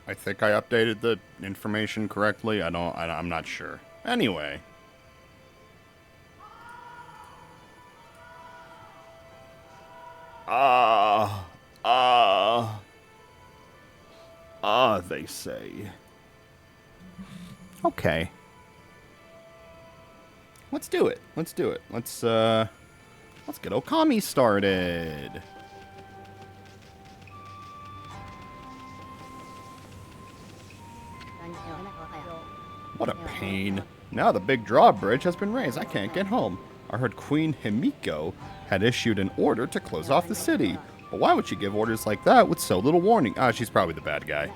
I think I updated the information correctly. I'm not sure. Anyway. Ah, they say. Okay. Let's do it. Let's do it. Let's get Okami started. What a pain. Now the big drawbridge has been raised. I can't get home. I heard Queen Himiko had issued an order to close off the city. But why would she give orders like that with so little warning? Ah, she's probably the bad guy.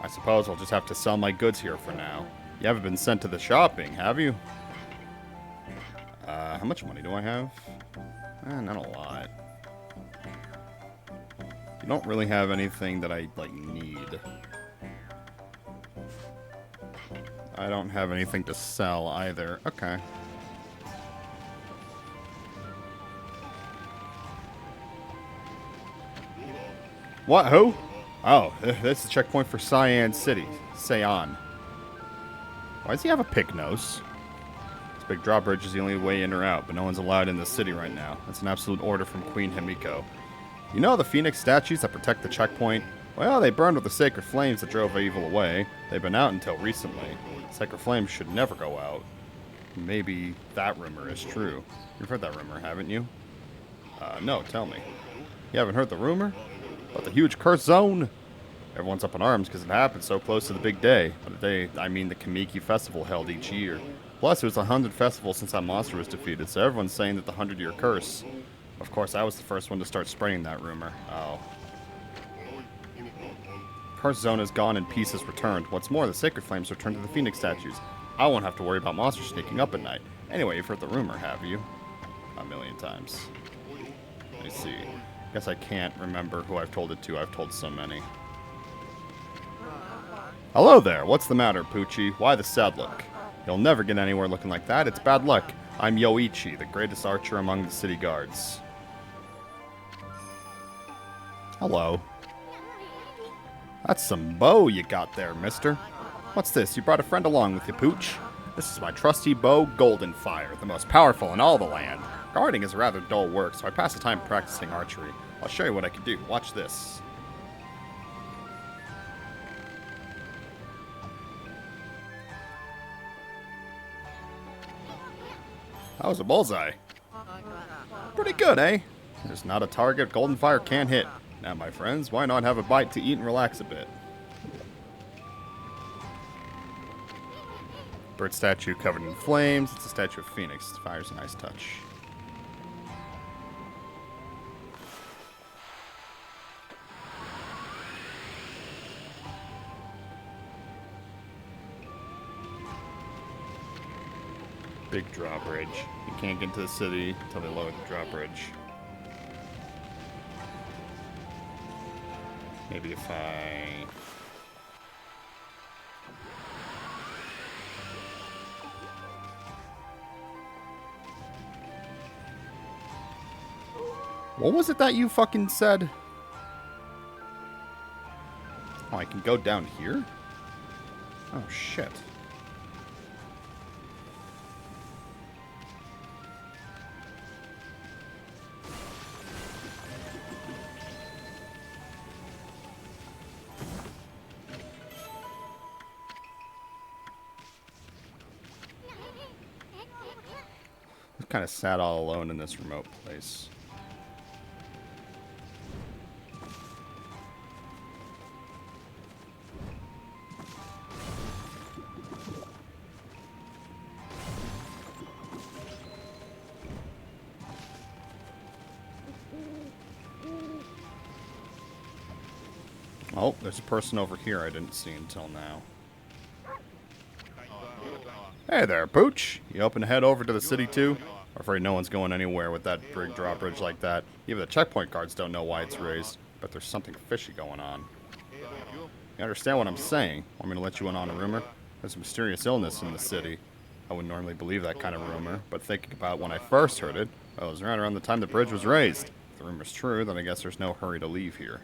I suppose I'll just have to sell my goods here for now. You haven't been sent to the shopping, have you? How much money do I have? Not a lot. You don't really have anything that I, need. I don't have anything to sell either. Okay. What? Who? Oh, that's the checkpoint for Cyan City. Cyan. Why does he have a pick nose? This big drawbridge is the only way in or out, but no one's allowed in the city right now. That's an absolute order from Queen Himiko. You know the phoenix statues that protect the checkpoint? Well, they burned with the sacred flames that drove evil away. They've been out until recently. Sacred flames should never go out. Maybe that rumor is true. You've heard that rumor, haven't you? No, tell me. You haven't heard the rumor? About the huge cursed zone? Everyone's up in arms because it happened so close to the big day. By the day, I mean the Kamiki Festival held each year. Plus, it was the 100th festival since that monster was defeated, so everyone's saying that the 100-year curse. Of course, I was the first one to start spreading that rumor. Oh. Cursed zone is gone and peace has returned. What's more, the sacred flames returned to the phoenix statues. I won't have to worry about monsters sneaking up at night. Anyway, you've heard the rumor, have you? A million times. Let me see. Guess I can't remember who I've told it to. I've told so many. Hello there. What's the matter, Poochie? Why the sad look? You'll never get anywhere looking like that. It's bad luck. I'm Yoichi, the greatest archer among the city guards. Hello. That's some bow you got there, mister. What's this? You brought a friend along with you, Pooch? This is my trusty bow, Golden Fire, the most powerful in all the land. Guarding is rather dull work, so I pass the time practicing archery. I'll show you what I can do. Watch this. That was a bullseye. Pretty good, eh? There's not a target Golden Fire can't hit. Now, my friends, why not have a bite to eat and relax a bit? Bird statue covered in flames. It's a statue of Phoenix. Fire's a nice touch. Big drawbridge. You can't get into the city until they lower the drawbridge. Maybe if I... What was it that you fucking said? Oh, I can go down here? Oh, shit. I'm kind of sad all alone in this remote place. Oh, there's a person over here I didn't see until now. Hey there, Pooch. You hoping to head over to the city too? I'm afraid no one's going anywhere with that big drawbridge like that. Even the checkpoint guards don't know why it's raised. But there's something fishy going on. You understand what I'm saying? Want me to let you in on a rumor? There's a mysterious illness in the city. I wouldn't normally believe that kind of rumor, but thinking about when I first heard it, well, it was right around the time the bridge was raised. If the rumor's true, then I guess there's no hurry to leave here.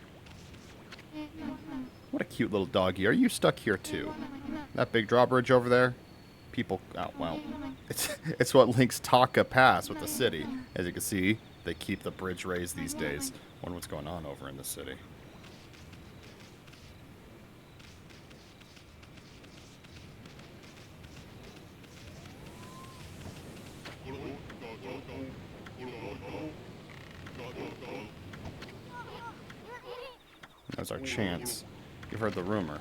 What a cute little doggy. Are you stuck here too? That big drawbridge over there? People, oh, well, it's what links Taka Pass with the city. As you can see, they keep the bridge raised these days. Wonder what's going on over in the city. That's our chance. You've heard the rumor.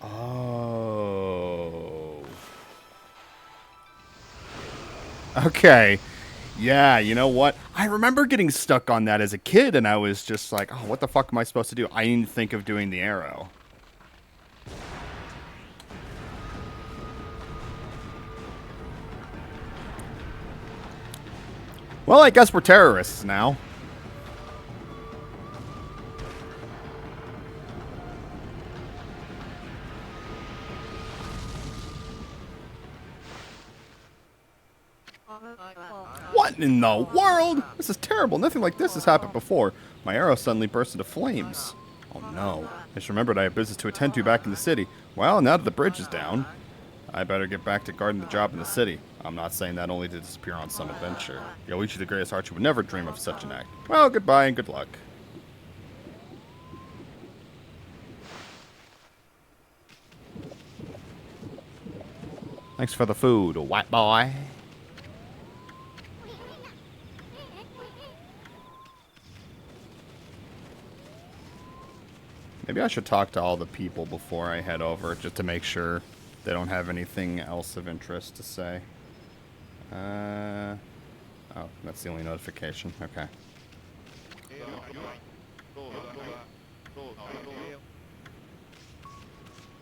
Oh. Okay. Yeah, you know what? I remember getting stuck on that as a kid, and I was just like, oh, what the fuck am I supposed to do? I didn't think of doing the arrow. Well, I guess we're terrorists now. What in the world? This is terrible. Nothing like this has happened before. My arrow suddenly burst into flames. Oh no. I just remembered I have business to attend to back in the city. Well, now that the bridge is down, I better get back to guarding the job in the city. I'm not saying that only to disappear on some adventure. Yoichi the greatest archer would never dream of such an act. Well, goodbye and good luck. Thanks for the food, white boy. Maybe I should talk to all the people before I head over, just to make sure they don't have anything else of interest to say. Oh, that's the only notification. Okay.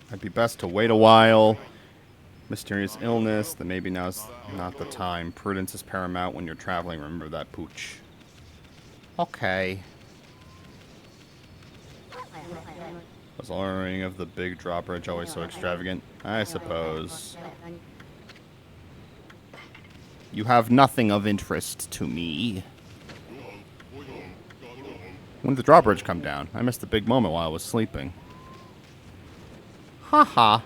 It'd be best to wait a while. Mysterious illness, then maybe now's not the time. Prudence is paramount when you're traveling. Remember that, pooch. Okay. Was the lowering of the big drawbridge always so extravagant? I suppose. You have nothing of interest to me. When did the drawbridge come down? I missed the big moment while I was sleeping. Haha.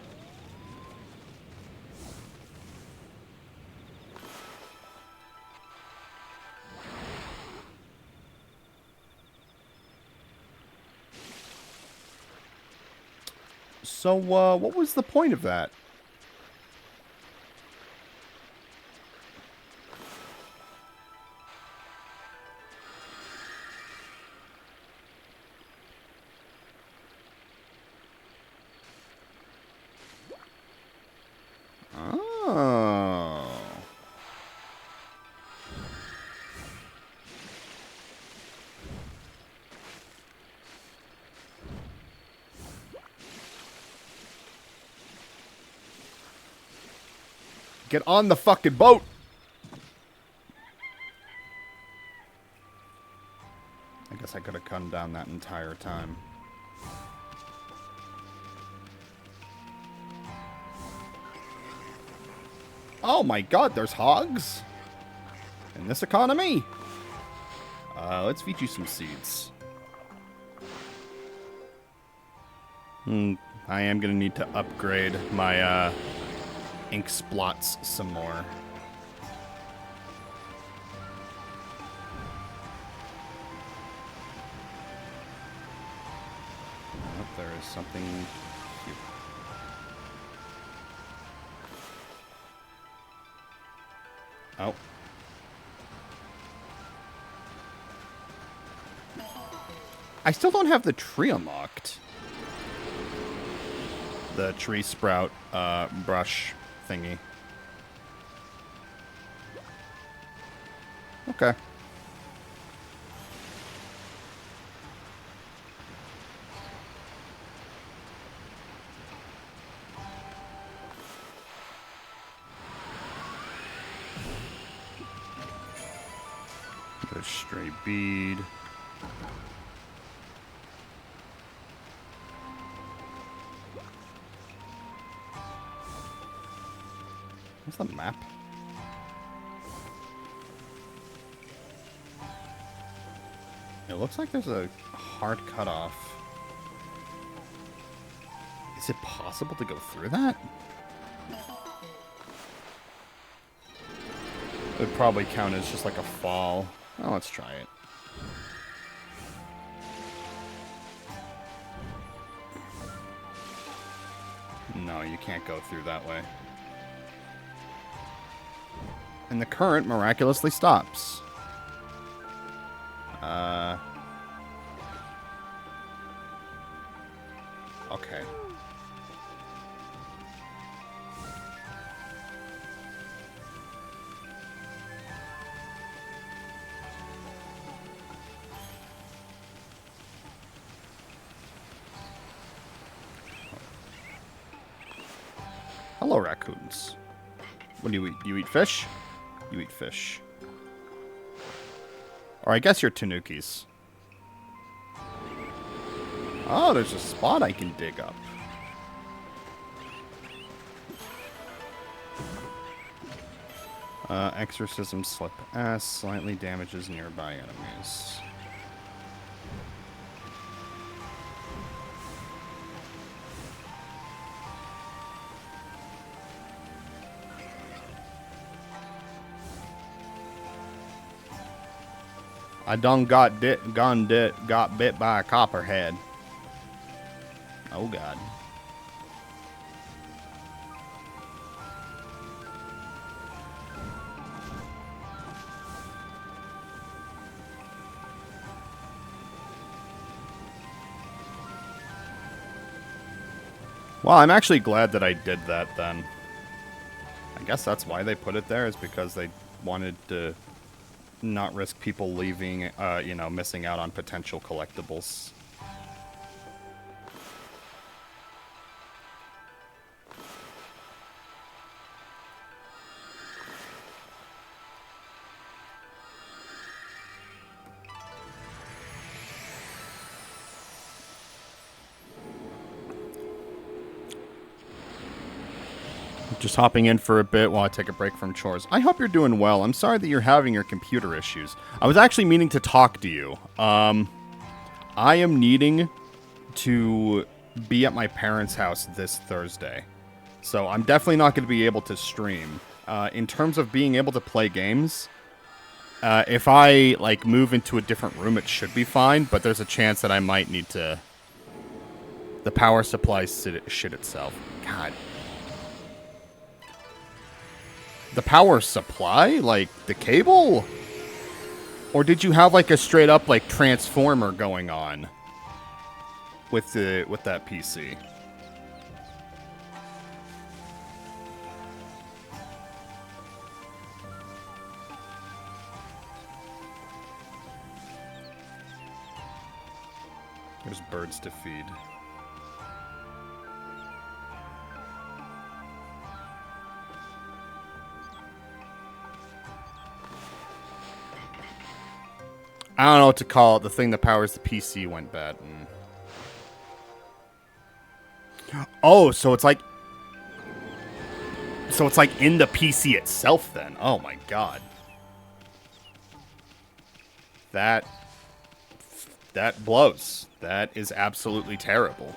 So, what was the point of that? Oh. Get on the fucking boat! I guess I could have come down that entire time. Oh my god, there's hogs? In this economy? Let's feed you some seeds. I am gonna need to upgrade my, ink splots some more. Oh, there is something cute. Oh. I still don't have the tree unlocked. The tree sprout brush thingy. Okay. There's stray bead. What's the map? It looks like there's a hard cutoff. Is it possible to go through that? It would probably count as just like a fall. Oh, let's try it. No, you can't go through that way. And the current miraculously stops. Okay. Hello, raccoons. What do you eat? You eat fish? You eat fish. Or I guess you're tanukis. Oh, there's a spot I can dig up. Exorcism slip S slightly damages nearby enemies. I done got bit by a copperhead. Oh God. Well, I'm actually glad that I did that then. I guess that's why they put it there, is because they wanted to not risk people leaving, you know, missing out on potential collectibles. Just hopping in for a bit while I take a break from chores. I hope you're doing well. I'm sorry that you're having your computer issues. I was actually meaning to talk to you. I am needing to be at my parents' house this Thursday. So I'm definitely not going to be able to stream. In terms of being able to play games, if I like move into a different room, it should be fine. But there's a chance that I might need to... The power supply shit itself. God. The power supply? Like, the cable? Or did you have, like, a straight-up, like, transformer going on with that PC? There's birds to feed. I don't know what to call it. The thing that powers the PC went bad. Oh, so it's like... So it's like in the PC itself then. Oh my God. That blows. That is absolutely terrible.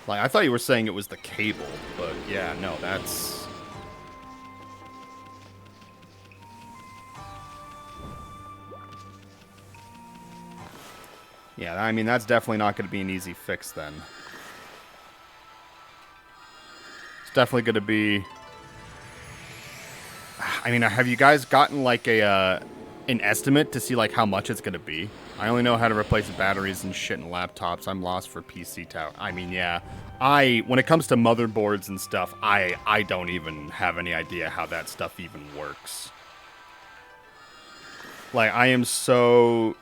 Like, I thought you were saying it was the cable, but yeah, no, that's... Yeah, I mean, that's definitely not going to be an easy fix then. It's definitely going to be... I mean, have you guys gotten, like, an estimate to see, like, how much it's going to be? I only know how to replace batteries and shit in laptops. I'm lost for PC tower. I mean, yeah. When it comes to motherboards and stuff, I don't even have any idea how that stuff even works. Like, I am so...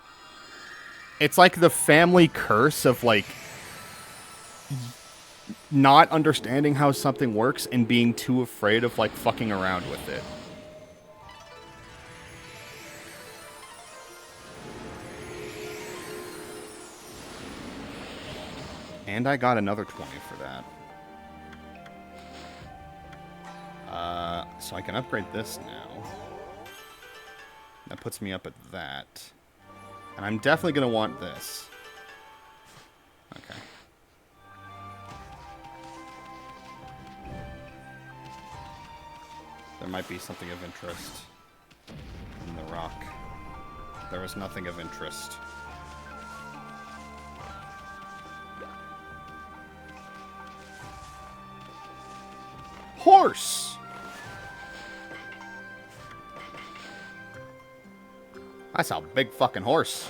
It's like the family curse of, like, not understanding how something works and being too afraid of, like, fucking around with it. And I got another 20 for that. So I can upgrade this now. That puts me up at that. And I'm definitely going to want this. Okay. There might be something of interest in the rock. There was nothing of interest. Horse! That's a big fucking horse.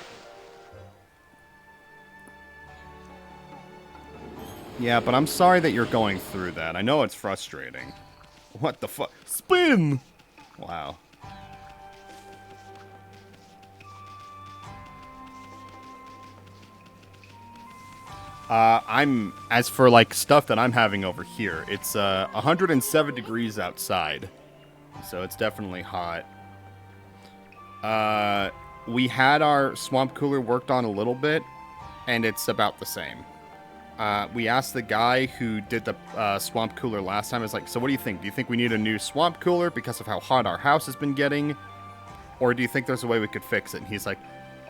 Yeah, but I'm sorry that you're going through that. I know it's frustrating. What the fuck? Spin! Wow. As for like stuff that I'm having over here, it's 107 degrees outside. So it's definitely hot. We had our swamp cooler worked on a little bit, and it's about the same. We asked the guy who did the swamp cooler last time, I was like, so what do you think? Do you think we need a new swamp cooler because of how hot our house has been getting? Or do you think there's a way we could fix it? And he's like,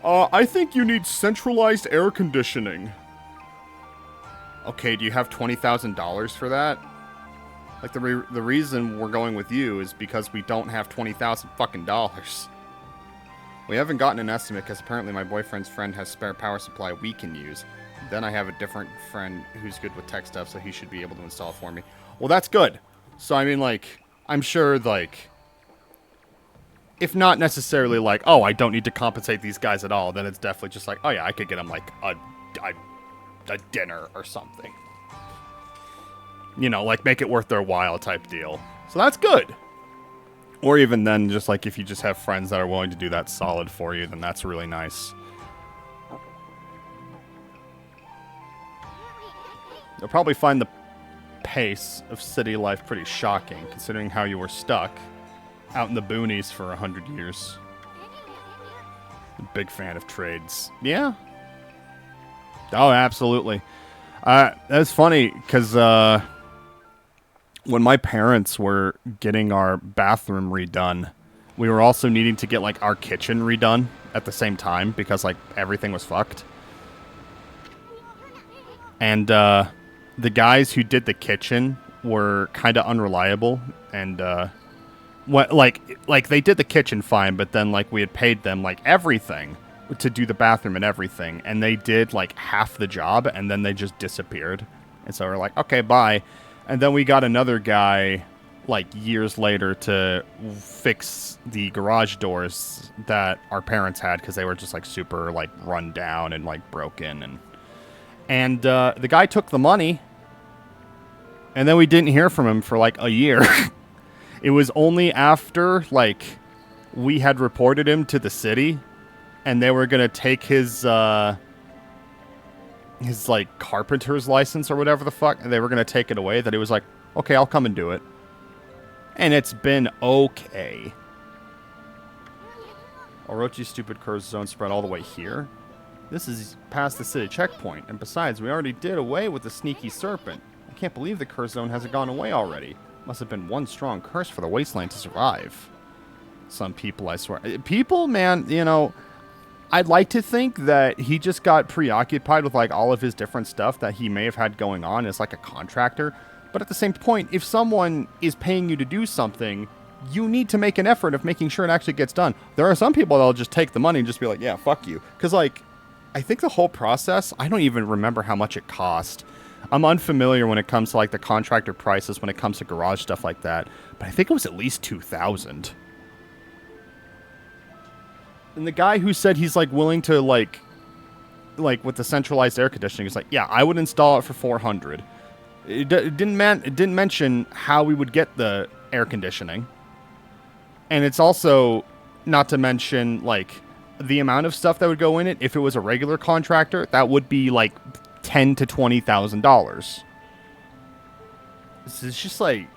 I think you need centralized air conditioning. Okay, do you have $20,000 for that? Like, the reason we're going with you is because we don't have $20,000 fucking dollars. We haven't gotten an estimate because apparently my boyfriend's friend has spare power supply we can use. Then I have a different friend who's good with tech stuff, so he should be able to install it for me. Well, that's good. So, I mean, like, I'm sure, like, if not necessarily like, oh, I don't need to compensate these guys at all, then it's definitely just like, oh yeah, I could get them, like, a dinner or something. You know, like, make it worth their while type deal. So that's good. Or even then, just like, if you just have friends that are willing to do that solid for you, then that's really nice. You'll probably find the pace of city life pretty shocking, considering how you were stuck out in the boonies for 100 years. Big fan of trades. Yeah. Oh, absolutely. That's funny, because when my parents were getting our bathroom redone, we were also needing to get, like, our kitchen redone at the same time, because, like, everything was fucked. And, the guys who did the kitchen were kind of unreliable, and like they did the kitchen fine, but then like we had paid them like everything to do the bathroom and everything, and they did like half the job, and then they just disappeared. And so we're like, okay, bye. And then we got another guy like years later to fix the garage doors that our parents had because they were just like super like run down and like broken, and the guy took the money. And then we didn't hear from him for, like, a year. It was only after, like, we had reported him to the city, and they were going to take his, like, carpenter's license or whatever the fuck, and they were going to take it away, that he was like, okay, I'll come and do it. And it's been okay. Orochi's stupid curse zone spread all the way here? This is past the city checkpoint, and besides, we already did away with the sneaky serpent. I can't believe the curse zone hasn't gone away already. Must have been one strong curse for the wasteland to survive. Some people, I swear. People, man, you know, I'd like to think that he just got preoccupied with, like, all of his different stuff that he may have had going on as, like, a contractor. But at the same point, if someone is paying you to do something, you need to make an effort of making sure it actually gets done. There are some people that'll just take the money and just be like, yeah, fuck you. Because, like, I think the whole process, I don't even remember how much it cost. I'm unfamiliar when it comes to, like, the contractor prices when it comes to garage stuff like that. But I think it was at least $2,000. And the guy who said he's, like, willing to, like with the centralized air conditioning, is like, yeah, I would install it for $400. It didn't mention how we would get the air conditioning. And it's also, not to mention, like, the amount of stuff that would go in it. If it was a regular contractor, that would be, like, $10,000 to $20,000. It's just like,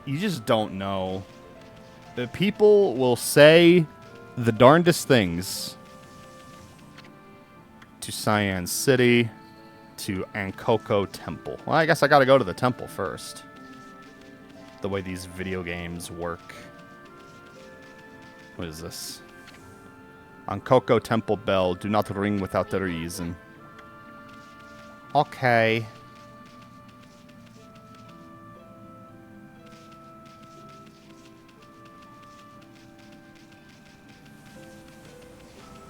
you just don't know. The people will say the darndest things to Cyan City, to Ankoko Temple. Well, I guess I gotta go to the temple first. The way these video games work. What is this? Ankoko Temple bell. Do not ring without the reason. Okay.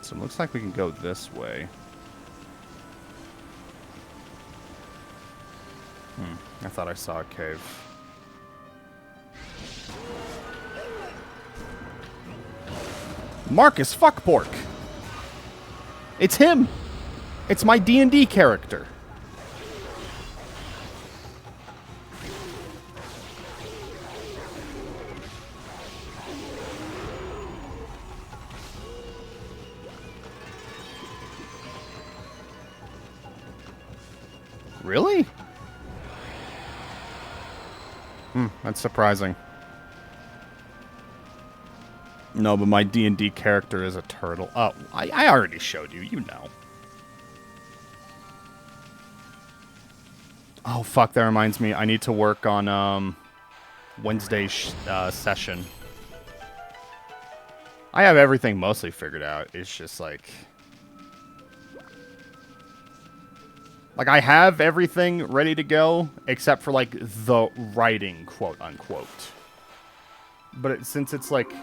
So it looks like we can go this way. I thought I saw a cave. Marcus Fuckpork! It's him! It's my D&D character. Really? That's surprising. No, but my D&D character is a turtle. Oh, I already showed you. You know. Oh, fuck. That reminds me. I need to work on Wednesday's session. I have everything mostly figured out. It's just like... Like, I have everything ready to go, except for, like, the writing, quote-unquote. But since it's, like,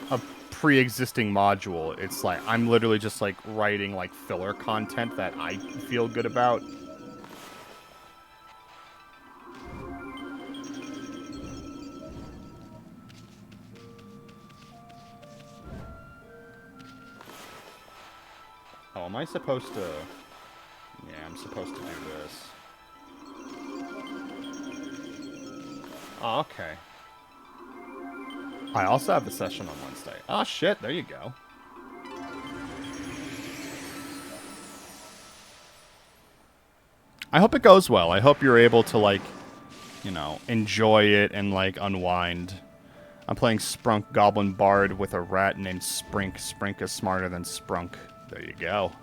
a pre-existing module, it's like, I'm literally just, like, writing, like, filler content that I feel good about. Oh, am I supposed to... Yeah, I'm supposed to do this. Oh, okay. I also have a session on Wednesday. Oh, shit. There you go. I hope it goes well. I hope you're able to, like, you know, enjoy it and, like, unwind. I'm playing Sprunk Goblin Bard with a rat named Sprink. Sprink is smarter than Sprunk. There you go.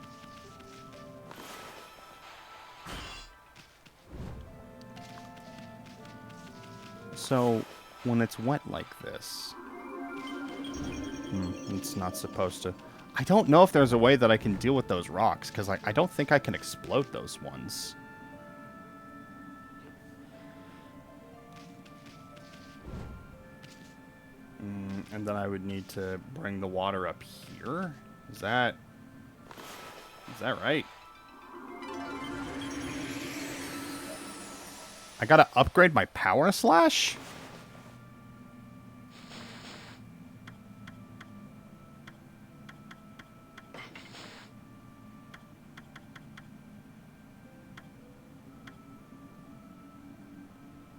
So, when it's wet like this... it's not supposed to... I don't know if there's a way that I can deal with those rocks, because I don't think I can explode those ones. And then I would need to bring the water up here? Is that right? I gotta upgrade my power slash?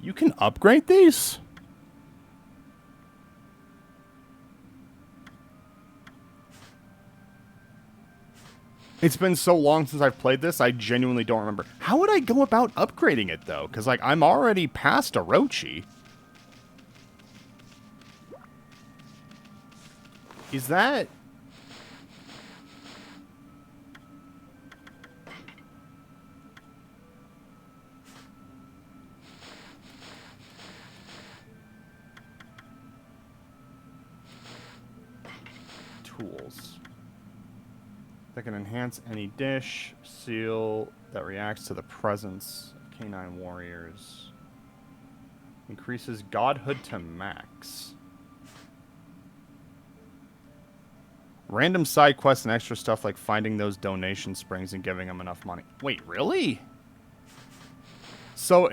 You can upgrade these? It's been so long since I've played this, I genuinely don't remember. How would I go about upgrading it, though? Because, like, I'm already past Orochi. Is that... Tools. That can enhance any dish, seal that reacts to the presence of canine warriors. Increases godhood to max. Random side quests and extra stuff like finding those donation springs and giving them enough money. Wait, really? So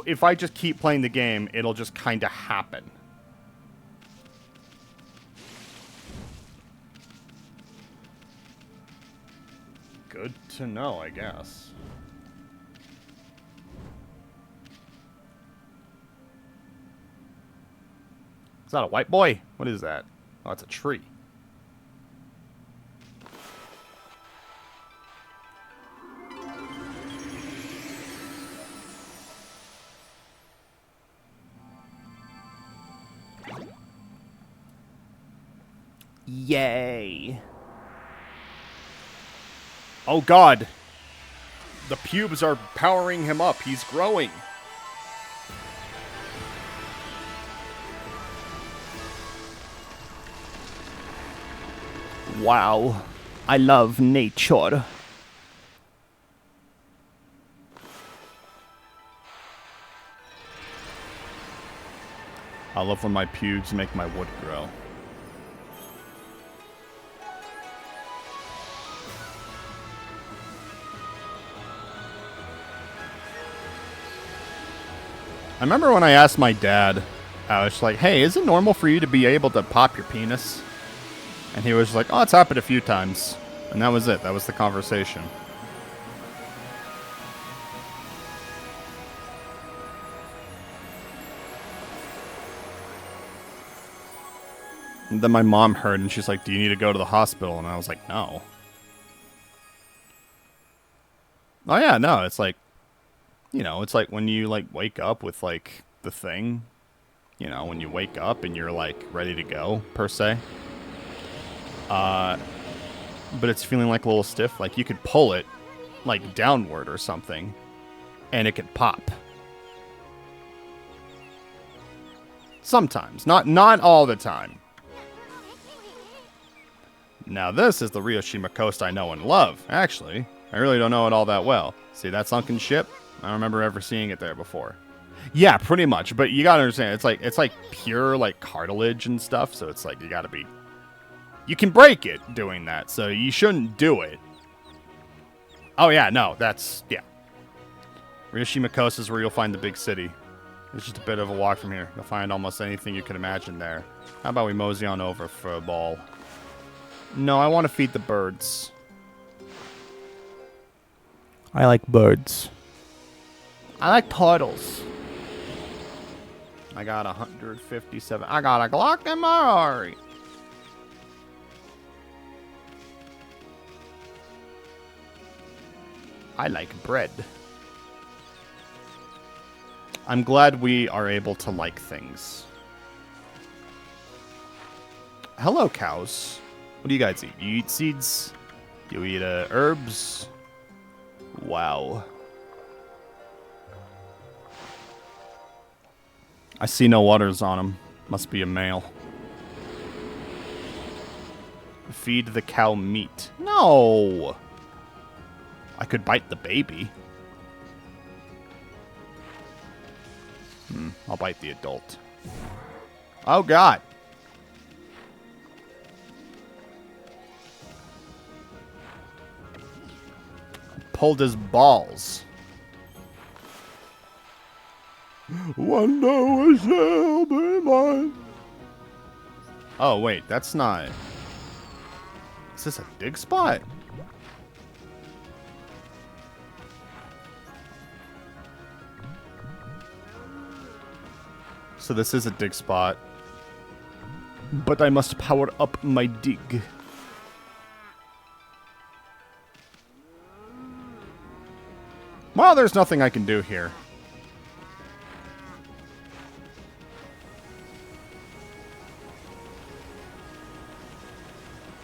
if I just keep playing the game, it'll just kind of happen. Good to know, I guess. Is that a white boy? What is that? Oh, it's a tree. Yay. Oh, God. The pubes are powering him up. He's growing. Wow. I love nature. I love when my pubes make my wood grow. I remember when I asked my dad, I was like, hey, is it normal for you to be able to pop your penis? And he was like, oh, it's happened a few times. And that was it. That was the conversation. And then my mom heard, and she's like, do you need to go to the hospital? And I was like, no. Oh, yeah, no, it's like, you know, it's like when you, like, wake up with, like, the thing. You know, when you wake up and you're, like, ready to go, per se. But it's feeling, like, a little stiff. Like, you could pull it, like, downward or something, and it could pop. Sometimes. Not all the time. Now, this is the Ryoshima coast I know and love. Actually, I really don't know it all that well. See that sunken ship? I don't remember ever seeing it there before. Yeah, pretty much. But you gotta understand, it's like pure like cartilage and stuff. So it's like you gotta be. You can break it doing that, so you shouldn't do it. Oh yeah, no, that's yeah. Ryoshima coast is where you'll find the big city. It's just a bit of a walk from here. You'll find almost anything you can imagine there. How about we mosey on over for a ball? No, I want to feed the birds. I like birds. I like turtles. I got 157. I got a Glock in my Rari. I like bread. I'm glad we are able to like things. Hello, cows. What do you guys eat? You eat seeds? Do you eat herbs? Wow. I see no udders on him. Must be a male. Feed the cow meat. No! I could bite the baby. I'll bite the adult. Oh, God. Pulled his balls. One day we shall be mine. Oh, wait, that's not... Is this a dig spot? So this is a dig spot. But I must power up my dig. Well, there's nothing I can do here.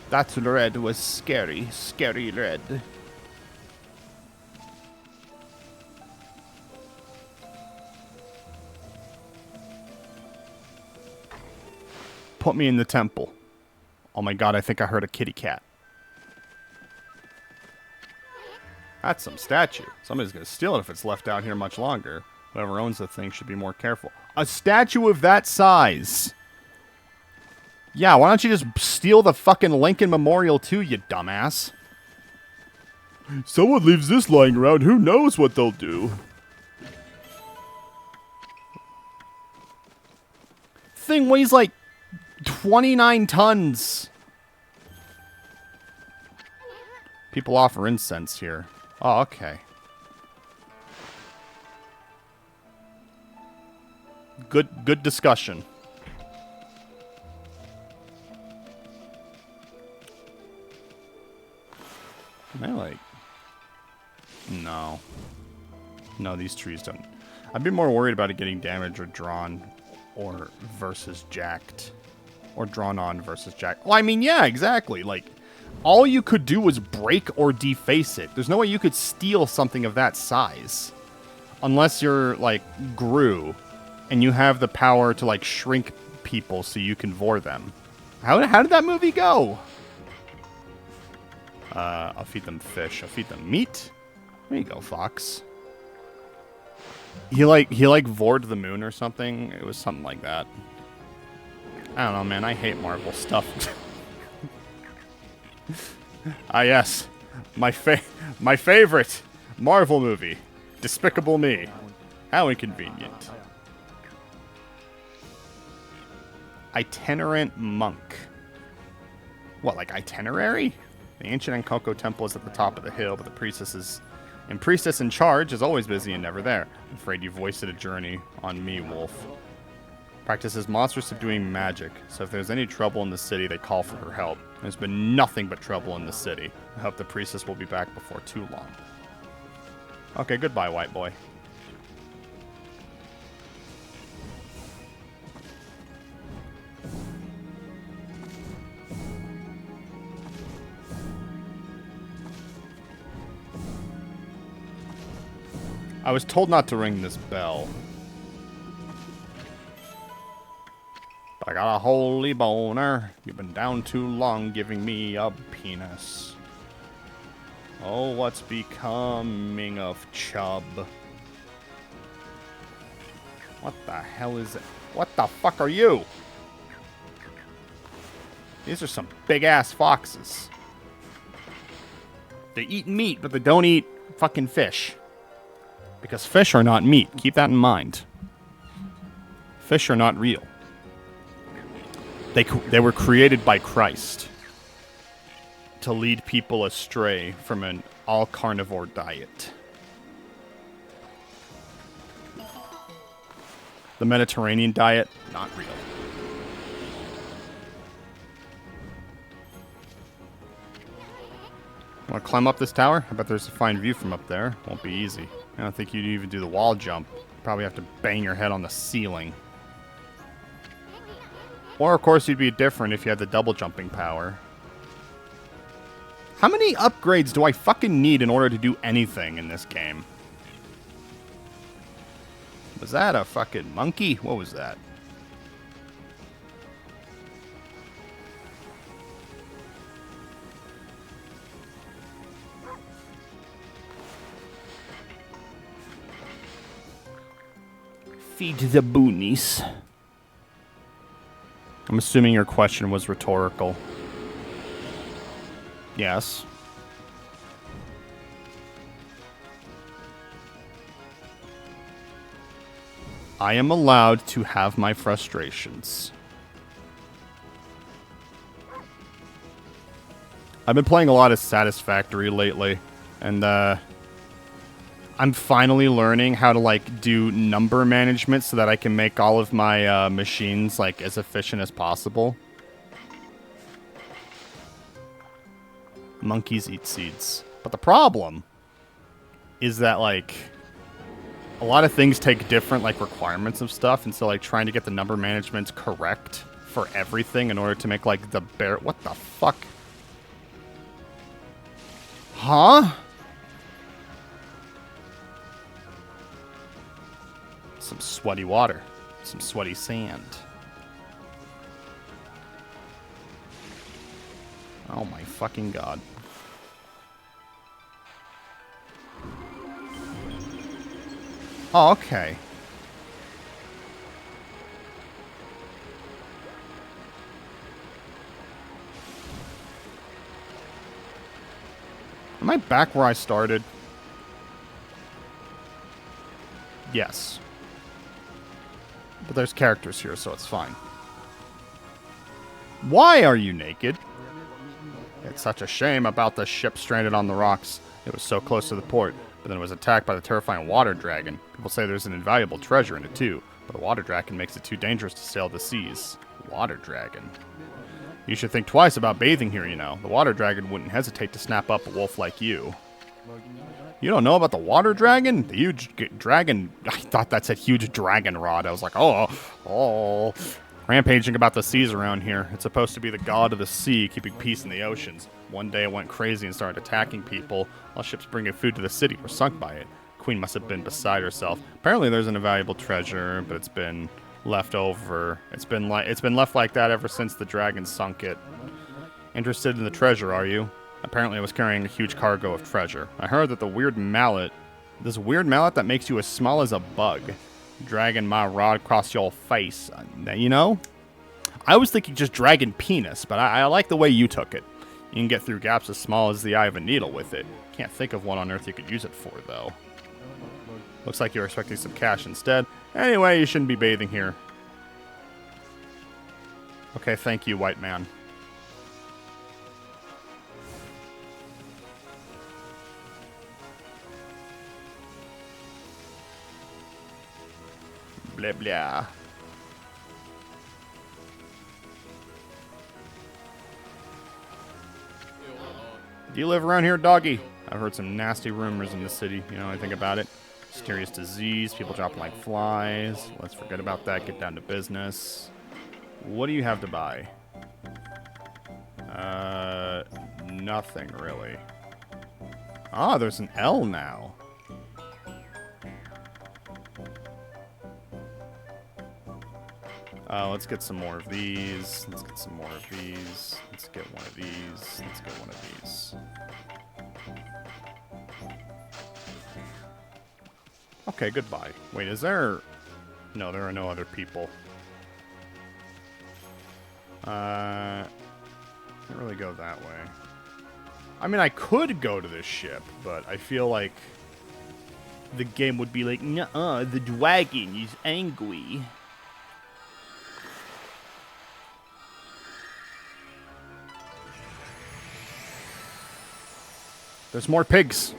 That red was scary. Scary red. Put me in the temple. Oh my god, I think I heard a kitty cat. That's some statue. Somebody's going to steal it if it's left out here much longer. Whoever owns the thing should be more careful. A statue of that size. Yeah, why don't you just steal the fucking Lincoln Memorial too, you dumbass? Someone leaves this lying around, who knows what they'll do? Thing weighs like 29 tons. People offer incense here. Oh, okay. Good discussion. Am I like... No. No, these trees don't. I'd be more worried about it getting damaged or drawn or versus jacked. Or drawn on versus jacked. Well, I mean, yeah, exactly. Like, all you could do was break or deface it. There's no way you could steal something of that size. Unless you're, like, Gru, and you have the power to, like, shrink people so you can vor them. How did that movie go? I'll feed them fish. I'll feed them meat. There you go, Fox. He vored the moon or something. It was something like that. I don't know, man. I hate Marvel stuff. Ah, yes. My favorite Marvel movie. Despicable Me. How inconvenient. Itinerant monk. What, like itinerary? The ancient Ankoko temple is at the top of the hill, but the priestess in charge is always busy and never there. I'm afraid you've wasted a journey on me, wolf. Practices monster subduing magic, so if there's any trouble in the city, they call for her help. There's been nothing but trouble in the city. I hope the priestess will be back before too long. Okay, goodbye, white boy. I was told not to ring this bell. But I got a holy boner. You've been down too long giving me a penis. Oh, what's becoming of Chub? What the hell is it? What the fuck are you? These are some big-ass foxes. They eat meat, but they don't eat fucking fish. Because fish are not meat. Keep that in mind. Fish are not real. They were created by Christ to lead people astray from an all-carnivore diet. The Mediterranean diet, not real. Want to climb up this tower? I bet there's a fine view from up there. Won't be easy. I don't think you'd even do the wall jump. Probably have to bang your head on the ceiling. Or, of course, you'd be different if you had the double jumping power. How many upgrades do I fucking need in order to do anything in this game? Was that a fucking monkey? What was that? Feed the boonies. I'm assuming your question was rhetorical. Yes. I am allowed to have my frustrations. I've been playing a lot of Satisfactory lately, and I'm finally learning how to like do number management so that I can make all of my machines like as efficient as possible. Monkeys eat seeds. But the problem is that like a lot of things take different like requirements of stuff, and so like trying to get the number management correct for everything in order to make like the bear. What the fuck? Huh? Some sweaty water. Some sweaty sand. Oh my fucking god. Oh, okay. Am I back where I started? Yes. But there's characters here, so it's fine. Why are you naked? It's such a shame about the ship stranded on the rocks. It was so close to the port, but then it was attacked by the terrifying water dragon. People say there's an invaluable treasure in it too, but a water dragon makes it too dangerous to sail the seas. Water dragon. You should think twice about bathing here, you know. The water dragon wouldn't hesitate to snap up a wolf like you. You don't know about the water dragon? The huge dragon... I thought that said huge dragon rod. I was like, oh. Rampaging about the seas around here. It's supposed to be the god of the sea, keeping peace in the oceans. One day it went crazy and started attacking people, while ships bringing food to the city were sunk by it. Queen must have been beside herself. Apparently there's an invaluable treasure, but it's been left over. It's been left like that ever since the dragon sunk it. Interested in the treasure, are you? Apparently it was carrying a huge cargo of treasure. I heard that this weird mallet that makes you as small as a bug, dragging my rod across your face. You know? I was thinking just dragon penis, but I like the way you took it. You can get through gaps as small as the eye of a needle with it. Can't think of what on earth you could use it for, though. Looks like you're expecting some cash instead. Anyway, you shouldn't be bathing here. Okay, thank you, white man. Blah, blah. Do you live around here, doggy? I've heard some nasty rumors in the city. You know anything about it? Mysterious disease, people dropping like flies. Let's forget about that, get down to business. What do you have to buy? Nothing really. Ah, there's an L now. Let's get some more of these. Let's get some more of these. Let's get one of these. Let's get one of these. Okay, goodbye. Wait, is there... No, there are no other people. Can't really go that way. I mean, I could go to this ship, but I feel like the game would be like, nuh-uh, the dragon is angry. There's more pigs.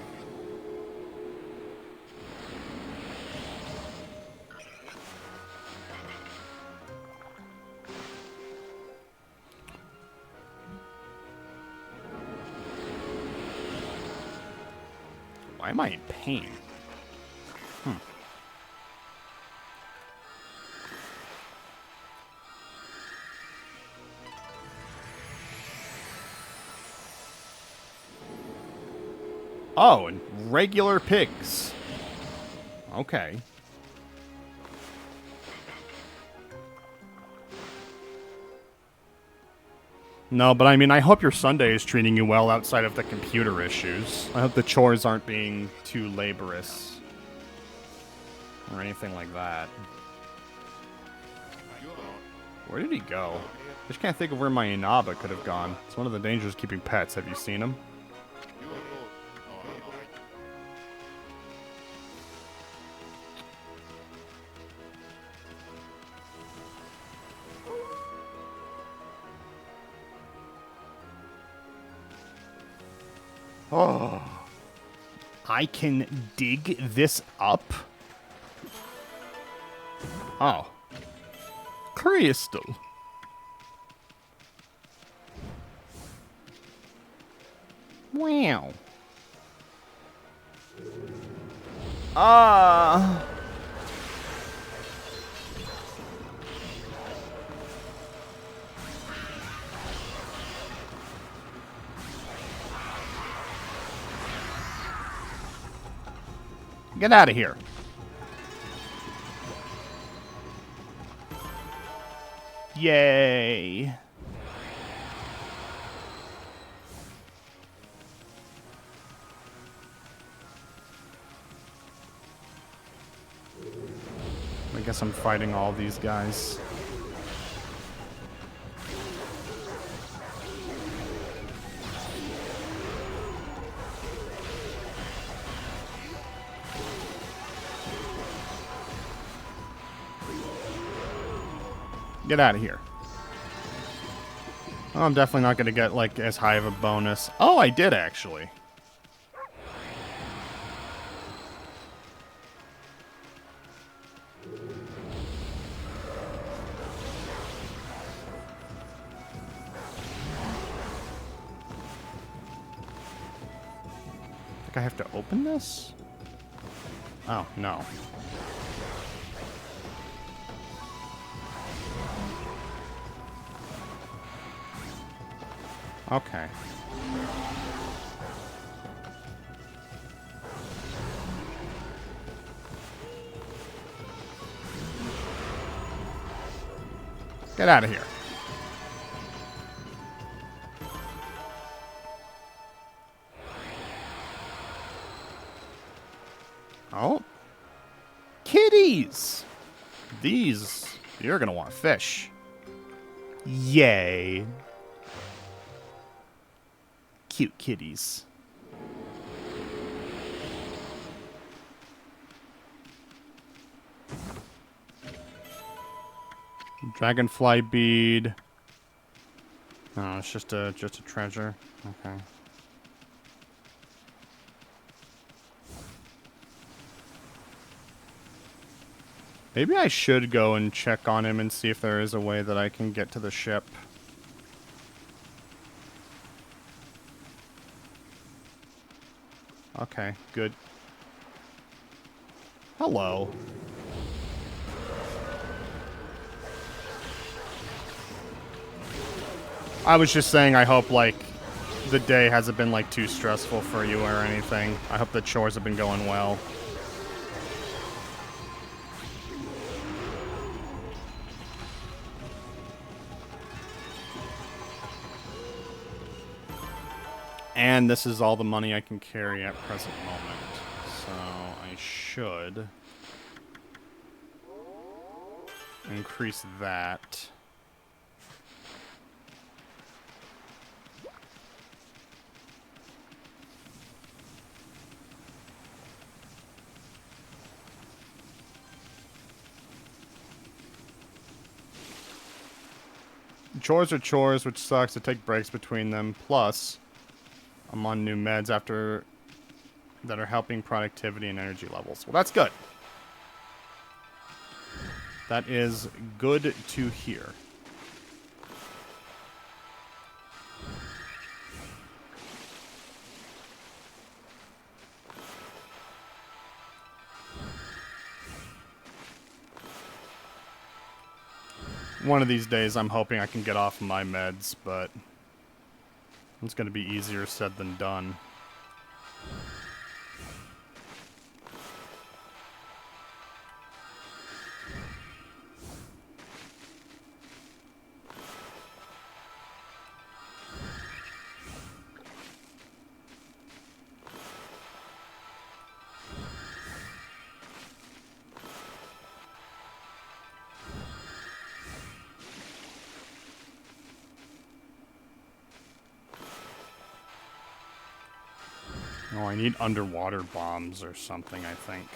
Why am I in pain? Oh, and regular pigs. Okay. No, but I mean, I hope your Sunday is treating you well outside of the computer issues. I hope the chores aren't being too laborious. Or anything like that. Where did he go? I just can't think of where my Inaba could have gone. It's one of the dangers of keeping pets. Have you seen him? Oh, I can dig this up? Oh. Crystal. Wow. Ah. Get out of here. Yay. I guess I'm fighting all these guys. Get out of here. Oh, I'm definitely not going to get, like, as high of a bonus. Oh, I did, actually. I think I have to open this? Oh, no. Okay. Get out of here. Oh. Kitties! You're gonna want fish. Yay. Cute kitties. Dragonfly bead. Oh, it's just a treasure. Okay. Maybe I should go and check on him and see if there is a way that I can get to the ship. Okay, good. Hello. I was just saying I hope, like, the day hasn't been, like, too stressful for you or anything. I hope the chores have been going well. And this is all the money I can carry at present moment. So I should increase that. Chores are chores, which sucks to take breaks between them. Plus, I'm on new meds after that are helping productivity and energy levels. Well, that's good. That is good to hear. One of these days, I'm hoping I can get off my meds, but it's going to be easier said than done. Oh, I need underwater bombs or something, I think.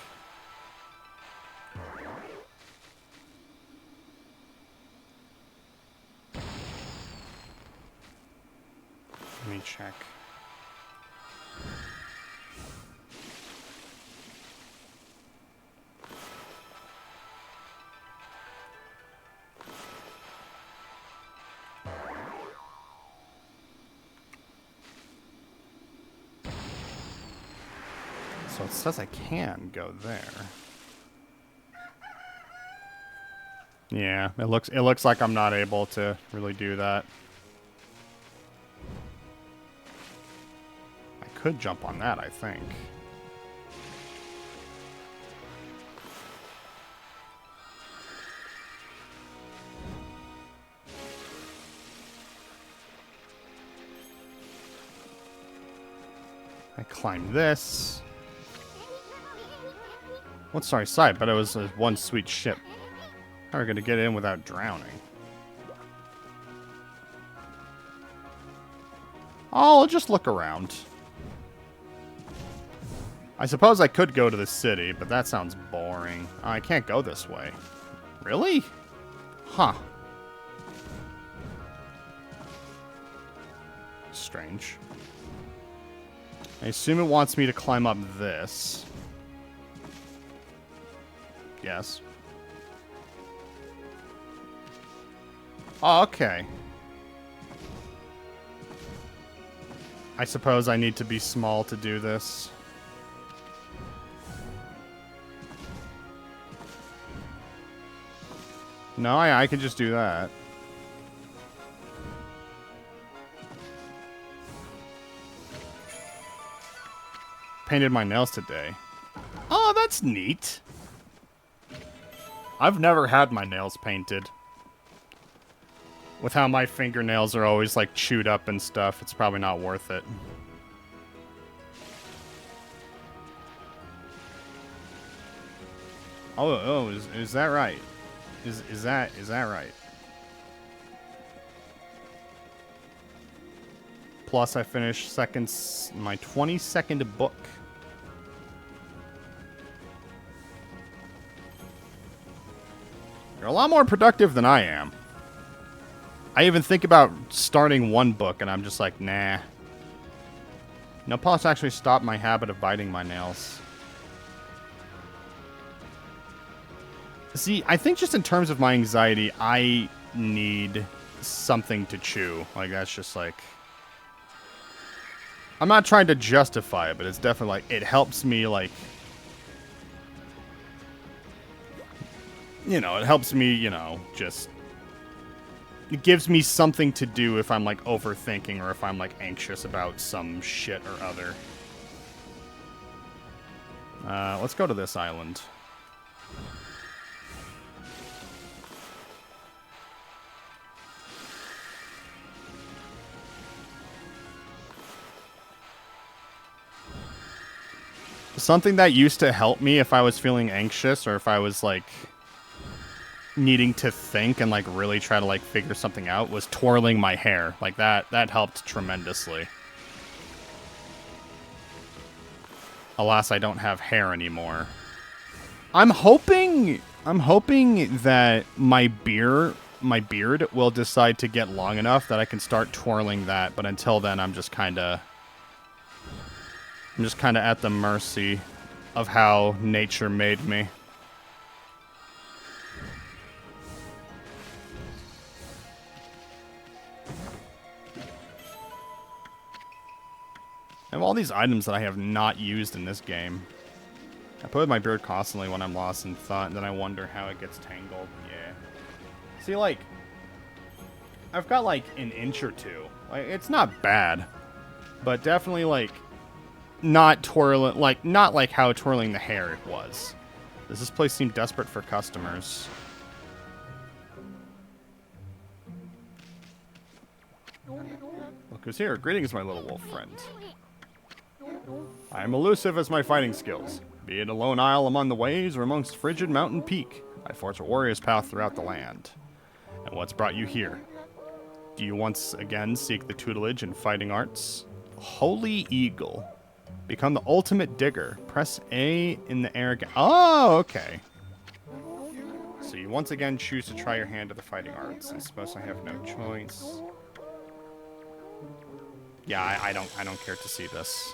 Let me check. So it says I can go there. Yeah, it looks like I'm not able to really do that. I could jump on that, I think. I climb this. What sorry sight, but it was one sweet ship. How are we gonna get in without drowning? Oh, I'll just look around. I suppose I could go to the city, but that sounds boring. Oh, I can't go this way. Really? Huh. Strange. I assume it wants me to climb up this. Yes. Oh, okay. I suppose I need to be small to do this. No, I can just do that. painted my nails today. Oh, that's neat. I've never had my nails painted. With how my fingernails are always like chewed up and stuff, it's probably not worth it. Oh, is that right? Is that right? Plus, I finished my 22nd book. You're a lot more productive than I am. I even think about starting one book, and I'm just like, nah. No, plus actually stopped my habit of biting my nails. See, I think just in terms of my anxiety, I need something to chew. Like, that's just like... I'm not trying to justify it, but it's definitely like, it helps me, like... You know, it helps me, you know, just... It gives me something to do if I'm, like, overthinking or if I'm, like, anxious about some shit or other. Let's go to this island. Something that used to help me if I was feeling anxious or if I was, like... needing to think and like really try to like figure something out was twirling my hair. Like that helped tremendously. Alas, I don't have hair anymore. I'm hoping that my beard will decide to get long enough that I can start twirling that, but until then I'm just kind of at the mercy of how nature made me. I have all these items that I have not used in this game. I play with my beard constantly when I'm lost in thought, and then I wonder how it gets tangled. Yeah. See, like, I've got, like, an inch or two. Like, it's not bad. But definitely, like, not twirling, like, not like how twirling the hair was. Does this place seem desperate for customers? Look who's here. Greetings, my little wolf friend. I am elusive as my fighting skills. Be it a lone isle among the waves or amongst frigid mountain peak, I forge a warrior's path throughout the land. And what's brought you here? Do you once again seek the tutelage in fighting arts? Holy Eagle. Become the ultimate digger. Press A in the air again. Oh, okay. So you once again choose to try your hand at the fighting arts. I suppose I have no choice. Yeah, I don't care to see this.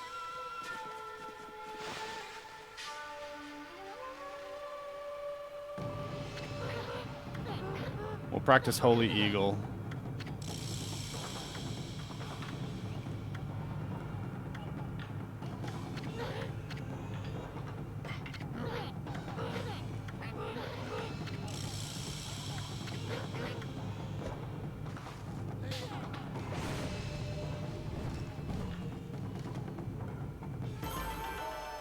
We'll practice Holy Eagle.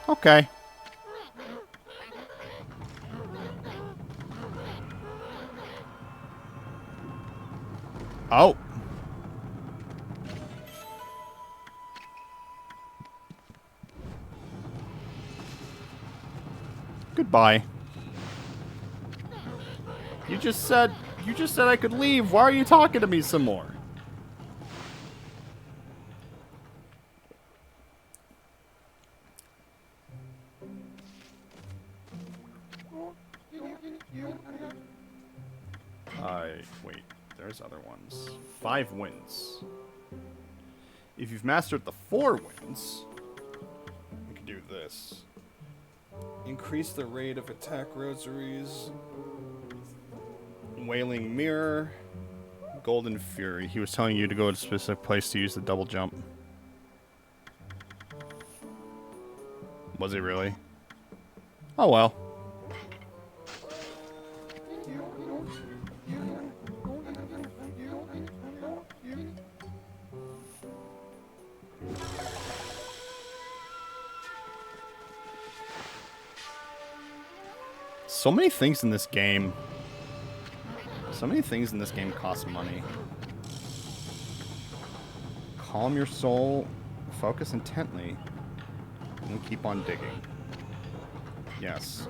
Okay. Oh. Goodbye. You just said I could leave. Why are you talking to me some more? Wait. There's other ones. 5 wins. If you've mastered the 4 wins, you can do this. Increase the rate of attack rosaries. Wailing Mirror. Golden Fury. He was telling you to go to a specific place to use the double jump. Was he really? Oh well. So many things in this game. So many things in this game cost money. Calm your soul, focus intently, and keep on digging. Yes.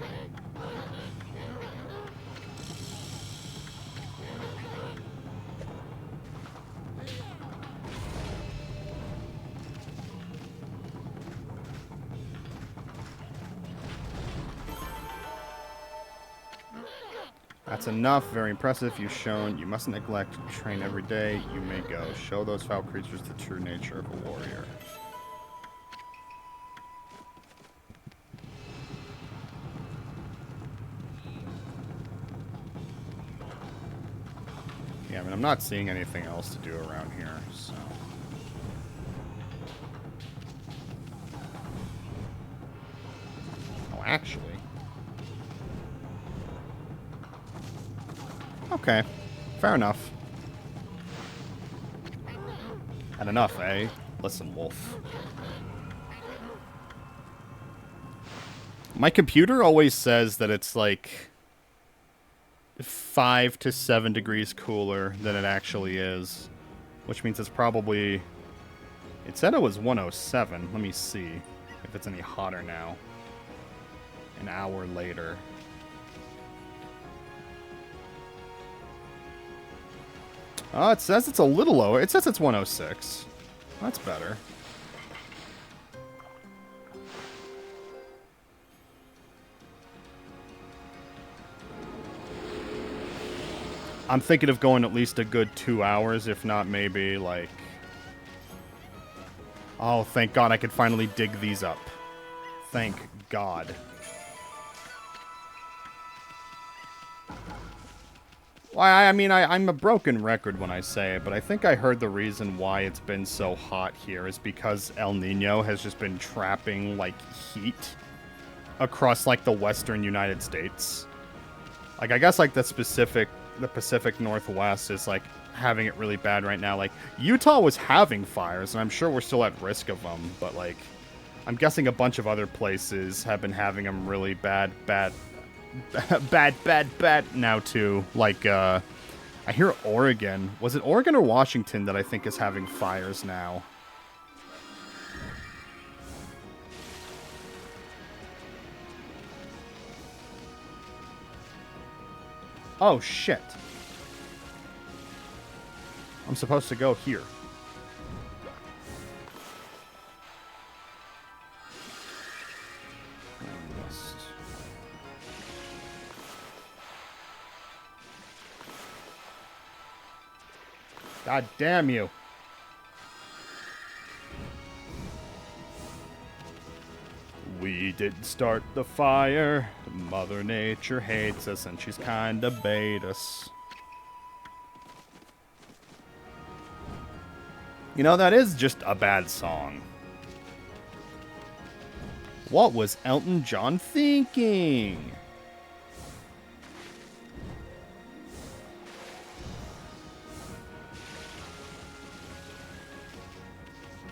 That's enough. Very impressive. You've shown you mustn't neglect to train every day. You may go. Show those foul creatures the true nature of a warrior. Yeah, I mean, I'm not seeing anything else to do around here, so... Oh, actually... Okay. Fair enough. Had enough, eh? Listen, Wolf. My computer always says that it's like 5 to 7 degrees cooler than it actually is, which means it's probably... It said it was 107. Let me see if it's any hotter now. An hour later. Oh, it says it's a little lower. It says it's 106. That's better. I'm thinking of going at least a good 2 hours, if not maybe like... Oh, thank God I could finally dig these up. Thank God. Well, I mean, I'm a broken record when I say it, but I think I heard the reason why it's been so hot here is because El Nino has just been trapping, like, heat across, like, the western United States. Like, I guess, like, the Pacific Northwest is, like, having it really bad right now. Like, Utah was having fires, and I'm sure we're still at risk of them, but, like, I'm guessing a bunch of other places have been having them really bad now too. Like, I hear Oregon. Was it Oregon or Washington that I think is having fires now? Oh, shit. I'm supposed to go here. God damn you. We didn't start the fire. Mother Nature hates us and she's kinda bait us. You know, that is just a bad song. What was Elton John thinking?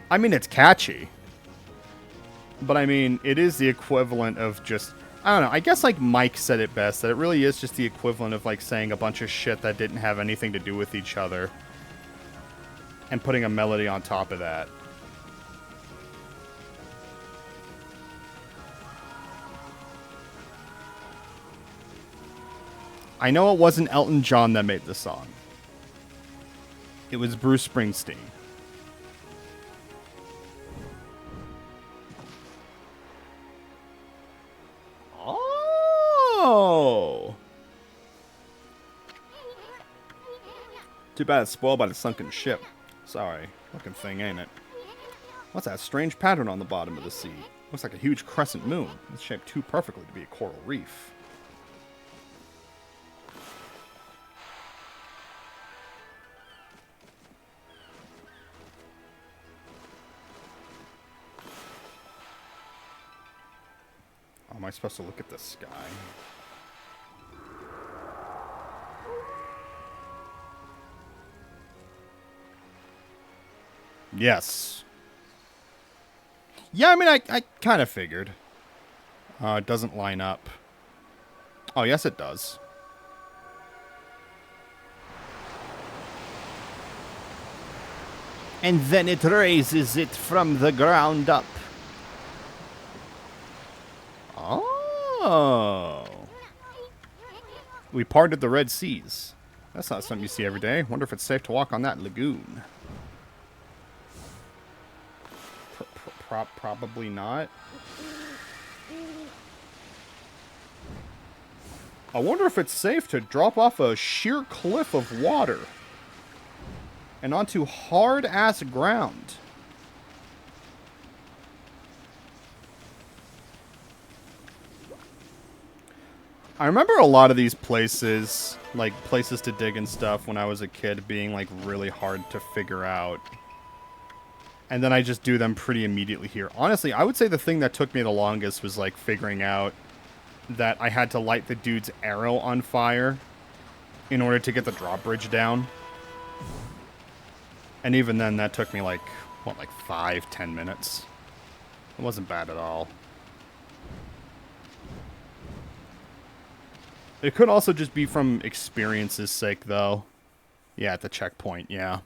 I mean, it's catchy. But I mean, it is the equivalent of just... I don't know, I guess like Mike said it best, that it really is just the equivalent of like saying a bunch of shit that didn't have anything to do with each other. And putting a melody on top of that. I know it wasn't Elton John that made the song. It was Bruce Springsteen. Oh! Too bad it's spoiled by the sunken ship. Sorry. Looking thing, ain't it? What's that strange pattern on the bottom of the sea? Looks like a huge crescent moon. It's shaped too perfectly to be a coral reef. How am I supposed to look at the sky? Yes. Yeah, I mean, I kind of figured. It doesn't line up. Oh, yes, it does. And then it raises it from the ground up. Oh. We parted the Red Seas. That's not something you see every day. Wonder if it's safe to walk on that lagoon. Probably not. I wonder if it's safe to drop off a sheer cliff of water and onto hard-ass ground. I remember a lot of these places, like places to dig and stuff when I was a kid, being like really hard to figure out. And then I just do them pretty immediately here. Honestly, I would say the thing that took me the longest was like figuring out that I had to light the dude's arrow on fire in order to get the drawbridge down. And even then, that took me like, what, like 5-10 minutes? It wasn't bad at all. It could also just be from experience's sake, though. Yeah, at the checkpoint, yeah.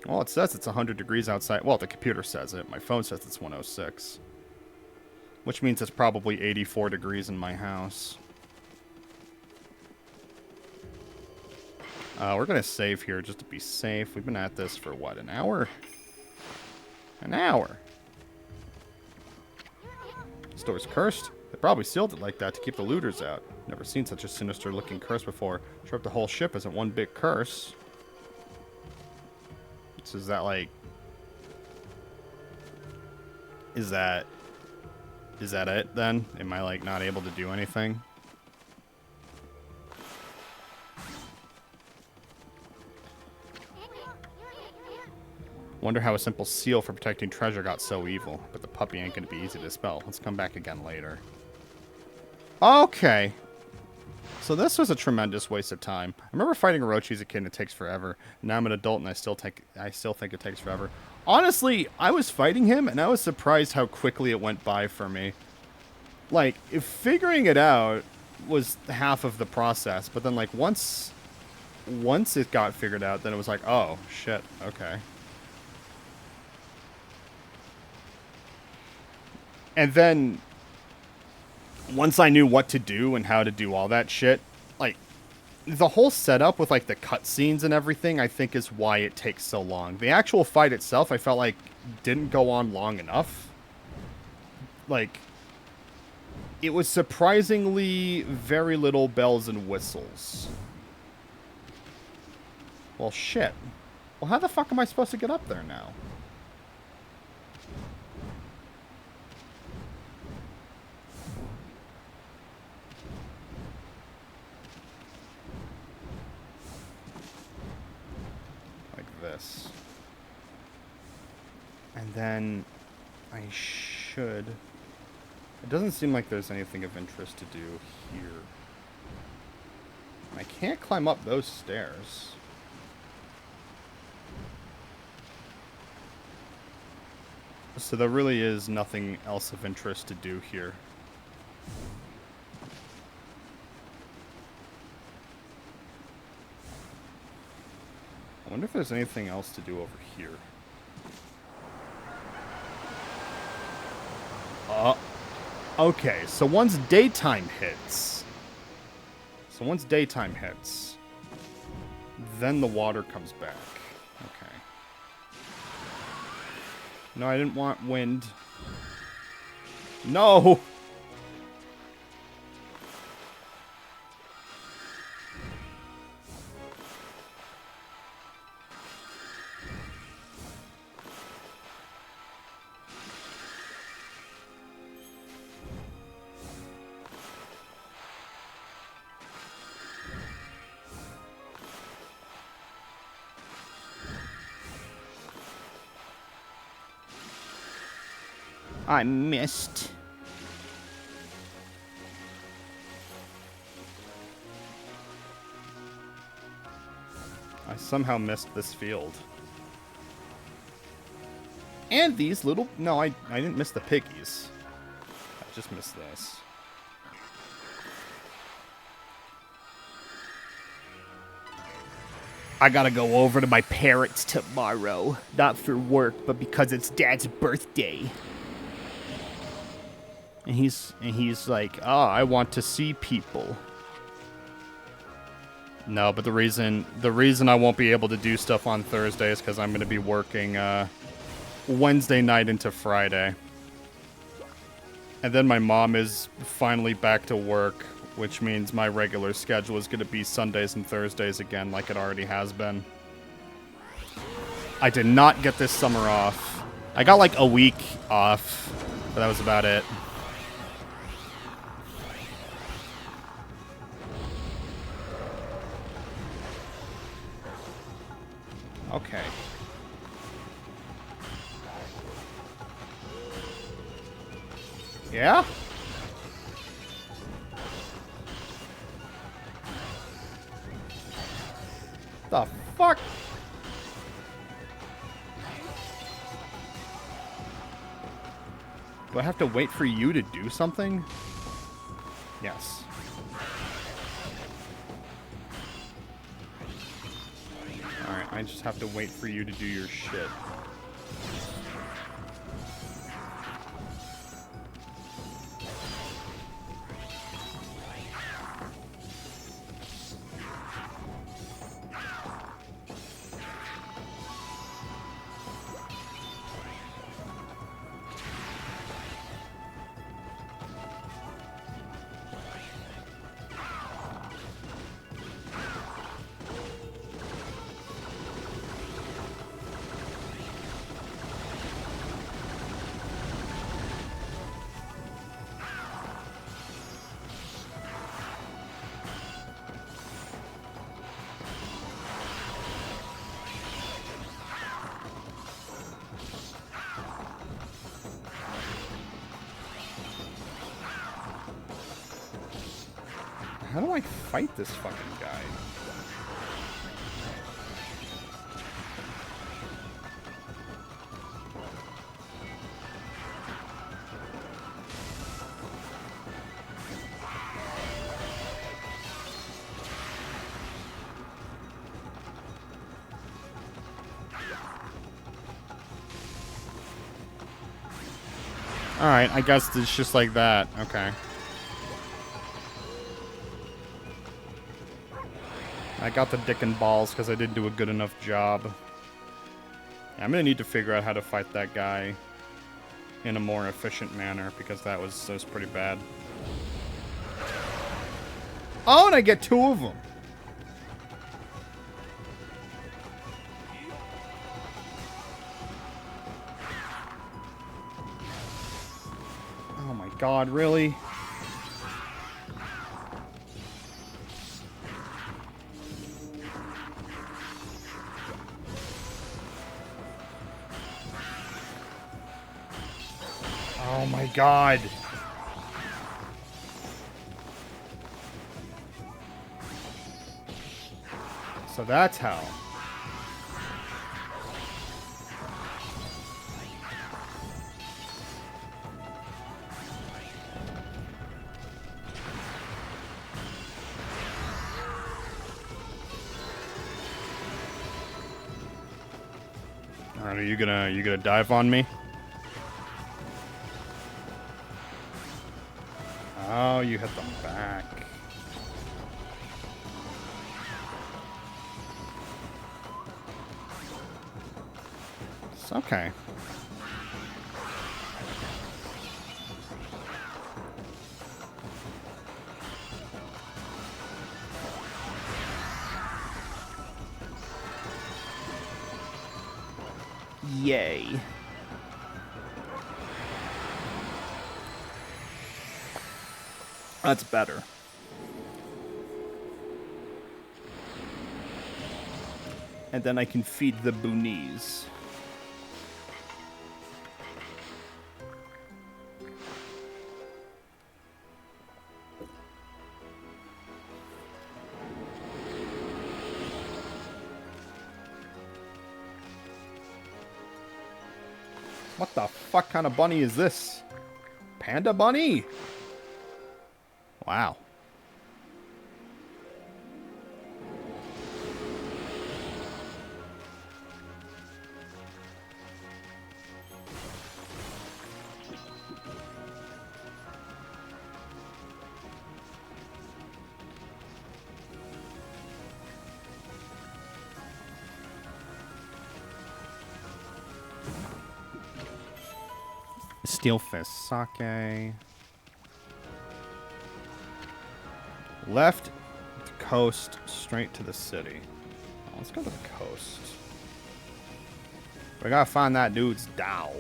Well, it says it's 100 degrees outside. Well, the computer says it. My phone says it's 106. Which means it's probably 84 degrees in my house. We're going to save here just to be safe. We've been at this for, what, an hour? An hour. This door's cursed. They probably sealed it like that to keep the looters out. Never seen such a sinister-looking curse before. Sure, if the whole ship isn't one big curse. So is that, like... Is that it, then? Am I, like, not able to do anything? Wonder how a simple seal for protecting treasure got so evil. But the puppy ain't gonna be easy to dispel. Let's come back again later. Okay. So this was a tremendous waste of time. I remember fighting Orochi as a kid and it takes forever. Now I'm an adult and I still think it takes forever. Honestly, I was fighting him and I was surprised how quickly it went by for me. Like, if figuring it out was half of the process, but then like once it got figured out, then it was like, oh shit, okay. And then, once I knew what to do and how to do all that shit, like, the whole setup with, like, the cutscenes and everything, I think is why it takes so long. The actual fight itself, I felt like, didn't go on long enough. Like, it was surprisingly very little bells and whistles. Well, shit. Well, how the fuck am I supposed to get up there now? This. And then I should... It doesn't seem like there's anything of interest to do here. I can't climb up those stairs. So there really is nothing else of interest to do here. I wonder if there's anything else to do over here. Okay, so once daytime hits... then the water comes back. Okay. No, I didn't want wind. No! I missed. I somehow missed this field. And these little... No, I didn't miss the piggies. I just missed this. I gotta go over to my parents tomorrow. Not for work, but because it's Dad's birthday. And he's like, oh, I want to see people. No, but the reason I won't be able to do stuff on Thursday is because I'm going to be working Wednesday night into Friday. And then my mom is finally back to work, which means my regular schedule is going to be Sundays and Thursdays again, like it already has been. I did not get this summer off. I got like a week off, but that was about it. Okay. Yeah? The fuck? Do I have to wait for you to do something? Yes. Alright, I just have to wait for you to do your shit. How do I fight this fucking guy? Alright, I guess it's just like that. Okay. I got the dick and balls because I didn't do a good enough job. Yeah, I'm gonna need to figure out how to fight that guy in a more efficient manner because that was pretty bad. Oh, and I get two of them. Oh my god, really? Oh my god. So that's how. Alright, are you gonna dive on me? Oh, you hit them back. It's okay. Yay. That's better. And then I can feed the boonies. What the fuck kind of bunny is this? Panda bunny? Wow. Steel fist sake. Left the coast, straight to the city. Oh, let's go to the coast. We gotta find that dude's dog.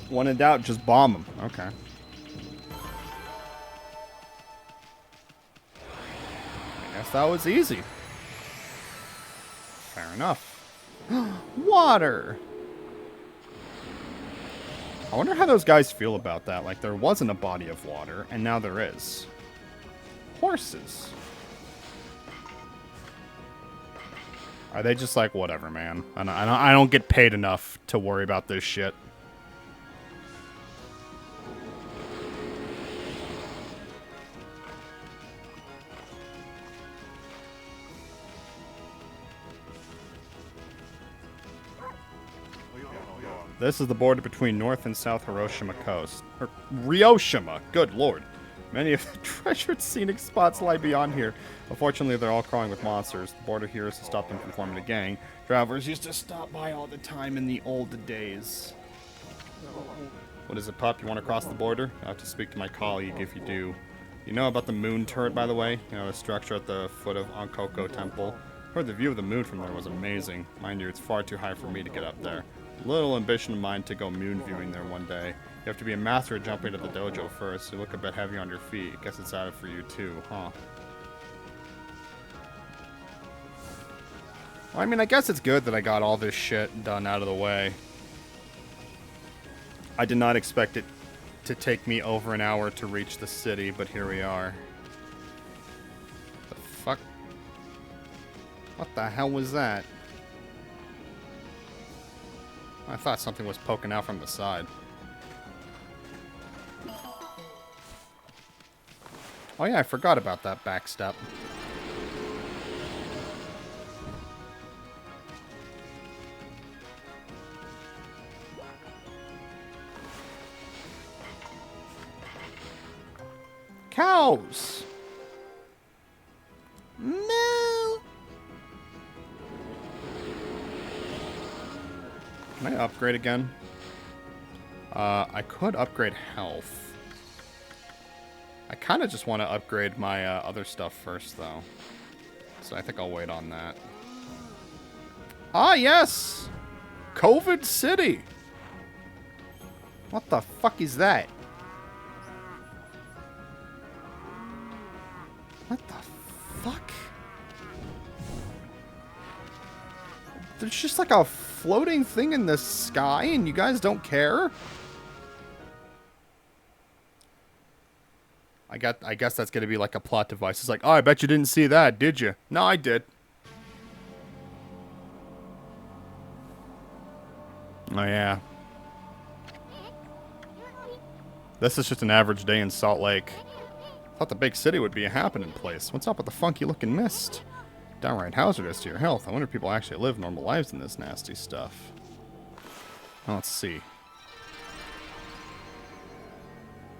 When in doubt, just bomb him. Okay. I guess that was easy. Fair enough. Water! I wonder how those guys feel about that. Like, there wasn't a body of water, and now there is. Horses. Are they just like, whatever, man? I don't get paid enough to worry about this shit. This is the border between North and South Hiroshima coast. Or Ryoshima, good lord. Many of the treasured scenic spots lie beyond here. Unfortunately, they're all crawling with monsters. The border here is to stop them from forming a gang. Travelers used to stop by all the time in the old days. What is it, pup? You want to cross the border? I'll have to speak to my colleague if you do. You know about the moon turret, by the way? You know, a structure at the foot of Ankoko Temple. Heard the view of the moon from there was amazing. Mind you, it's far too high for me to get up there. Little ambition of mine to go moon viewing there one day. You have to be a master at jumping to the dojo first. You look a bit heavy on your feet. Guess it's out for you too, huh? Well, I mean, I guess it's good that I got all this shit done out of the way. I did not expect it to take me over an hour to reach the city, but here we are. The fuck? What the hell was that? I thought something was poking out from the side. Oh yeah, I forgot about that back step. Cows! No! Can I upgrade again? I could upgrade health. I kind of just want to upgrade my other stuff first, though. So I think I'll wait on that. Ah, yes! COVID City! What the fuck is that? What the fuck? There's just like a floating thing in the sky and you guys don't care? I guess that's gonna be like a plot device. It's like, oh, I bet you didn't see that, did you? No, I did. Oh, yeah. This is just an average day in Salt Lake. Thought the big city would be a happening place. What's up with the funky looking mist? Downright hazardous to your health. I wonder if people actually live normal lives in this nasty stuff. Well, let's see.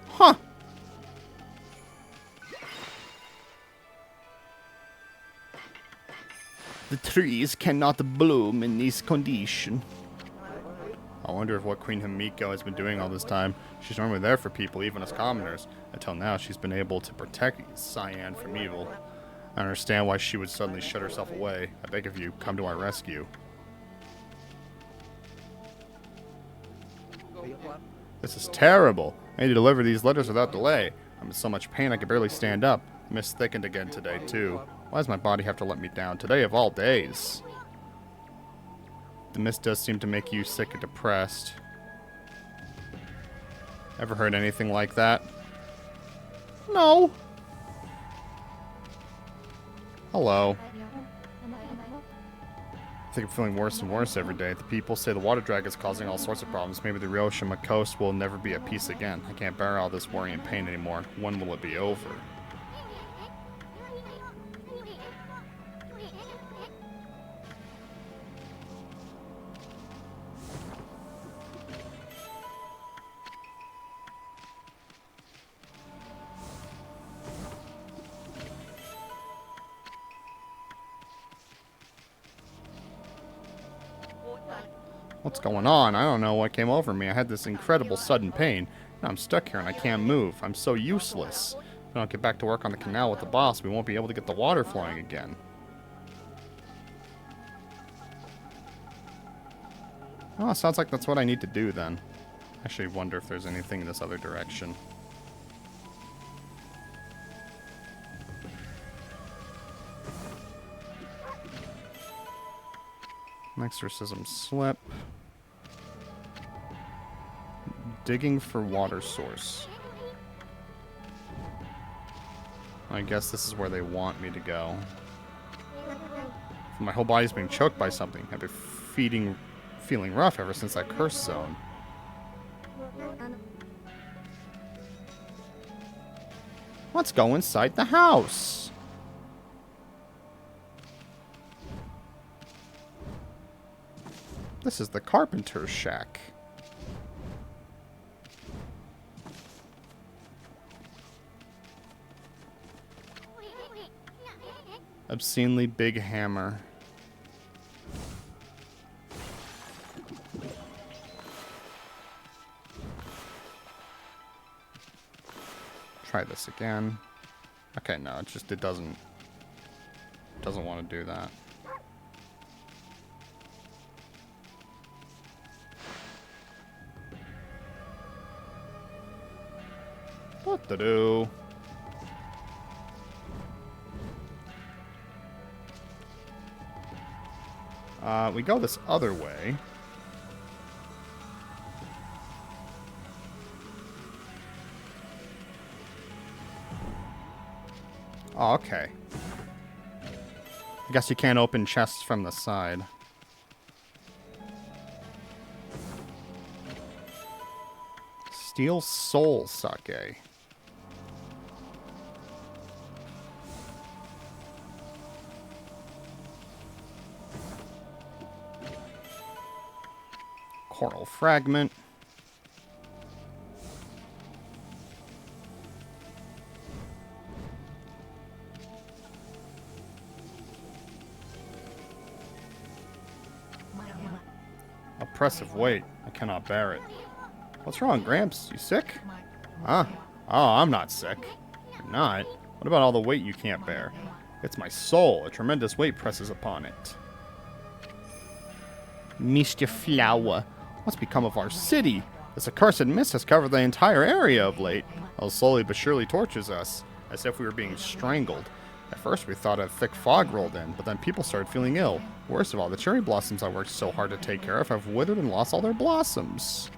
Huh. The trees cannot bloom in this condition. Oh wonder if what Queen Himiko has been doing all this time. She's normally there for people, even us commoners. Until now, she's been able to protect Cyan from evil. I understand why she would suddenly shut herself away. I beg of you, come to our rescue. This is terrible. I need to deliver these letters without delay. I'm in so much pain I can barely stand up. The mist thickened again today, too. Why does my body have to let me down? Today of all days. The mist does seem to make you sick and depressed. Ever heard anything like that? No. Hello. I think I'm feeling worse and worse every day. The people say the water drag is causing all sorts of problems. Maybe the Ryoshima coast will never be at peace again. I can't bear all this worry and pain anymore. When will it be over? What's going on? I don't know what came over me. I had this incredible sudden pain. Now I'm stuck here and I can't move. I'm so useless. If I don't get back to work on the canal with the boss, we won't be able to get the water flowing again. Oh, sounds like that's what I need to do then. Actually, wonder if there's anything in this other direction. Exorcism slip. Digging for water source. I guess this is where they want me to go. My whole body's being choked by something. I've been feeling rough ever since that curse zone. Let's go inside the house. This is the carpenter's shack. Obscenely big hammer. Try this again. Okay, no, it doesn't want to do that. What to do? We go this other way. Oh, okay. I guess you can't open chests from the side. Steel Soul Sake. Coral Fragment. Oppressive weight. I cannot bear it. What's wrong, Gramps? You sick? Huh? Oh, I'm not sick. You're not? What about all the weight you can't bear? It's my soul. A tremendous weight presses upon it. Mr. Flower, what's become of our city? This accursed mist has covered the entire area of late. It slowly but surely tortures us, as if we were being strangled. At first we thought a thick fog rolled in, but then people started feeling ill. Worst of all, the cherry blossoms I worked so hard to take care of have withered and lost all their blossoms.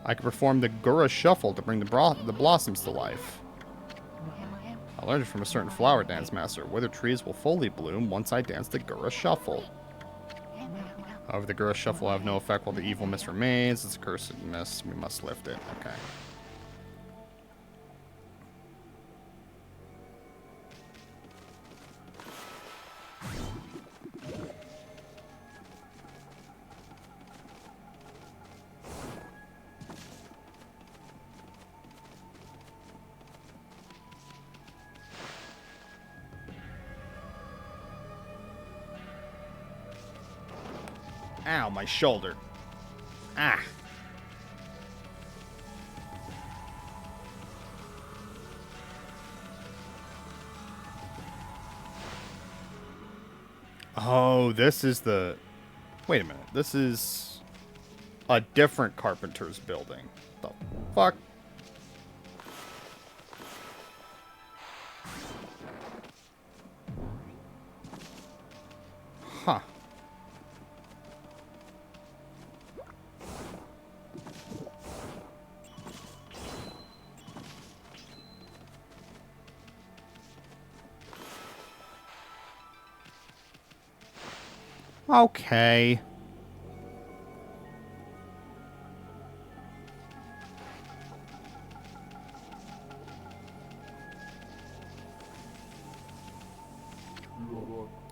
I could perform the Gura Shuffle to bring the blossoms to life. I learned it from a certain flower dance master. Withered trees will fully bloom once I dance the Gura Shuffle. However, the Gura Shuffle will have no effect while the evil mist remains. It's a cursed mist. We must lift it. Okay. Ow, my shoulder. Ah. Oh, this is the... Wait a minute. This is a different carpenter's building. The fuck? Huh. Okay.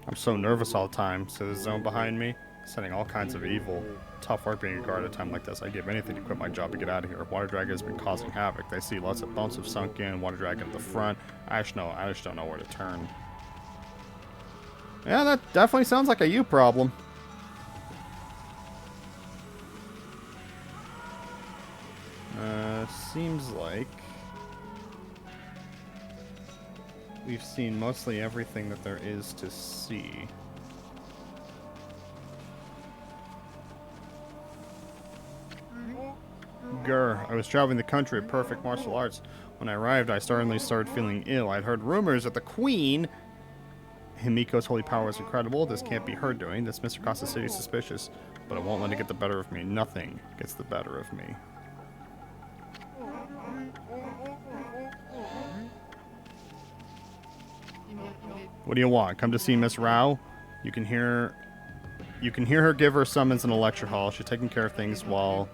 I'm so nervous all the time, so the zone behind me, sending all kinds of evil. Tough work being a guard at a time like this. I'd give anything to quit my job and get out of here. Water Dragon has been causing havoc. They see lots of bones have sunk in, Water Dragon at the front. I just don't know where to turn. Yeah, that definitely sounds like a you problem. Seems like we've seen mostly everything that there is to see. Grr, I was traveling the country with perfect martial arts. When I arrived, I suddenly started feeling ill. I'd heard rumors that the Queen, Himiko's holy power was incredible. This can't be her doing. This Mr. Costa City is suspicious, but I won't let it get the better of me. Nothing gets the better of me. What do you want? Come to see Miss Rao? You can hear her give her summons in the lecture hall. She's taking care of things while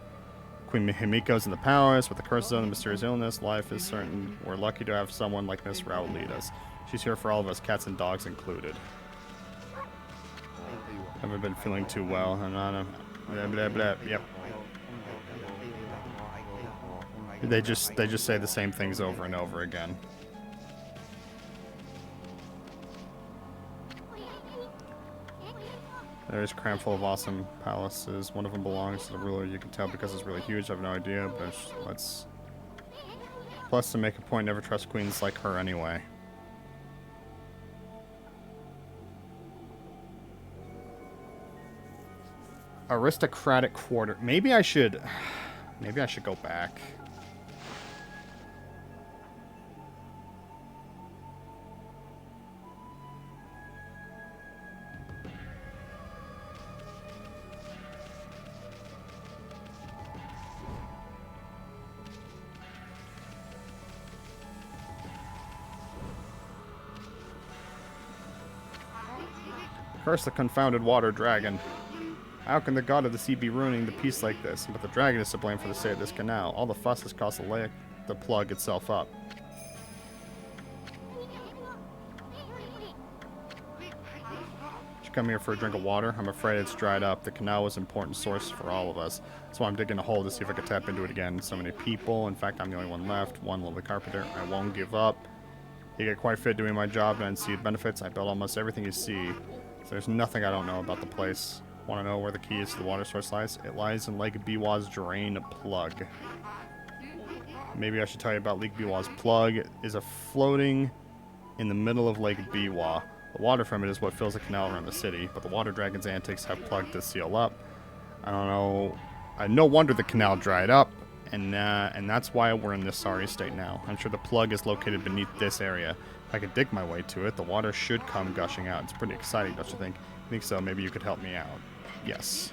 Queen Himiko's in the palace. With the curse zone and mysterious illness, life is certain. We're lucky to have someone like Miss Rao lead us. She's here for all of us, cats and dogs included. Haven't been feeling too well. I'm not a... Blah, blah, blah. Yep. They just say the same things over and over again. There's a cram full of awesome palaces. One of them belongs to the ruler. You can tell because it's really huge. I have no idea, but let's... Plus, to make a point, never trust queens like her anyway. Aristocratic quarter. Maybe I should go back. Curse the confounded water dragon. How can the god of the sea be ruining the peace like this? But the dragon is to blame for the state of this canal. All the fuss has caused the plug itself up. Did you come here for a drink of water? I'm afraid it's dried up. The canal was an important source for all of us. That's why I'm digging a hole to see if I can tap into it again. So many people. In fact, I'm the only one left. One lovely carpenter. I won't give up. You get quite fit doing my job and see the benefits. I built almost everything you see. So there's nothing I don't know about the place. Want to know where the key is to the water source lies? It lies in Lake Biwa's drain plug. Maybe I should tell you about Lake Biwa's plug. It is floating in the middle of Lake Biwa. The water from it is what fills the canal around the city, but the water dragon's antics have plugged the seal up. I don't know. No wonder the canal dried up, and that's why we're in this sorry state now. I'm sure the plug is located beneath this area. If I could dig my way to it, the water should come gushing out. It's pretty exciting, don't you think? I think so. Maybe you could help me out. Yes.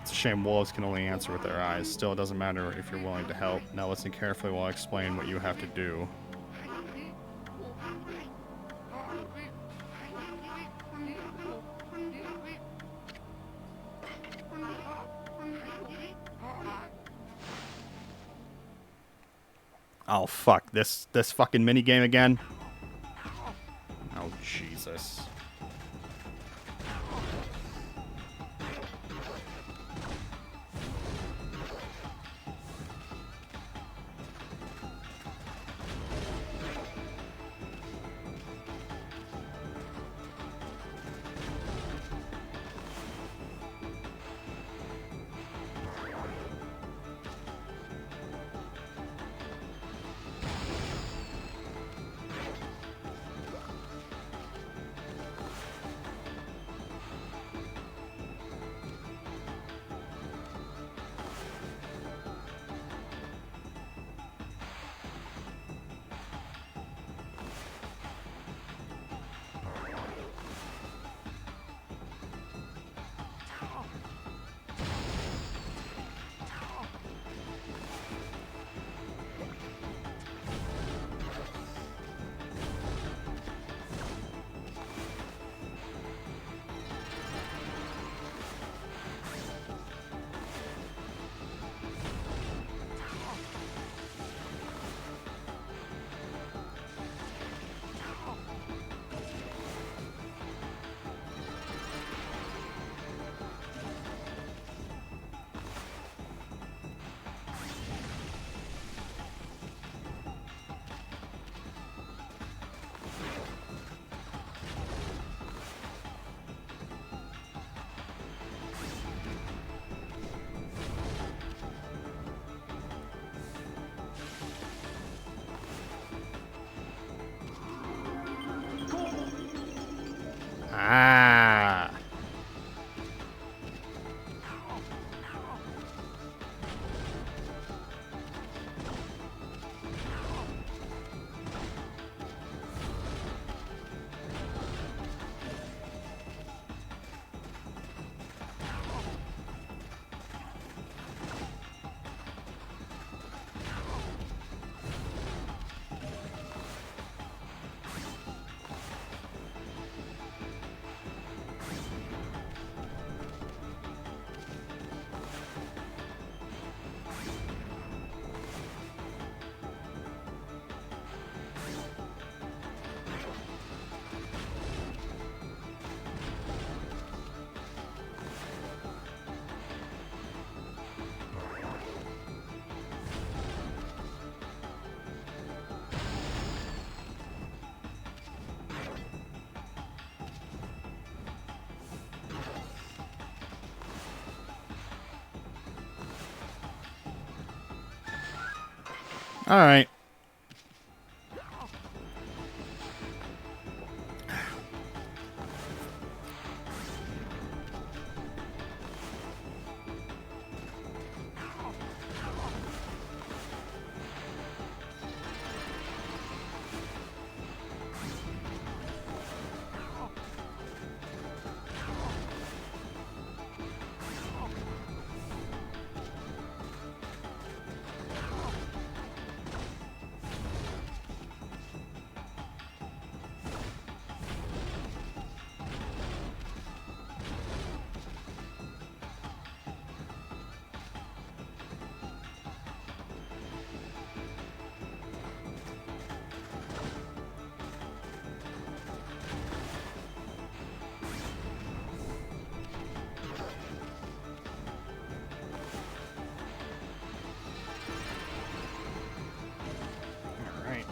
It's a shame wolves can only answer with their eyes. Still, it doesn't matter if you're willing to help. Now listen carefully while I explain what you have to do. Oh, fuck. This fucking minigame again? Oh, Jesus. Alright. Alright.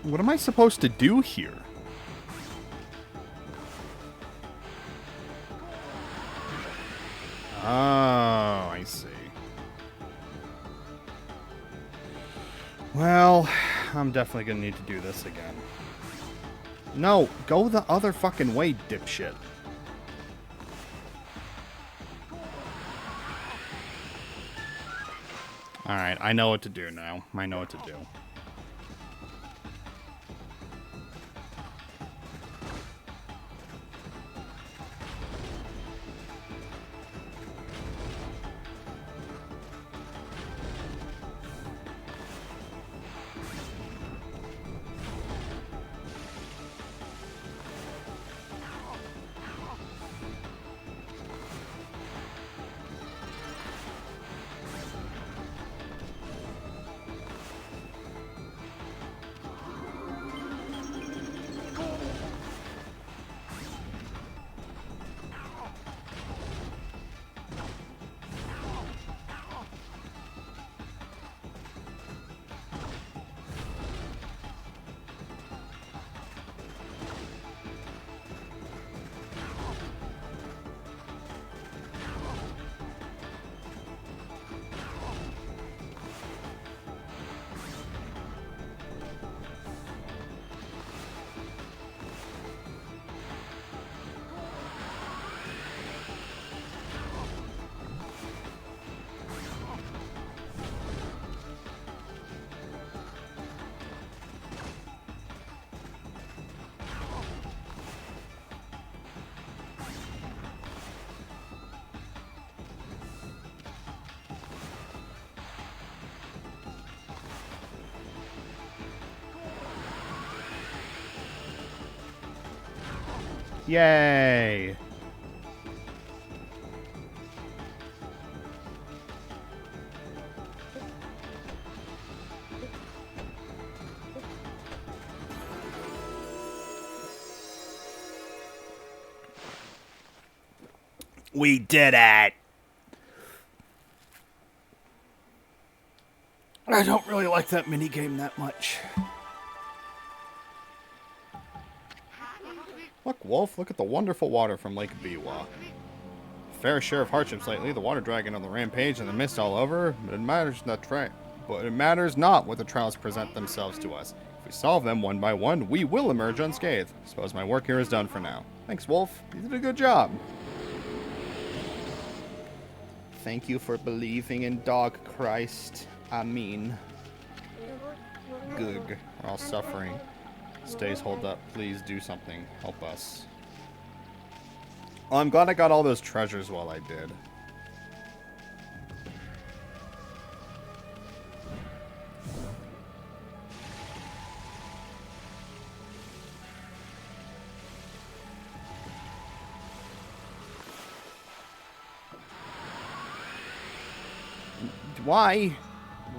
What am I supposed to do here? Oh, I see. Well, I'm definitely gonna need to do this again. No, go the other fucking way, dipshit. Alright, I know what to do now. I know what to do. Yay! We did it! I don't really like that minigame that much. Look, Wolf, look at the wonderful water from Lake Biwa. Fair share of hardships lately, the water dragon on the rampage and the mist all over, but it matters not what the trials present themselves to us. If we solve them one by one, we will emerge unscathed. Suppose my work here is done for now. Thanks, Wolf. You did a good job. Thank you for believing in Dog Christ. I mean. Good. We're all suffering. Stays hold up. Please do something. Help us. Oh, I'm glad I got all those treasures while I did. Why?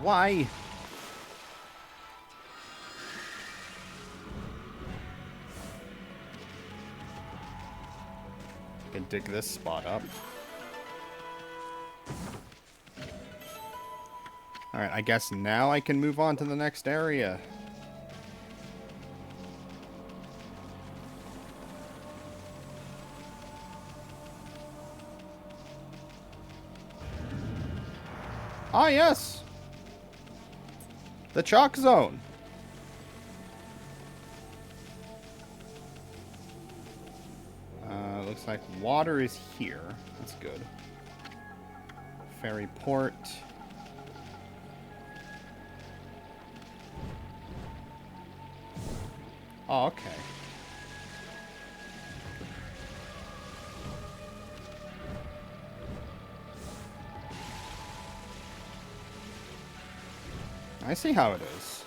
Why? I can dig this spot up. Alright, I guess now I can move on to the next area. Ah, yes! The chalk zone! Looks like water is here. That's good. Ferry port. Oh, okay. I see how it is.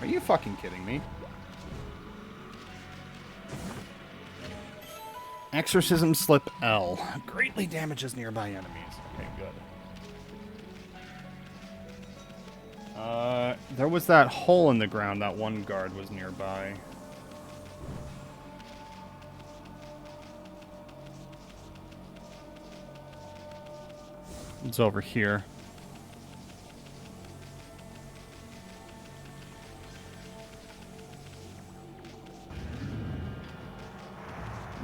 Are you fucking kidding me? Exorcism slip L. Greatly damages nearby enemies. Okay, good. There was that hole in the ground that one guard was nearby. It's over here.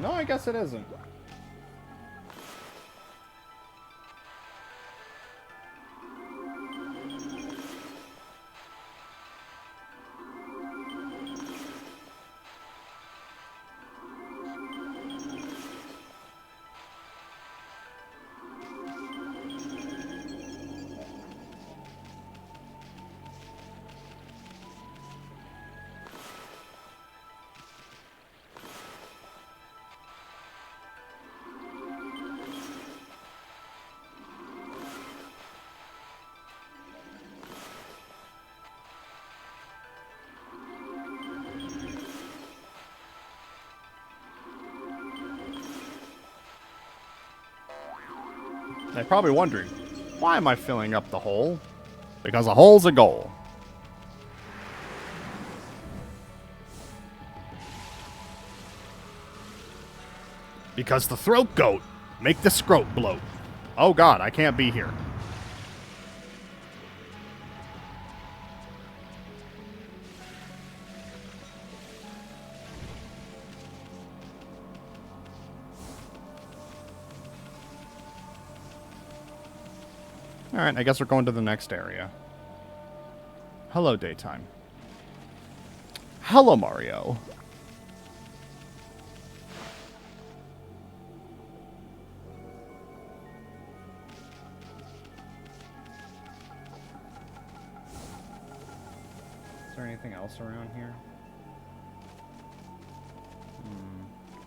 No, I guess it isn't. They're probably wondering, why am I filling up the hole? Because a hole's a goal. Because the throat goat make the scrote bloat. Oh god, I can't be here. Alright, I guess we're going to the next area. Hello, daytime. Hello, Mario. Is there anything else around here?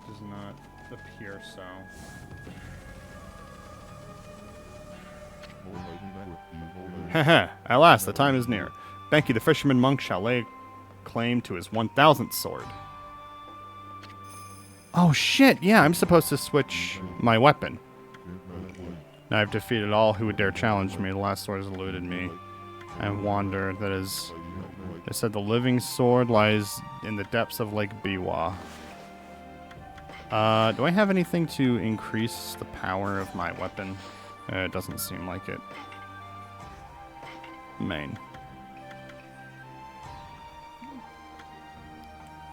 Does not appear so. Haha, at last, the time is near. Benki the fisherman monk shall lay claim to his 1000th sword. Oh shit, yeah, I'm supposed to switch my weapon. Now I've defeated all who would dare challenge me. The last sword has eluded me. I wander, that is They said the living sword lies in the depths of Lake Biwa. Do I have anything to increase the power of my weapon? It doesn't seem like it. Main.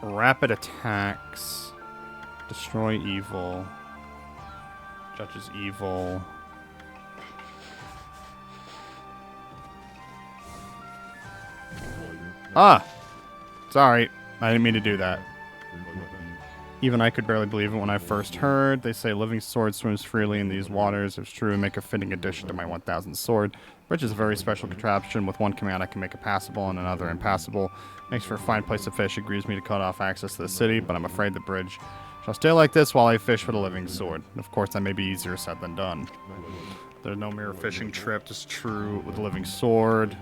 Rapid attacks. Destroy evil. Judges evil. Ah! Sorry. I didn't mean to do that. Even I could barely believe it when I first heard. They say living sword swims freely in these waters. If it's true, make a fitting addition to my 1000 sword. Bridge is a very special contraption. With one command, I can make it passable and another impassable. Makes for a fine place to fish. It grieves me to cut off access to the city, but I'm afraid the bridge shall stay like this while I fish with a living sword. Of course, that may be easier said than done. There's no mere fishing trip. It's true with a living sword.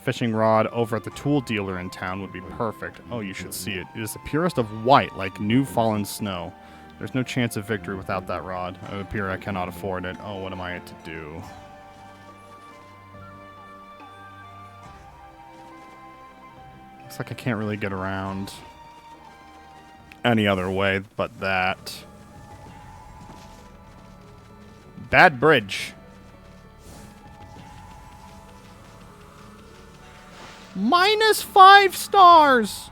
Fishing rod over at the tool dealer in town would be perfect. Oh, you should see it. It is the purest of white, like new fallen snow. There's no chance of victory without that rod. It would appear I cannot afford it. Oh, what am I to do? Looks like I can't really get around any other way but that. Bad bridge. -5 stars.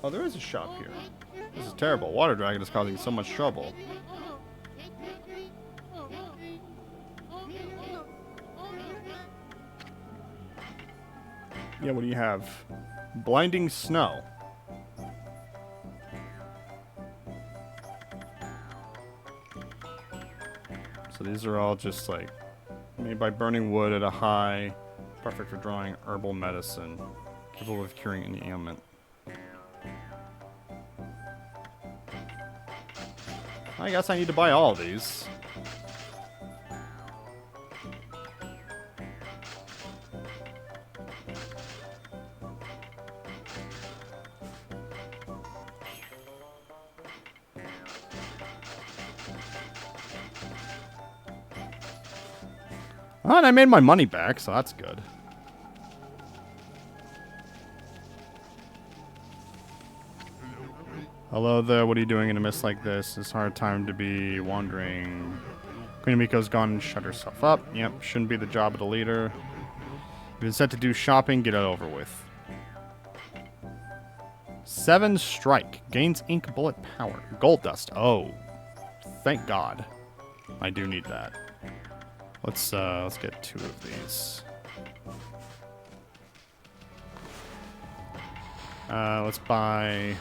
Oh, there is a shop here. This is terrible. Water Dragon is causing so much trouble. Yeah, what do you have? Blinding snow. So these are all just like made by burning wood at a high, perfect for drawing herbal medicine, capable of curing any ailment. I guess I need to buy all of these. Oh, and I made my money back, so that's good. Hello there, what are you doing in a mist like this? It's a hard time to be wandering. Queen Miko's gone and shut herself up. Yep, shouldn't be the job of the leader. You've been set to do shopping, get it over with. 7 strike. Gains ink bullet power. Gold dust. Oh. Thank God. I do need that. Let's get 2 of these. Let's buy...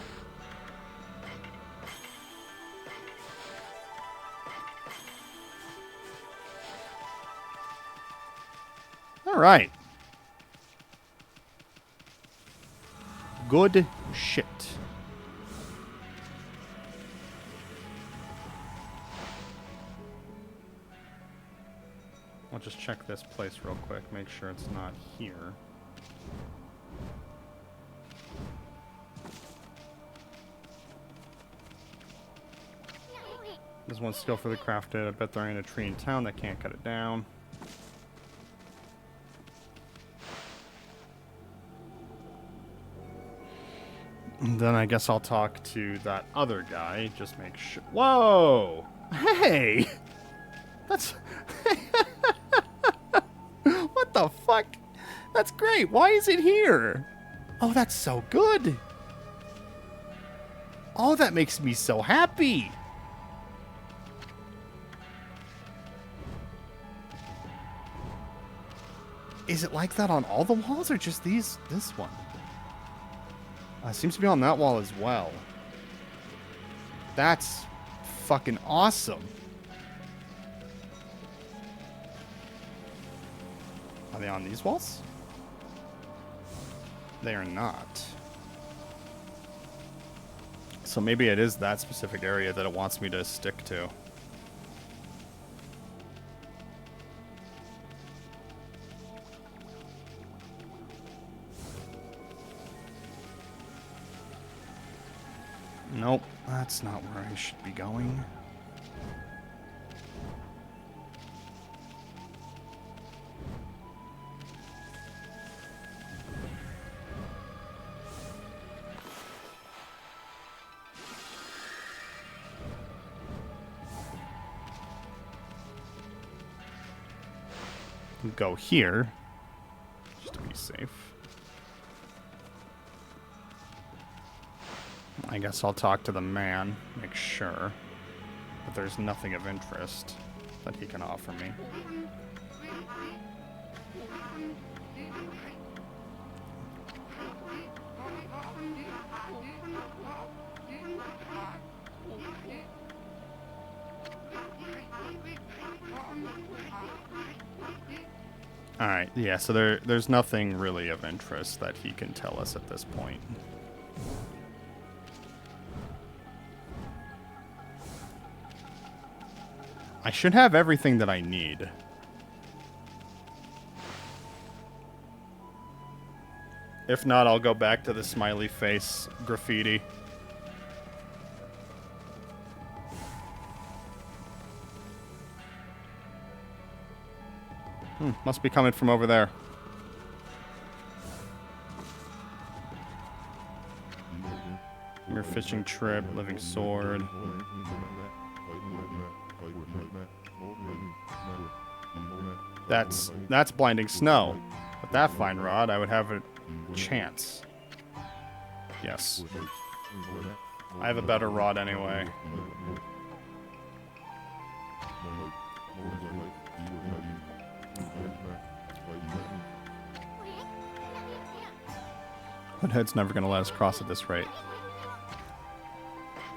Alright. Good shit. I'll just check this place real quick, make sure it's not here. There's 1 skill for the crafted. I bet there ain't a tree in town that can't cut it down. And then I guess I'll talk to that other guy, just make sure. Whoa! Hey! That's... What the fuck? That's great. Why is it here? Oh, that's so good. Oh, that makes me so happy. Is it like that on all the walls or just this one? Seems to be on that wall as well. That's fucking awesome. Are they on these walls? They are not. So maybe it is that specific area that it wants me to stick to. Nope, that's not where I should be going. Go here, just to be safe. I guess I'll talk to the man, make sure that there's nothing of interest that he can offer me. Alright, yeah, so there's nothing really of interest that he can tell us at this point. I should have everything that I need. If not, I'll go back to the smiley face graffiti. Must be coming from over there. Your fishing trip, living sword. That's blinding snow. With that fine rod, I would have a chance. Yes. I have a better rod anyway. Hoodhead's never going to let us cross at this rate.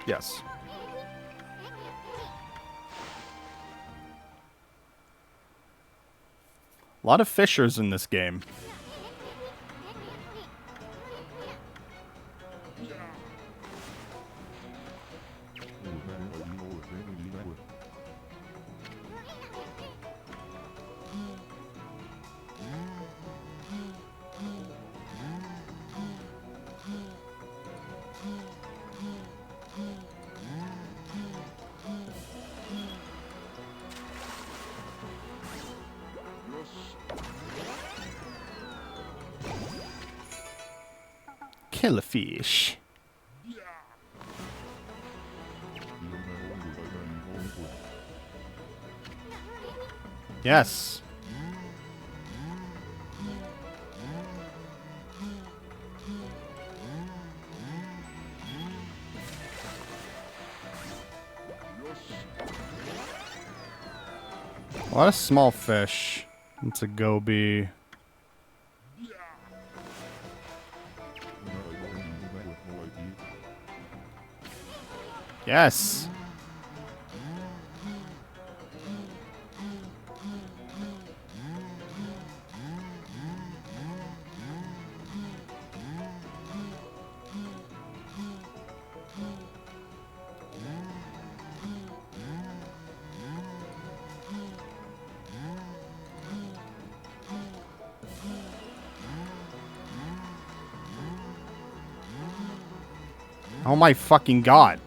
Yes. A lot of fishers in this game. Kill a fish. Yes. A lot of small fish. It's a goby. Yes. Oh my fucking god.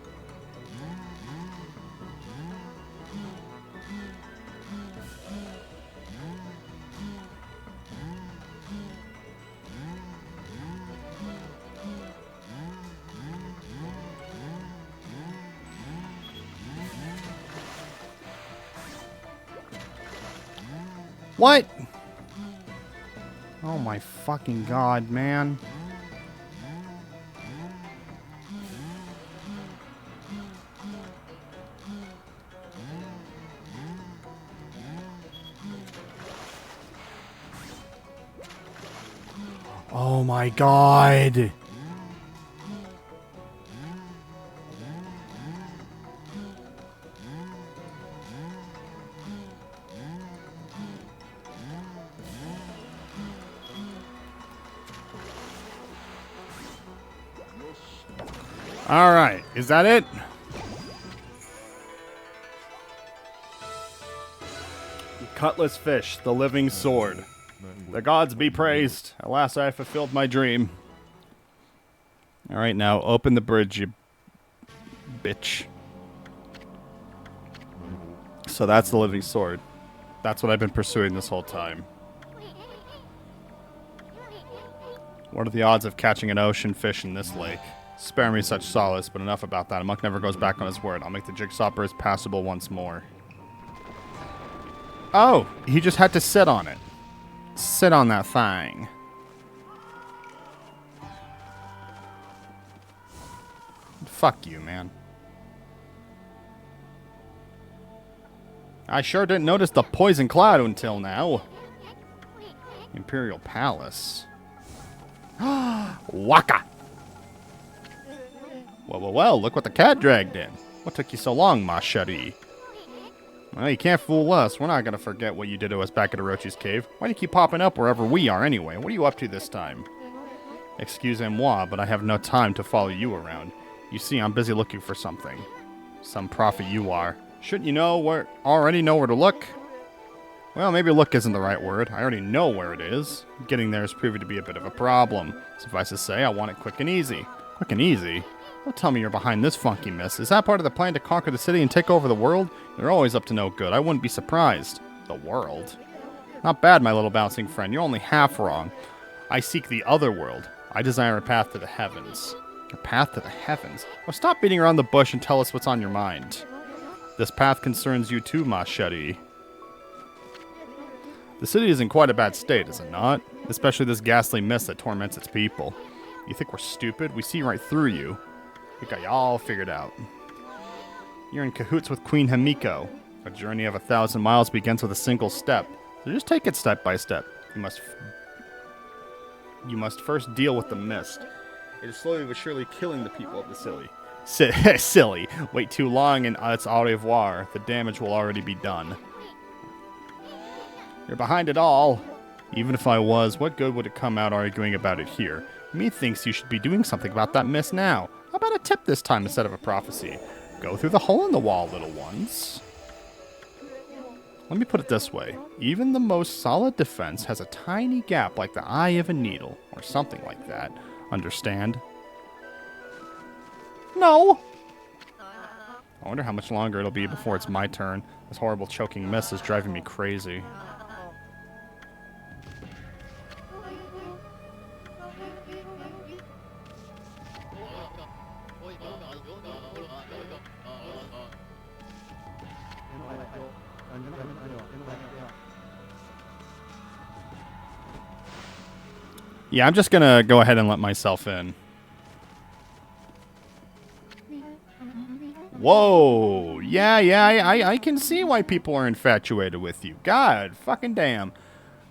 What? Oh my fucking god, man. Oh my god. All right, is that it? Cutlass fish, the living sword. The gods be praised. At last I have fulfilled my dream. All right, now open the bridge, you bitch. So that's the living sword. That's what I've been pursuing this whole time. What are the odds of catching an ocean fish in this lake? Spare me such solace, but enough about that. A monk never goes back on his word. I'll make the jigsaw bridge passable once more. Oh, he just had to sit on it. Sit on that thing. Fuck you, man. I sure didn't notice the poison cloud until now. Imperial Palace. Waka! Well, look what the cat dragged in. What took you so long, ma chérie? Well, you can't fool us. We're not going to forget what you did to us back at Orochi's cave. Why do you keep popping up wherever we are anyway? What are you up to this time? Excusez-moi, but I have no time to follow you around. You see, I'm busy looking for something. Some prophet you are. Shouldn't you already know where to look? Well, maybe look isn't the right word. I already know where it is. Getting there is proving to be a bit of a problem. Suffice to say, I want it quick and easy. Quick and easy? Don't tell me you're behind this funky mess. Is that part of the plan to conquer the city and take over the world? You're always up to no good. I wouldn't be surprised. The world? Not bad, my little bouncing friend. You're only half wrong. I seek the other world. I desire a path to the heavens. A path to the heavens? Well, stop beating around the bush and tell us what's on your mind. This path concerns you too, ma chérie. The city is in quite a bad state, is it not? Especially this ghastly mist that torments its people. You think we're stupid? We see right through you. We got you all figured out. You're in cahoots with Queen Himiko. A journey of 1,000 miles begins with a single step. So just take it step by step. You must first deal with the mist. It is slowly but surely killing the people of the city. Silly. Wait too long and it's au revoir. The damage will already be done. You're behind it all. Even if I was, what good would it come out arguing about it here? Methinks you should be doing something about that mist now. How about a tip this time instead of a prophecy? Go through the hole in the wall, little ones. Let me put it this way. Even the most solid defense has a tiny gap like the eye of a needle, or something like that. Understand? No! I wonder how much longer it'll be before it's my turn. This horrible choking mist is driving me crazy. Yeah, I'm just gonna go ahead and let myself in. Whoa! Yeah, I can see why people are infatuated with you. God, fucking damn.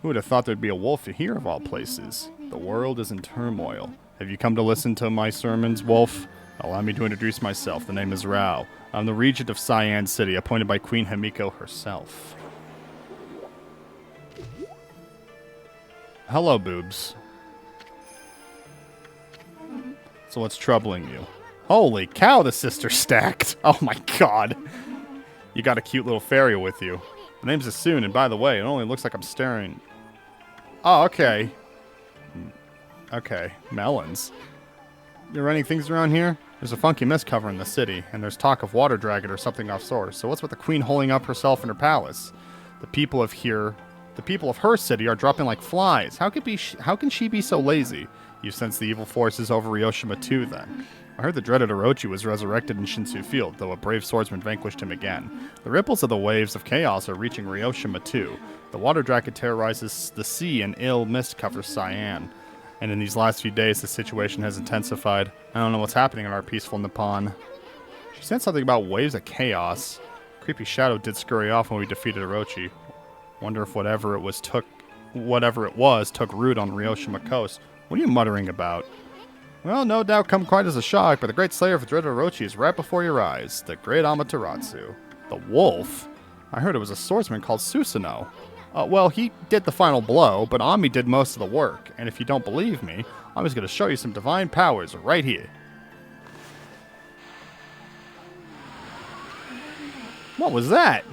Who would have thought there'd be a wolf here of all places? The world is in turmoil. Have you come to listen to my sermons, wolf? Allow me to introduce myself. The name is Rao. I'm the regent of Cyan City, appointed by Queen Himiko herself. Hello, boobs. So what's troubling you? Holy cow, the sister's stacked. Oh my god. You got a cute little fairy with you. The name's Asun, and by the way, it only looks like I'm staring. Oh, okay. Okay, melons. You're running things around here? There's a funky mist covering the city, and there's talk of water dragon or something off source. So what's with the queen holding up herself in her palace? The people of her city are dropping like flies. How can she be so lazy? You sense the evil forces over Ryoshima too, then. I heard the dreaded Orochi was resurrected in Shinsu Field, though a brave swordsman vanquished him again. The ripples of the waves of chaos are reaching Ryoshima too. The water dragon terrorizes the sea and ill mist covers Cyan. And in these last few days, the situation has intensified. I don't know what's happening in our peaceful Nippon. She said something about waves of chaos. Creepy shadow did scurry off when we defeated Orochi. Wonder if whatever it was took root on Ryoshima coast. What are you muttering about? Well, no doubt come quite as a shock, but the great slayer of the dreaded Orochi is right before your eyes. The great Amaterasu. The wolf? I heard it was a swordsman called Susanoo. Well, he did the final blow, but Ami did most of the work. And if you don't believe me, I'm just going to show you some divine powers right here. What was that?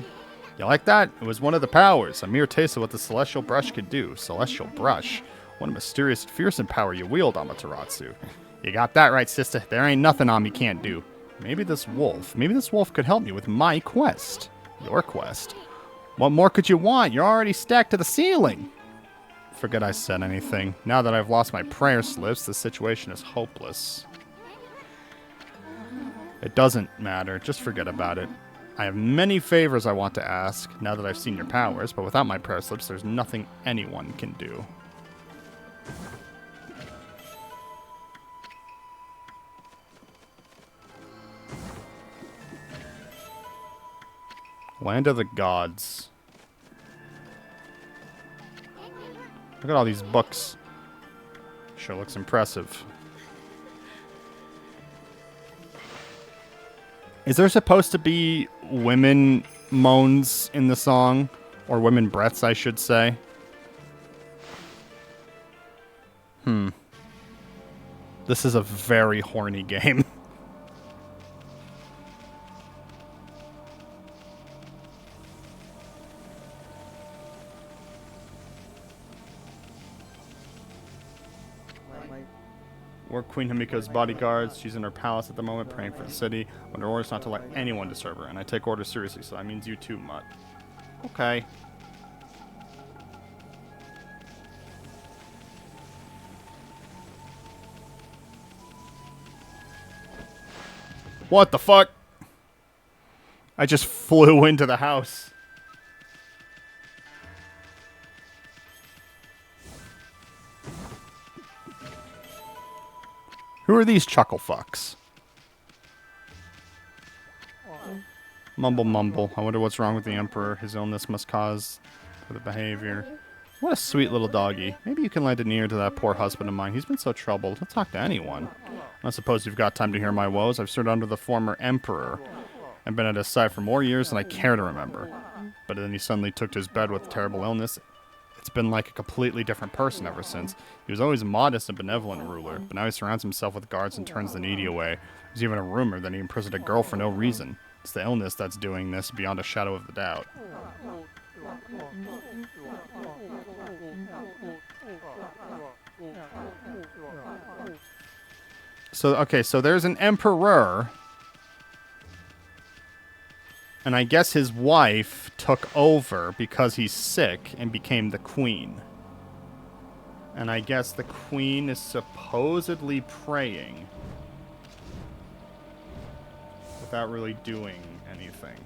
You like that? It was one of the powers. A mere taste of what the Celestial Brush could do. Celestial Brush? What a mysterious, fearsome power you wield, Amaterasu. You got that right, sister. There ain't nothing Ami can't do. Maybe this wolf could help me with my quest. Your quest. What more could you want? You're already stacked to the ceiling. Forget I said anything. Now that I've lost my prayer slips, the situation is hopeless. It doesn't matter. Just forget about it. I have many favors I want to ask now that I've seen your powers, but without my prayer slips, there's nothing anyone can do. Land of the Gods. Look at all these books. Sure looks impressive. Is there supposed to be women moans in the song? Or women breaths, I should say. This is a very horny game. We're Queen Himiko's bodyguards. She's in her palace at the moment, praying for the city. Under orders not to let anyone disturb her, and I take orders seriously, so that means you too, Mutt. Okay. What the fuck? I just flew into the house. Who are these chuckle fucks? Mumble mumble. I wonder what's wrong with the Emperor. His illness must cause for the behavior. What a sweet little doggy. Maybe you can lend an ear to that poor husband of mine. He's been so troubled. He'll talk to anyone. I suppose you've got time to hear my woes. I've served under the former Emperor and been at his side for more years than I care to remember. But then he suddenly took to his bed with terrible illness. It's been like a completely different person ever since. He was always a modest and benevolent ruler, but now he surrounds himself with guards and turns the needy away. There's even a rumor that he imprisoned a girl for no reason. It's the illness that's doing this beyond a shadow of a doubt. So, okay, so there's an emperor, and I guess his wife took over because he's sick and became the queen. And I guess the queen is supposedly praying without really doing anything.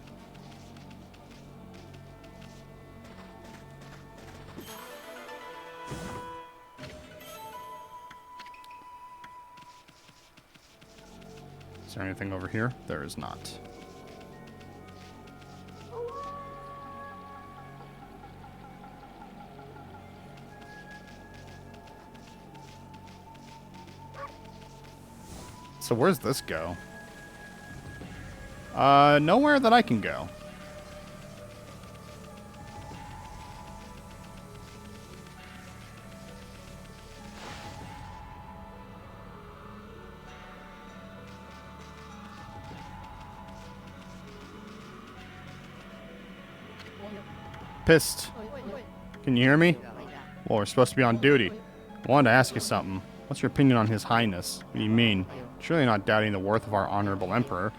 Is there anything over here? There is not. So where's this go? Nowhere that I can go. Pissed. Can you hear me? Well, we're supposed to be on duty. I wanted to ask you something. What's your opinion on His Highness? What do you mean? Surely not doubting the worth of our honorable emperor.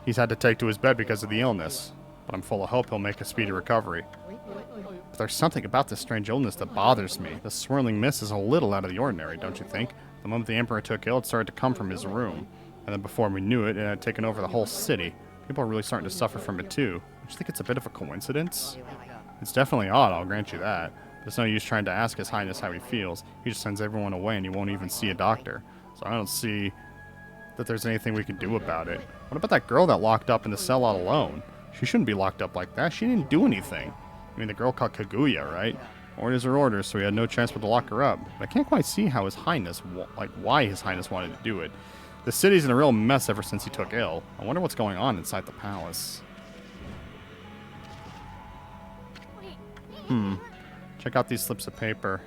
He's had to take to his bed because of the illness, but I'm full of hope he'll make a speedy recovery. But there's something about this strange illness that bothers me. The swirling mist is a little out of the ordinary, don't you think? The moment the emperor took ill, it started to come from his room. And then before we knew it, it had taken over the whole city. People are really starting to suffer from it too. Don't you think it's a bit of a coincidence? It's definitely odd, I'll grant you that. There's no use trying to ask His Highness how he feels. He just sends everyone away and he won't even see a doctor. So I don't see that there's anything we can do about it. What about that girl that locked up in the cell all alone? She shouldn't be locked up like that. She didn't do anything. I mean, the girl called Kaguya, right? Orders are orders, so we had no chance but to lock her up. But I can't quite see how His Highness, why His Highness wanted to do it. The city's in a real mess ever since he took ill. I wonder what's going on inside the palace. Check out these slips of paper.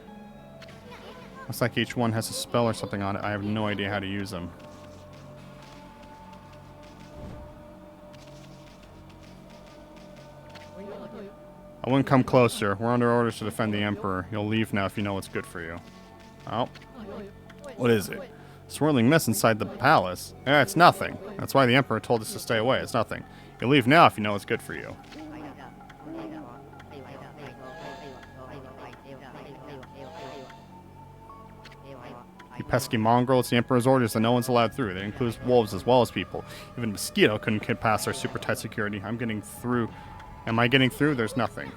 Looks like each one has a spell or something on it. I have no idea how to use them. I wouldn't come closer. We're under orders to defend the Emperor. You'll leave now if you know what's good for you. Oh. What is it? Swirling mist inside the palace. It's nothing. That's why the Emperor told us to stay away. It's nothing. You leave now if you know what's good for you. You pesky mongrel, it's the Emperor's orders that no one's allowed through. That includes wolves as well as people. Even Mosquito couldn't get past our super tight security. I'm getting through. Am I getting through? There's nothing.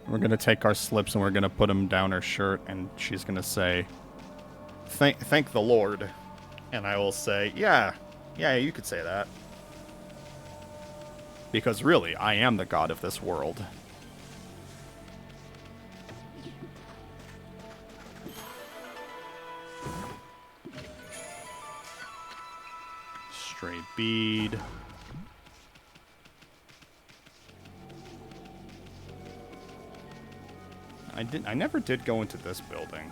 We're going to take our slips and we're going to put them down her shirt, and she's going to say, thank the Lord. And I will say, yeah, you could say that. Because really, I am the god of this world. Stray bead. I never did go into this building.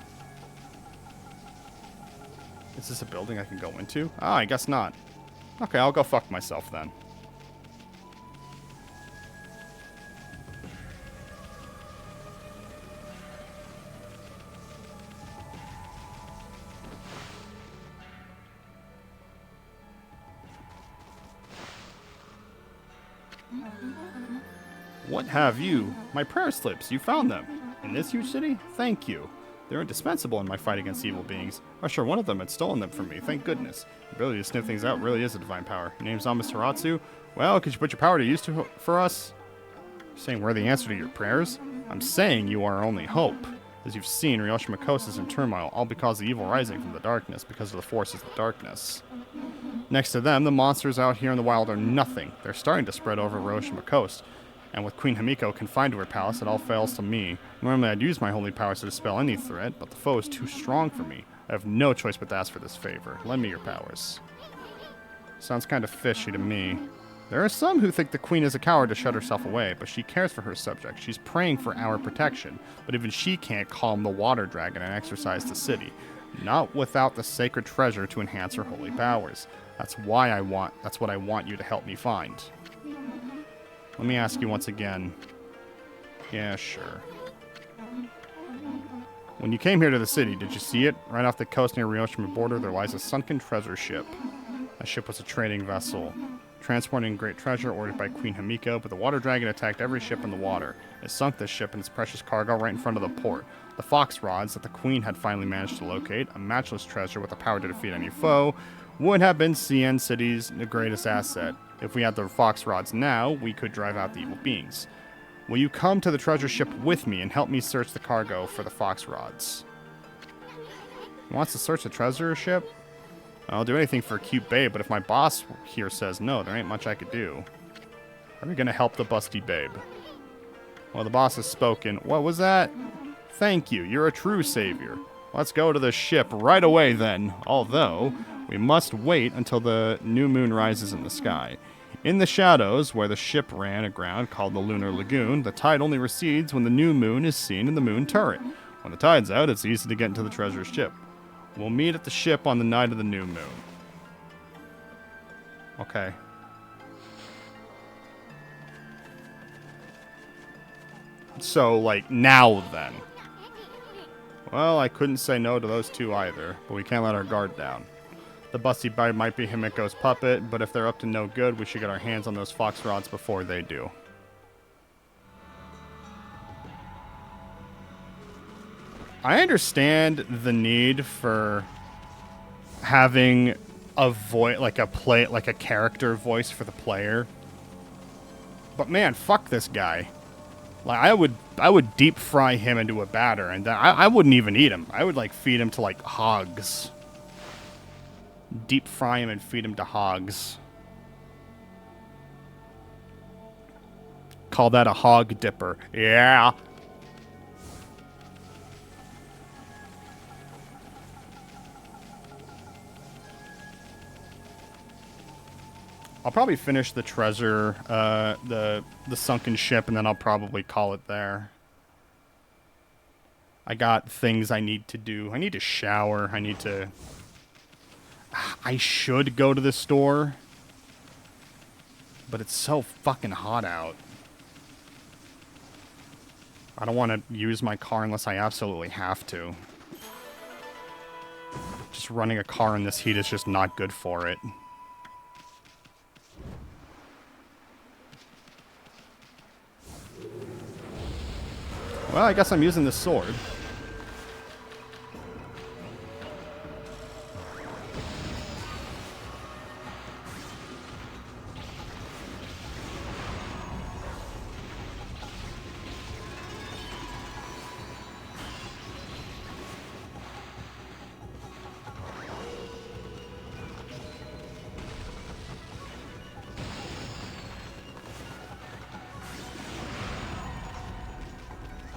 Is this a building I can go into? Ah, I guess not. Okay, I'll go fuck myself then. What have you? My prayer slips. You found them. In this huge city? Thank you. They're indispensable in my fight against evil beings. I'm sure one of them had stolen them from me. Thank goodness. The ability to sniff things out really is a divine power. Your name's Amos Taratsu? Well, could you put your power to use for us? You're saying we're the answer to your prayers? I'm saying you are our only hope. As you've seen, Ryoshima Coast is in turmoil, all because of the evil rising from the darkness, because of the forces of darkness. Next to them, the monsters out here in the wild are nothing. They're starting to spread over Ryoshima Coast. And with Queen Himiko confined to her palace, it all fails to me. Normally I'd use my holy powers to dispel any threat, but the foe is too strong for me. I have no choice but to ask for this favor. Lend me your powers. Sounds kind of fishy to me. There are some who think the queen is a coward to shut herself away, but she cares for her subjects. She's praying for our protection, but even she can't calm the water dragon and exorcise the city. Not without the sacred treasure to enhance her holy powers. That's what I want you to help me find. Let me ask you once again. Yeah, sure. When you came here to the city, did you see it? Right off the coast near Ryoshima border, there lies a sunken treasure ship. That ship was a trading vessel, transporting great treasure ordered by Queen Himiko, but the water dragon attacked every ship in the water. It sunk this ship and its precious cargo right in front of the port. The fox rods that the queen had finally managed to locate, a matchless treasure with the power to defeat any foe, would have been CN City's greatest asset. If we had the fox rods now, we could drive out the evil beings. Will you come to the treasure ship with me and help me search the cargo for the fox rods? He wants to search the treasure ship? I'll do anything for a cute babe, but if my boss here says no, there ain't much I could do. Are we gonna help the busty babe? Well, the boss has spoken. What was that? Thank you, you're a true savior. Let's go to the ship right away then, although we must wait until the new moon rises in the sky. In the shadows, where the ship ran aground, called the Lunar Lagoon, the tide only recedes when the new moon is seen in the moon turret. When the tide's out, it's easy to get into the treasure ship. We'll meet at the ship on the night of the new moon. Okay. So, like, now then. Well, I couldn't say no to those two either, but we can't let our guard down. The busty babe might be Himiko's puppet, but if they're up to no good, we should get our hands on those fox rods before they do. I understand the need for having a voice, like a character voice for the player. But man, fuck this guy. Like I would deep fry him into a batter, and then I wouldn't even eat him. I would like feed him to like hogs. Deep fry him and feed him to hogs. Call that a hog dipper. Yeah. I'll probably finish the treasure, the sunken ship, and then I'll probably call it there. I got things I need to do. I need to shower. I need to... I should go to the store. But it's so fucking hot out. I don't want to use my car unless I absolutely have to. Just running a car in this heat is just not good for it. Well, I guess I'm using this sword.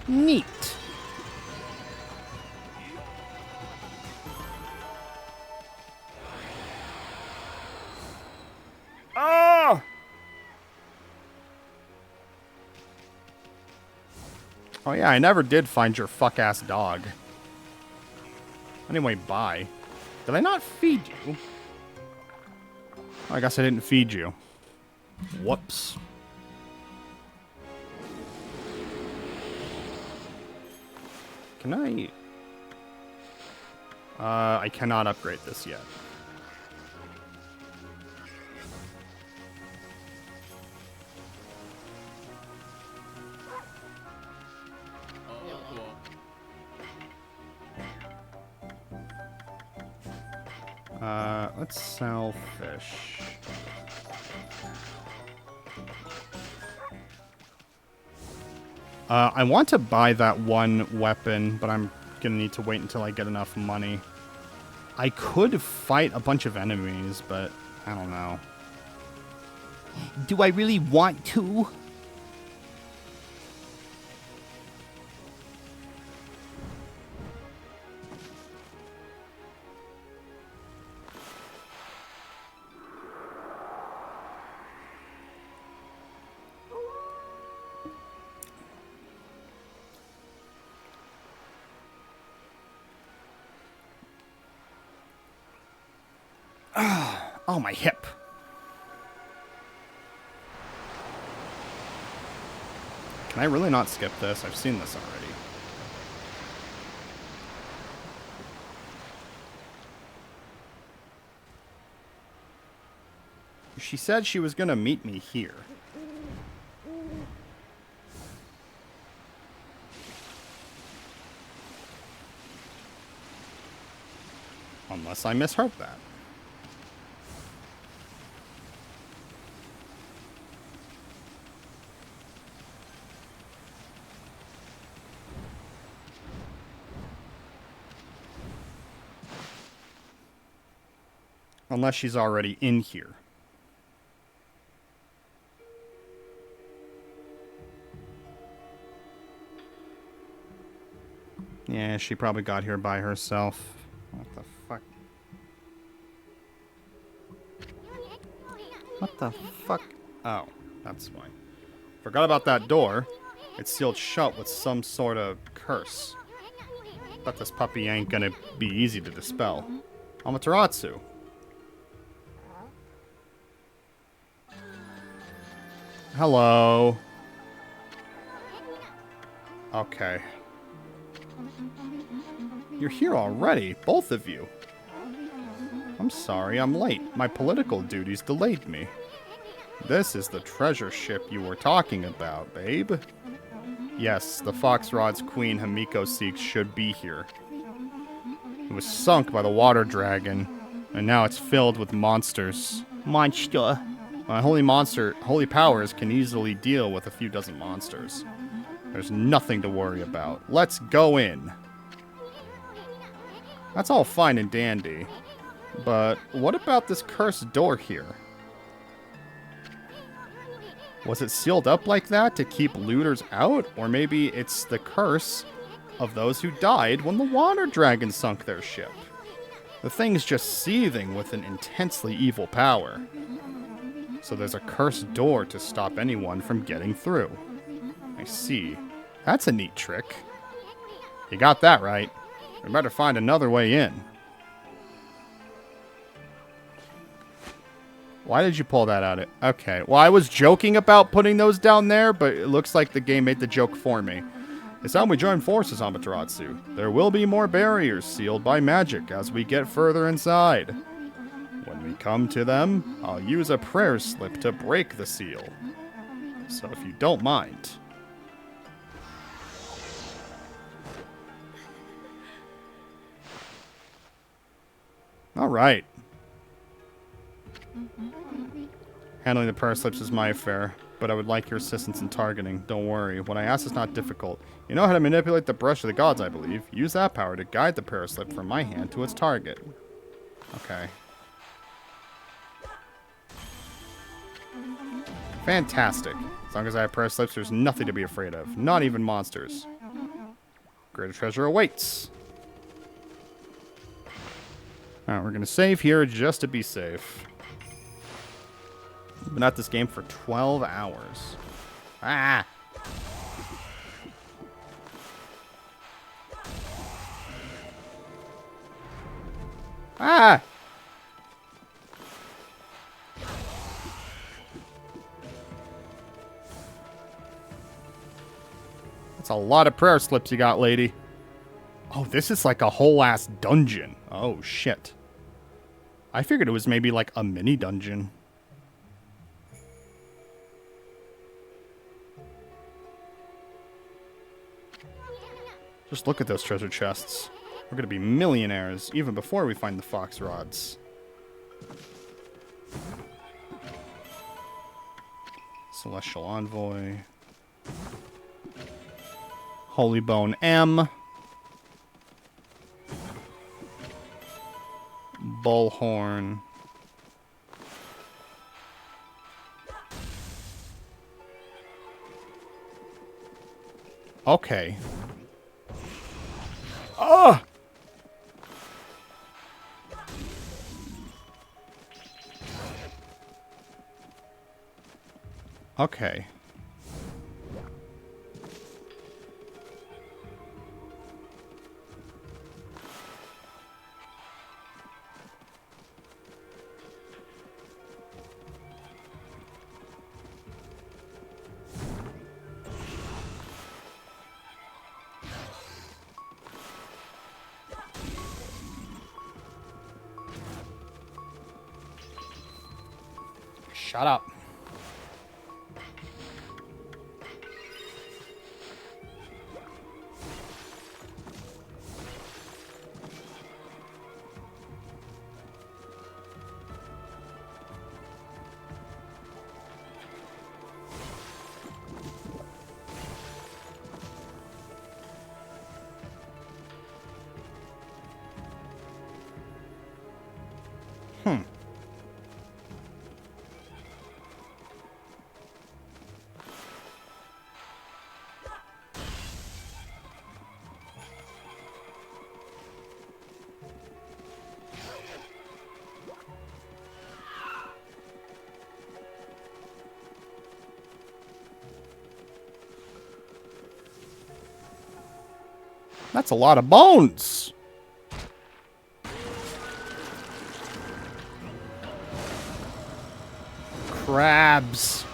Neat. Oh! Oh yeah, I never did find your fuck-ass dog. Anyway, bye. Did I not feed you? Oh, I guess I didn't feed you. Whoops. Can I cannot upgrade this yet. Let's sell fish. I want to buy that one weapon, but I'm gonna need to wait until I get enough money. I could fight a bunch of enemies, but I don't know. Do I really want to? Oh, my hip. Can I really not skip this? I've seen this already. She said she was gonna meet me here. Unless I misheard that. Unless she's already in here. Yeah, she probably got here by herself. What the fuck? What the fuck? Oh, that's why. Forgot about that door. It's sealed shut with some sort of curse. Bet this puppy ain't gonna be easy to dispel. Amaterasu. Hello. Okay. You're here already, both of you. I'm sorry, I'm late. My political duties delayed me. This is the treasure ship you were talking about, babe. Yes, the Foxrod's queen Himiko seeks should be here. It was sunk by the water dragon, and now it's filled with monsters. Monster. My holy powers can easily deal with a few dozen monsters. There's nothing to worry about. Let's go in. That's all fine and dandy. But what about this cursed door here? Was it sealed up like that to keep looters out? Or maybe it's the curse of those who died when the water dragon sunk their ship. The thing's just seething with an intensely evil power. So there's a cursed door to stop anyone from getting through. I see. That's a neat trick. You got that right. We better find another way in. Why did you pull that out? Okay. Well, I was joking about putting those down there, but it looks like the game made the joke for me. It's time we join forces, Amaterasu. There will be more barriers sealed by magic as we get further inside. When we come to them, I'll use a prayer slip to break the seal. So if you don't mind. All right. Handling the prayer slips is my affair, but I would like your assistance in targeting. Don't worry, what I ask is not difficult. You know how to manipulate the brush of the gods, I believe. Use that power to guide the prayer slip from my hand to its target. Okay. Fantastic. As long as I have prayer slips, there's nothing to be afraid of. Not even monsters. Greater treasure awaits. Alright, we're going to save here just to be safe. Been at this game for 12 hours. Ah! Ah! That's a lot of prayer slips you got, lady. Oh, this is like a whole ass dungeon. Oh, shit. I figured it was maybe like a mini dungeon. Just look at those treasure chests. We're gonna be millionaires even before we find the fox rods. Celestial Envoy. Holy Bone M. Bullhorn. Okay. Ah! Okay. Shut up. That's a lot of bones. Crabs.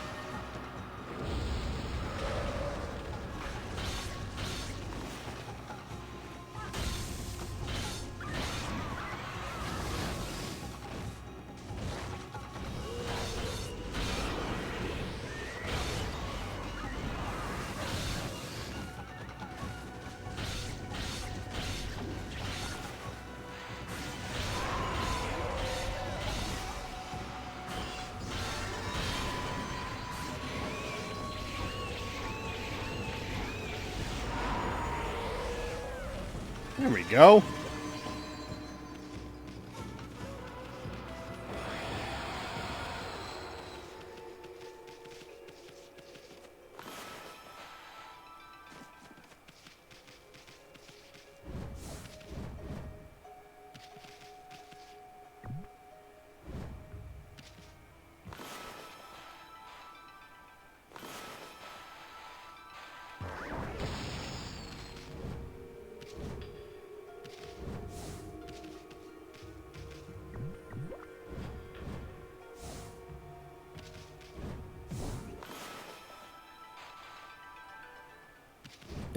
There we go.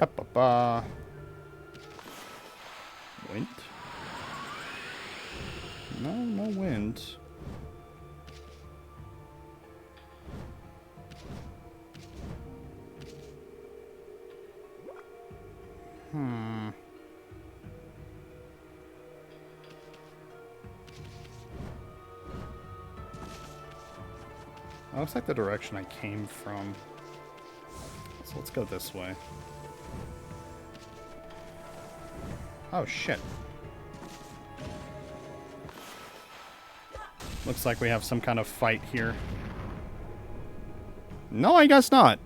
Ba-ba-ba. Wind? No, no wind. That looks like the direction I came from. So let's go this way. Oh, shit. Looks like we have some kind of fight here. No, I guess not.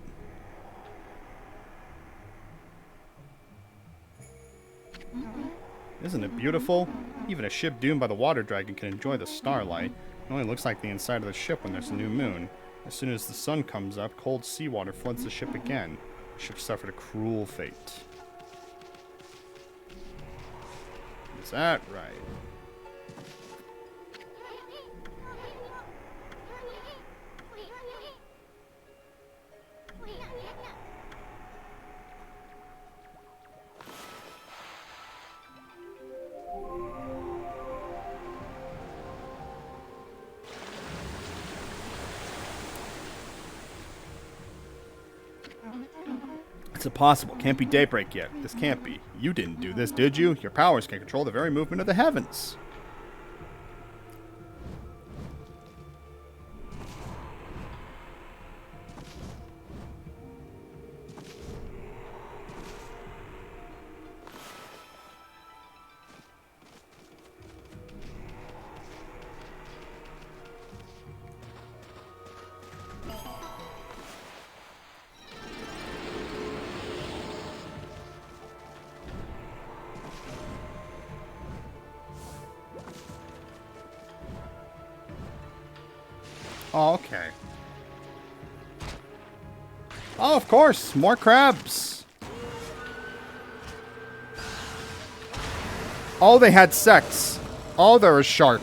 Isn't it beautiful? Even a ship doomed by the water dragon can enjoy the starlight. It only looks like the inside of the ship when there's a new moon. As soon as the sun comes up, cold seawater floods the ship again. The ship suffered a cruel fate. Is that right? It's impossible. Can't be daybreak yet. This can't be. You didn't do this, did you? Your powers can control the very movement of the heavens. Oh, okay. Oh, of course. More crabs. Oh, they had sex. Oh, they're a shark.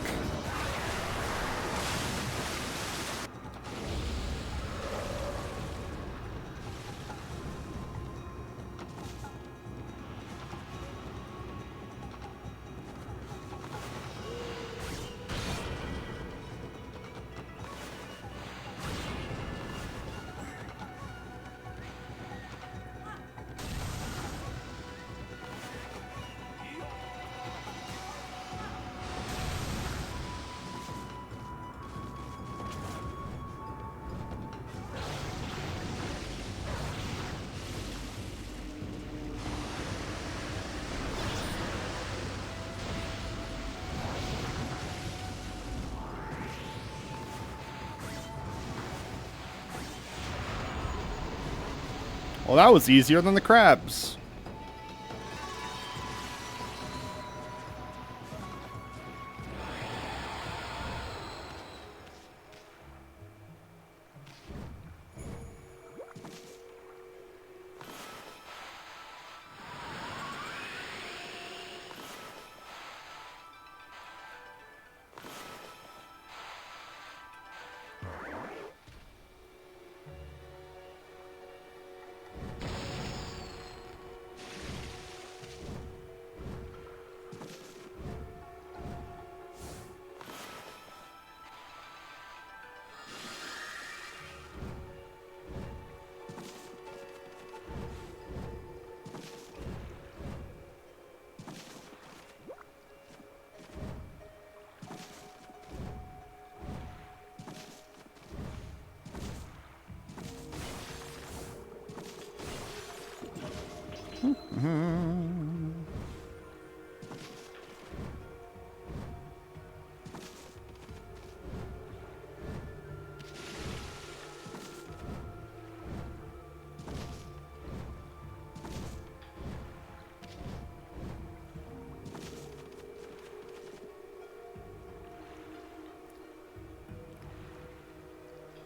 Well, that was easier than the crabs.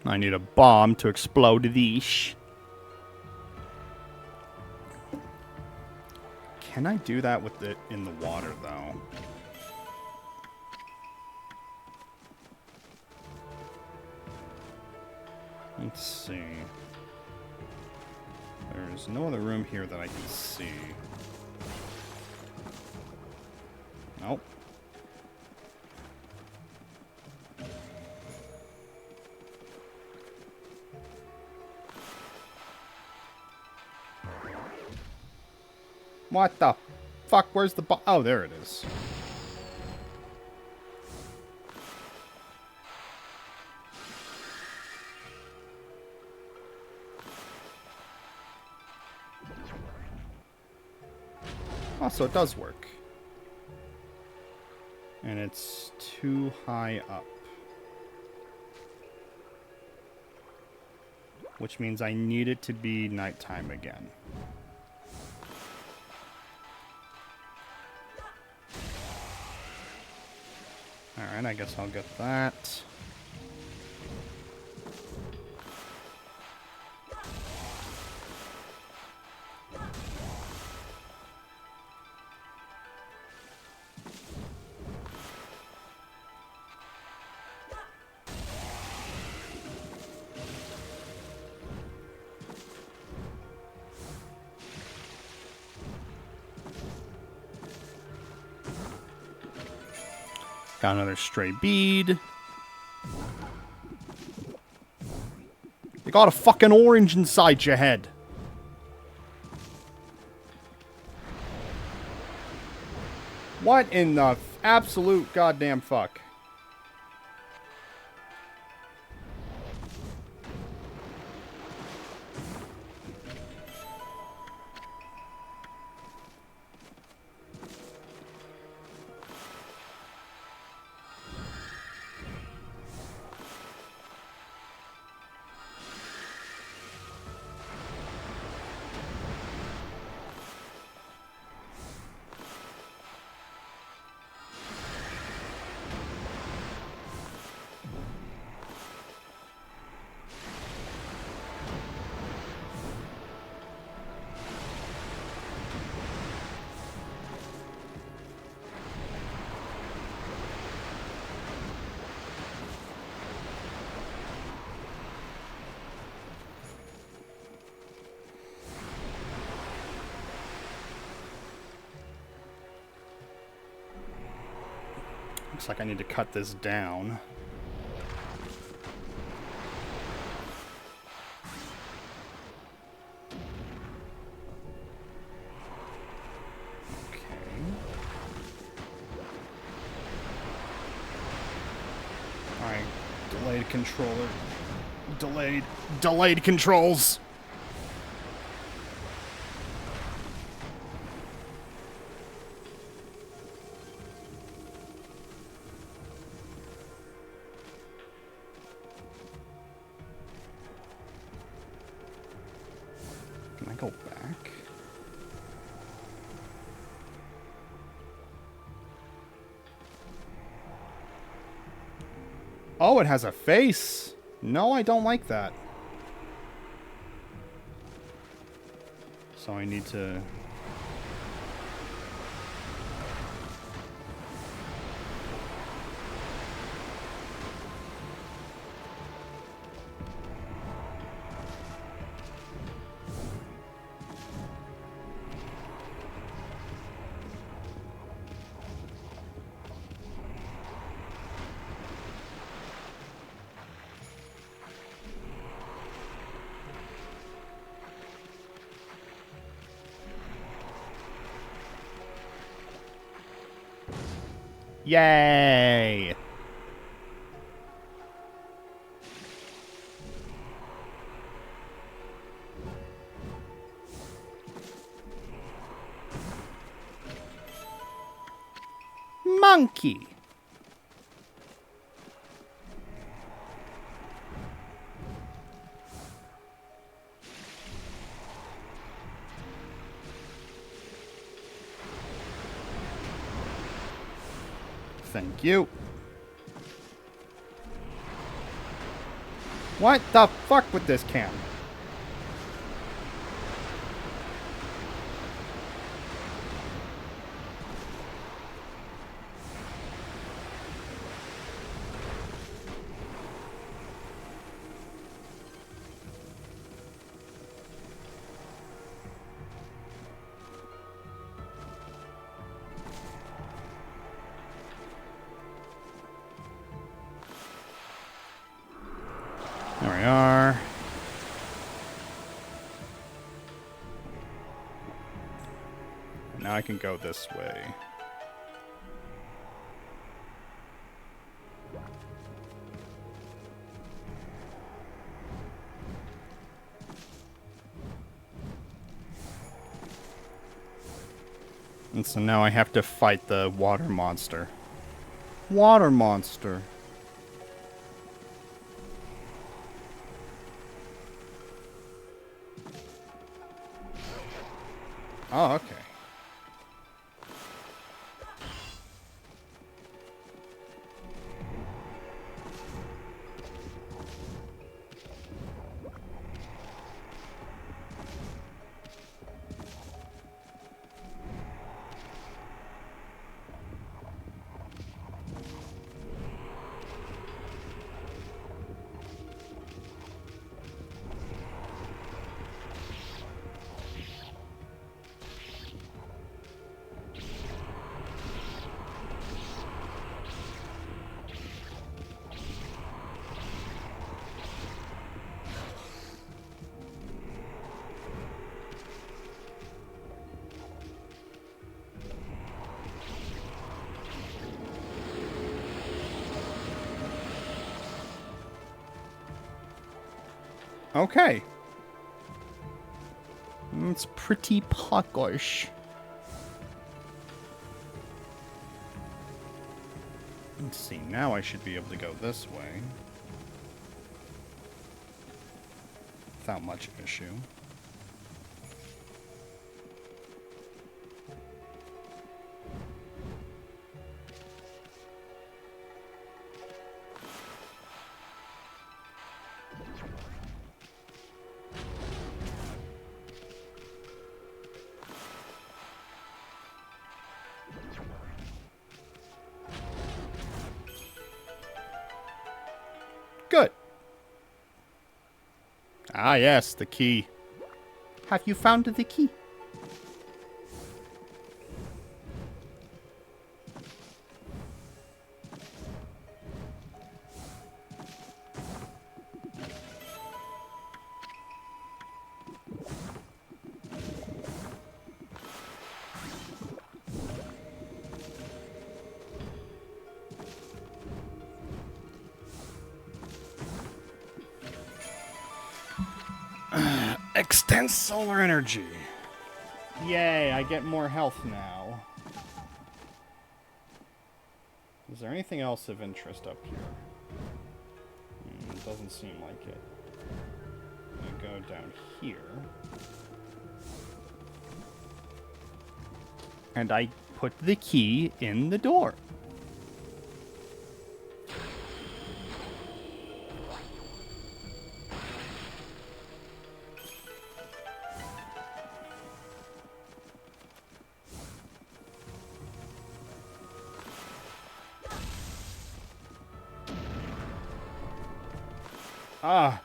I need a bomb to explode these. Can I do that with it in the water, though? Let's see. There's no other room here that I can see. Nope. What the fuck? Where's the oh, there it is. Oh, so it does work. And it's too high up. Which means I need it to be nighttime again. Alright, I guess I'll get that. Got another stray bead. You got a fucking orange inside your head. What in the absolute goddamn fuck? Looks like I need to cut this down. Okay. Alright, delayed controller. Delayed controls. Go back. Oh, it has a face. No, I don't like that. So I need to... Yay! Monkey! Thank you. What the fuck with this cam? we are. Now I can go this way. And so now I have to fight the water monster. Water monster. Oh, okay. Okay. It's pretty puckish. Let's see, now I should be able to go this way. Without much issue. Good. Ah, yes, the key. Have you found the key? Extend solar energy. Yay, I get more health now. Is there anything else of interest up here? Doesn't seem like it. I'm gonna go down here. And I put the key in the door. Ah.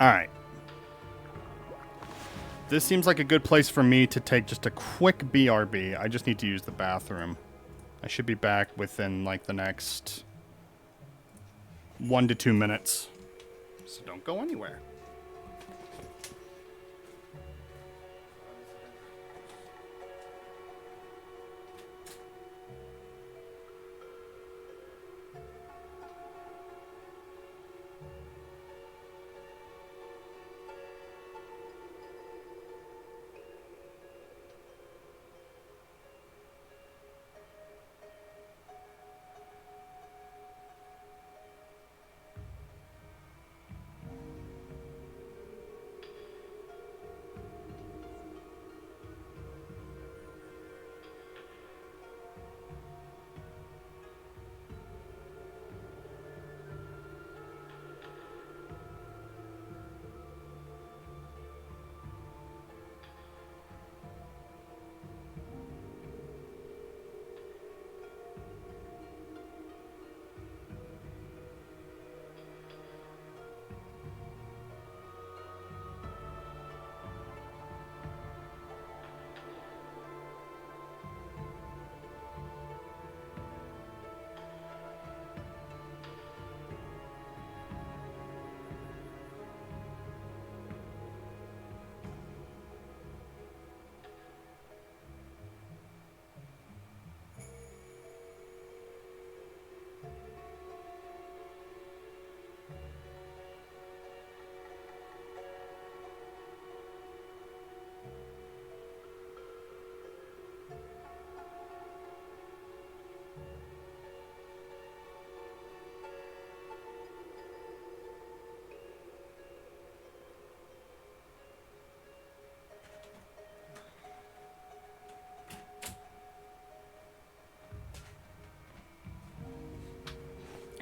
Alright. This seems like a good place for me to take just a quick BRB. I just need to use the bathroom. I should be back within, like, the next 1 to 2 minutes. So don't go anywhere.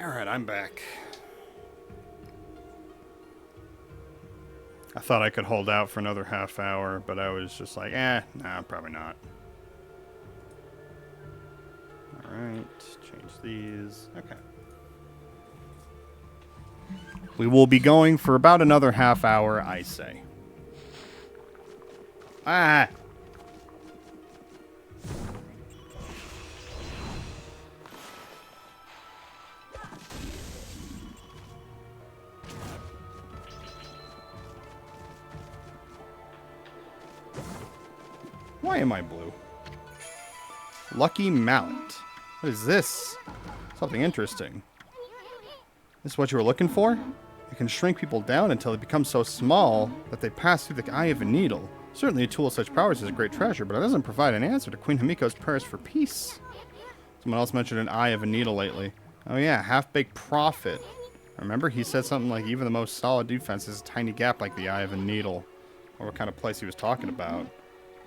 Alright, I'm back. I thought I could hold out for another half hour, but I was just like, nah, probably not. Alright, change these. Okay. We will be going for about another half hour, I say. Ah! Why am I blue? Lucky Mallet. What is this? Something interesting. This is what you were looking for? It can shrink people down until they become so small that they pass through the eye of a needle. Certainly a tool of such powers is a great treasure, but it doesn't provide an answer to Queen Himiko's prayers for peace. Someone else mentioned an eye of a needle lately. Oh yeah, half-baked prophet. Remember, he said something like even the most solid defense is a tiny gap like the eye of a needle. Or what kind of place he was talking about.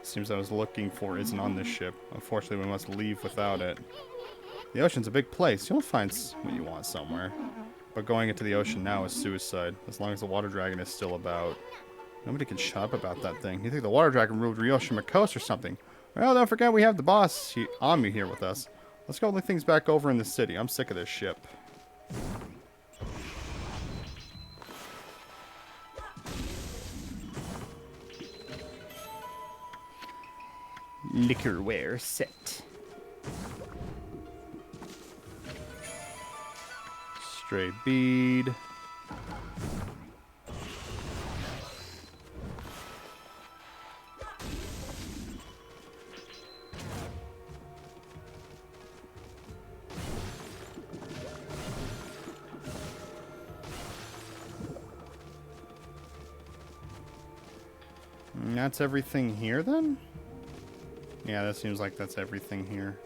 Seems I was looking for isn't on this ship. Unfortunately, we must leave without it. The ocean's a big place. You'll find what you want somewhere. But going into the ocean now is suicide, as long as the water dragon is still about. Nobody can shut up about that thing. You think the water dragon ruled Ryoshima Coast or something? Well, don't forget we have the boss, Okami, here with us. Let's go look things back over in the city. I'm sick of this ship. Liquorware set. Stray bead. And that's everything here then? Yeah, that seems like that's everything here.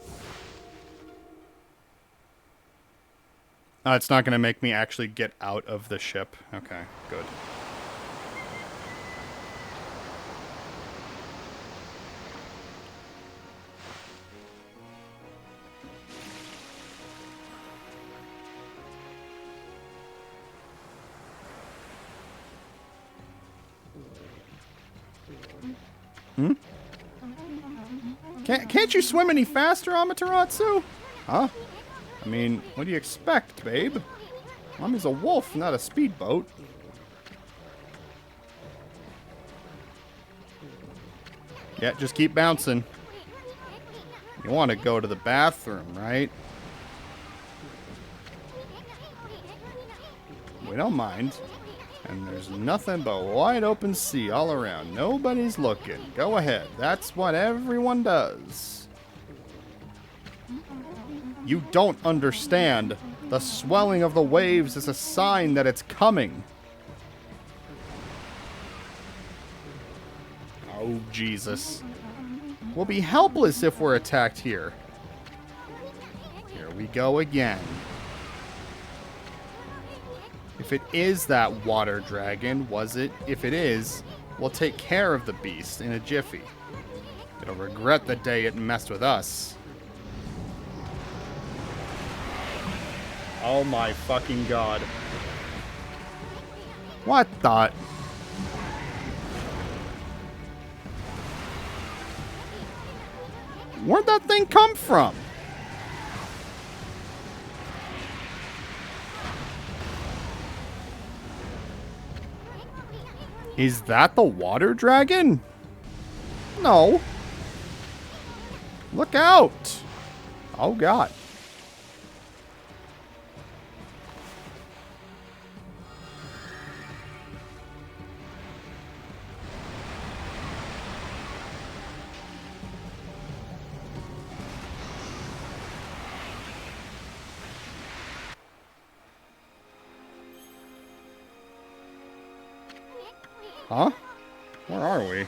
It's not going to make me actually get out of the ship. Okay, good. Hmm? Can't you swim any faster, Amaterasu? Huh? I mean, what do you expect, babe? Mommy's a wolf, not a speedboat. Yeah, just keep bouncing. You want to go to the bathroom, right? We don't mind. And there's nothing but wide open sea all around. Nobody's looking. Go ahead. That's what everyone does. You don't understand. The swelling of the waves is a sign that it's coming. Oh, Jesus. We'll be helpless if we're attacked here. Here we go again. If it is that water dragon, was it? If it is, we'll take care of the beast in a jiffy. It'll regret the day it messed with us. Oh my fucking god. What the? Where'd that thing come from? Is that the water dragon? No. Look out. Oh god. Huh? Where are we?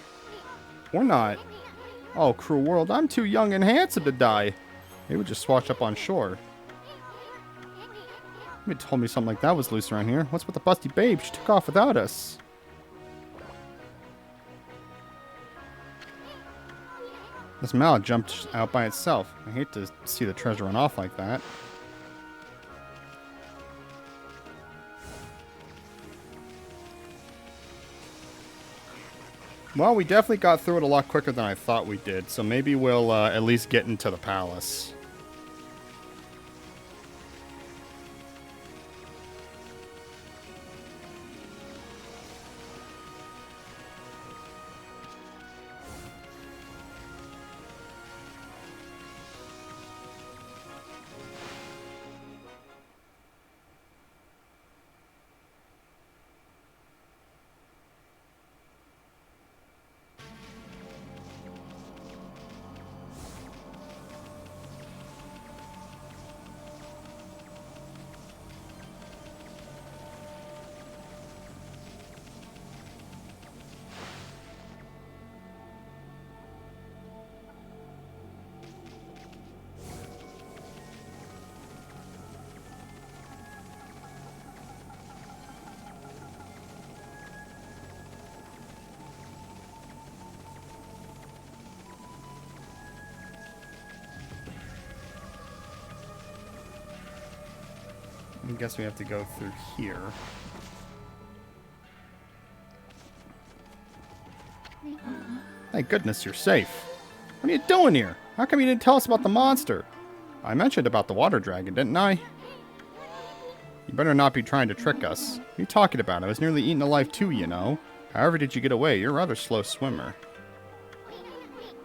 We're not. Oh, cruel world, I'm too young and handsome to die. Maybe we just washed up on shore. You told me something like that was loose around here. What's with the busty babe? She took off without us. This mallet jumped out by itself. I hate to see the treasure run off like that. Well, we definitely got through it a lot quicker than I thought we did, so maybe we'll at least get into the palace. I guess we have to go through here. Thank goodness you're safe. What are you doing here? How come you didn't tell us about the monster? I mentioned about the water dragon, didn't I? You better not be trying to trick us. What are you talking about? I was nearly eaten alive too, you know. However did you get away? You're a rather slow swimmer.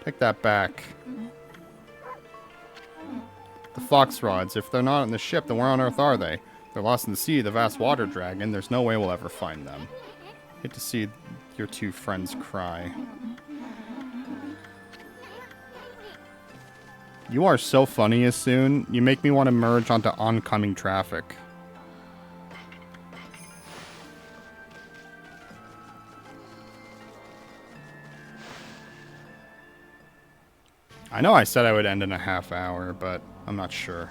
Take that back. The fox rods. If they're not on the ship, then where on earth are they? They're lost in the sea, the vast water dragon. There's no way we'll ever find them. Hate to see your two friends cry. You are so funny, Asun. You make me want to merge onto oncoming traffic. I know I said I would end in a half hour, but I'm not sure.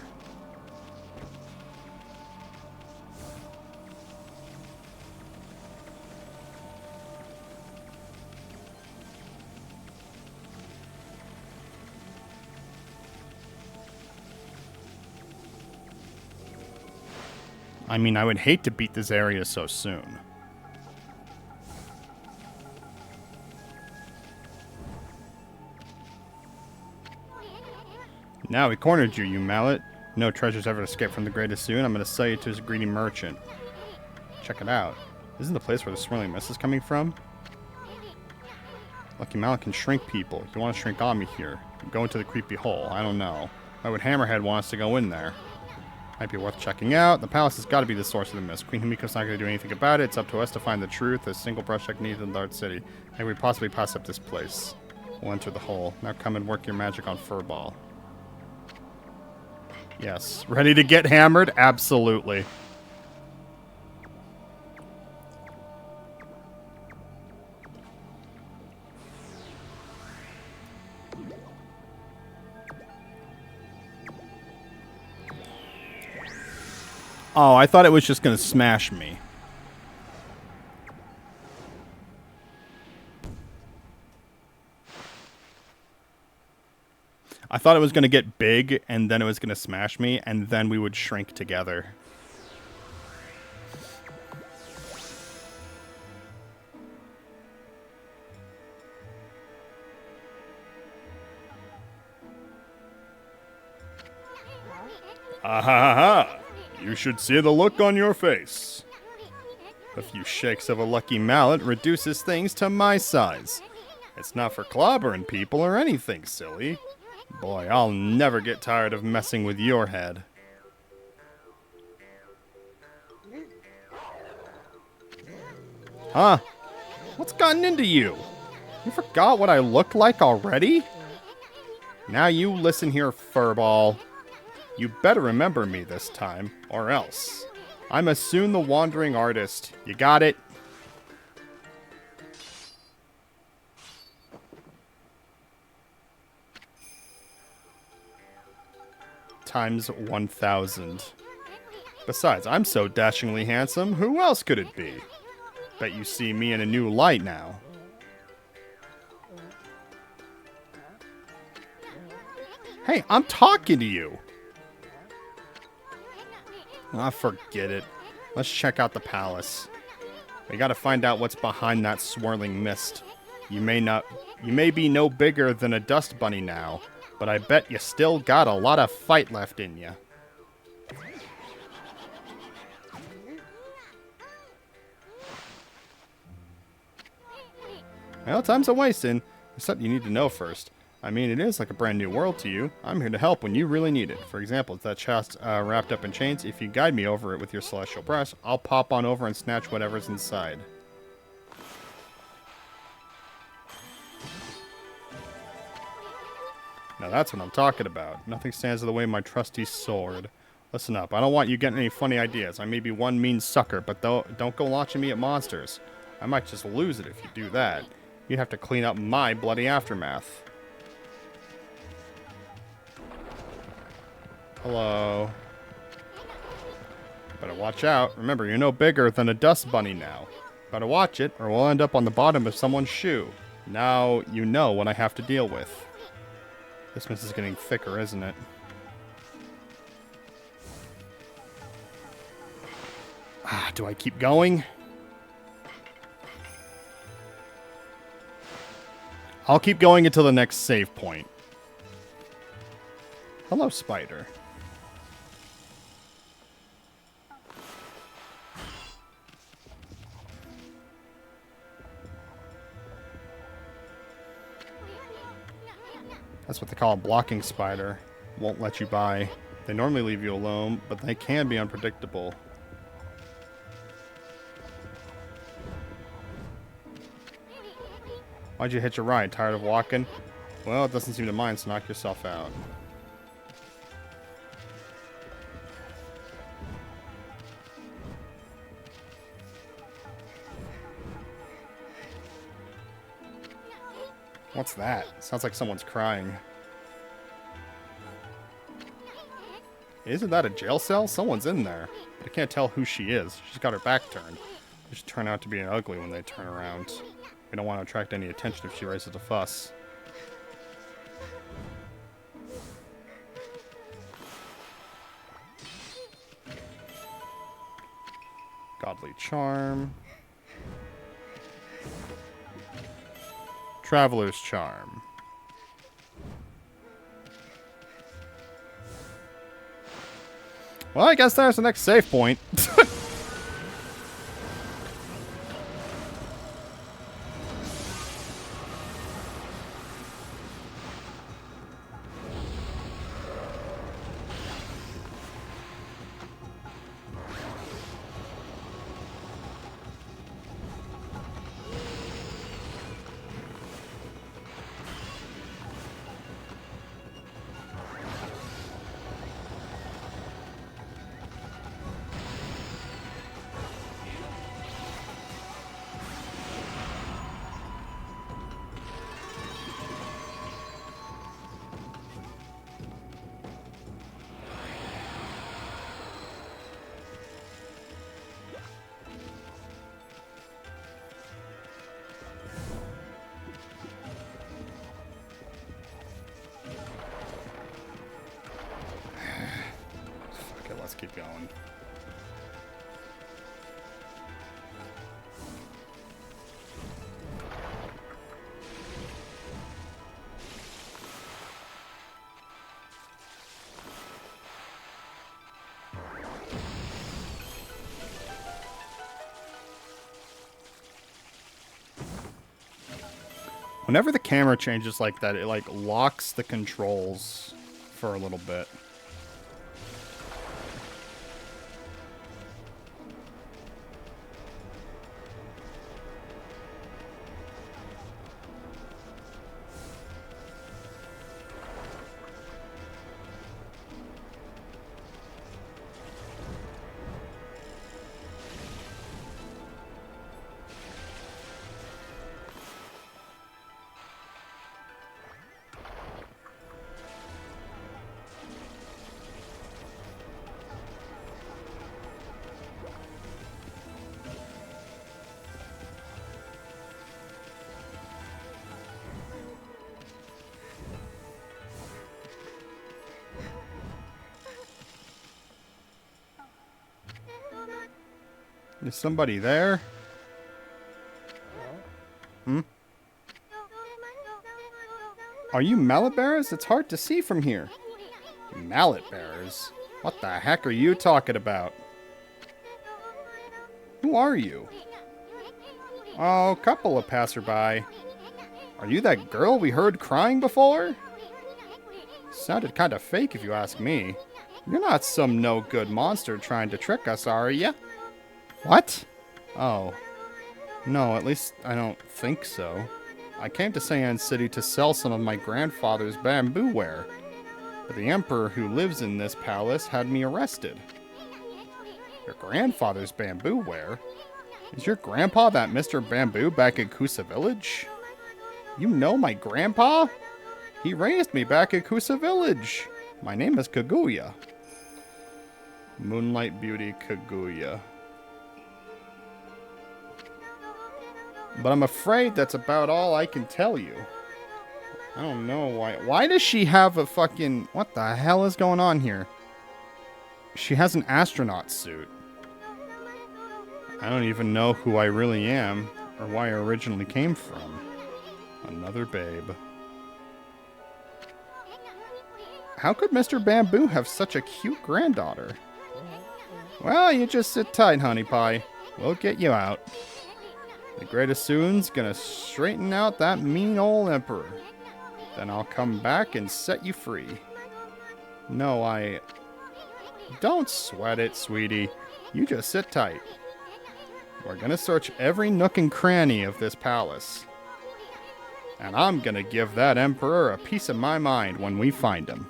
I mean, I would hate to beat this area so soon. Now we cornered you, you mallet. No treasures ever escape from the great Asun. I'm going to sell you to his greedy merchant. Check it out. Isn't the place where the swirling mist is coming from? Lucky Mallet can shrink people. You want to shrink Okami here. Go into the creepy hole. I don't know. Why would Hammerhead want us to go in there? Might be worth checking out. The palace has got to be the source of the mist. Queen Himiko's not going to do anything about it. It's up to us to find the truth. A single brush check needed in the Dark City. And we possibly pass up this place. We'll enter the hole. Now come and work your magic on Furball. Yes. Ready to get hammered? Absolutely. Oh, I thought it was just going to smash me. I thought it was going to get big, and then it was going to smash me, and then we would shrink together. Ah ha ha ha! You should see the look on your face. A few shakes of a lucky mallet reduces things to my size. It's not for clobbering people or anything silly. Boy, I'll never get tired of messing with your head. Huh? What's gotten into you? You forgot what I looked like already? Now you listen here, Furball. You better remember me this time, or else. I'm Asun the Wandering Artist. You got it? Times 1,000. Besides, I'm so dashingly handsome, who else could it be? Bet you see me in a new light now. Hey, I'm talking to you! Ah, forget it. Let's check out the palace. We gotta find out what's behind that swirling mist. You may be no bigger than a dust bunny now, but I bet you still got a lot of fight left in you. Well, time's a wasting. There's something you need to know first. I mean, it is like a brand new world to you. I'm here to help when you really need it. For example, is that chest wrapped up in chains? If you guide me over it with your celestial breast, I'll pop on over and snatch whatever's inside. Now that's what I'm talking about. Nothing stands in the way of my trusty sword. Listen up, I don't want you getting any funny ideas. I may be one mean sucker, but don't go launching me at monsters. I might just lose it if you do that. You'd have to clean up my bloody aftermath. Hello. Better watch out. Remember, you're no bigger than a dust bunny now. Better watch it, or we'll end up on the bottom of someone's shoe. Now you know what I have to deal with. This mess is getting thicker, isn't it? Do I keep going? I'll keep going until the next save point. Hello, spider. That's what they call a blocking spider. Won't let you by. They normally leave you alone, but they can be unpredictable. Why'd you hitch a ride? Tired of walking? Well, it doesn't seem to mind, so knock yourself out. What's that? Sounds like someone's crying. Isn't that a jail cell? Someone's in there. But I can't tell who she is. She's got her back turned. They just turn out to be an ugly when they turn around. We don't want to attract any attention if she raises a fuss. Godly charm. Traveler's charm. Well, I guess there's the next save point. Let's keep going. Whenever the camera changes like that, it like locks the controls for a little bit. Is somebody there? Hmm? Are you mallet bearers? It's hard to see from here. Mallet bearers? What the heck are you talking about? Who are you? Oh, couple of passerby. Are you that girl we heard crying before? Sounded kind of fake if you ask me. You're not some no-good monster trying to trick us, are ya? What? Oh. No, at least I don't think so. I came to Sayan City to sell some of my grandfather's bamboo ware. But the emperor who lives in this palace had me arrested. Your grandfather's bamboo ware? Is your grandpa that Mr. Bamboo back in Kusa Village? You know my grandpa? He raised me back at Kusa Village. My name is Kaguya. Moonlight Beauty Kaguya. But I'm afraid that's about all I can tell you. I don't know why. Why does she have a fucking... What the hell is going on here? She has an astronaut suit. I don't even know who I really am or where I originally came from. Another babe. How could Mr. Bamboo have such a cute granddaughter? Well, you just sit tight, honey pie. We'll get you out. The greatest soon's gonna straighten out that mean old emperor. Then I'll come back and set you free. No, Don't sweat it, sweetie. You just sit tight. We're gonna search every nook and cranny of this palace. And I'm gonna give that emperor a piece of my mind when we find him.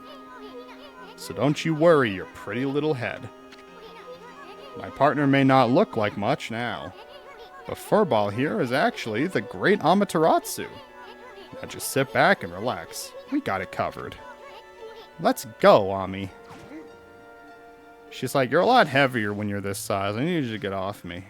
So don't you worry your pretty little head. My partner may not look like much now, but Furball here is actually the great Amaterasu. Now just sit back and relax. We got it covered. Let's go, Ami. She's like, you're a lot heavier when you're this size. I need you to get off me.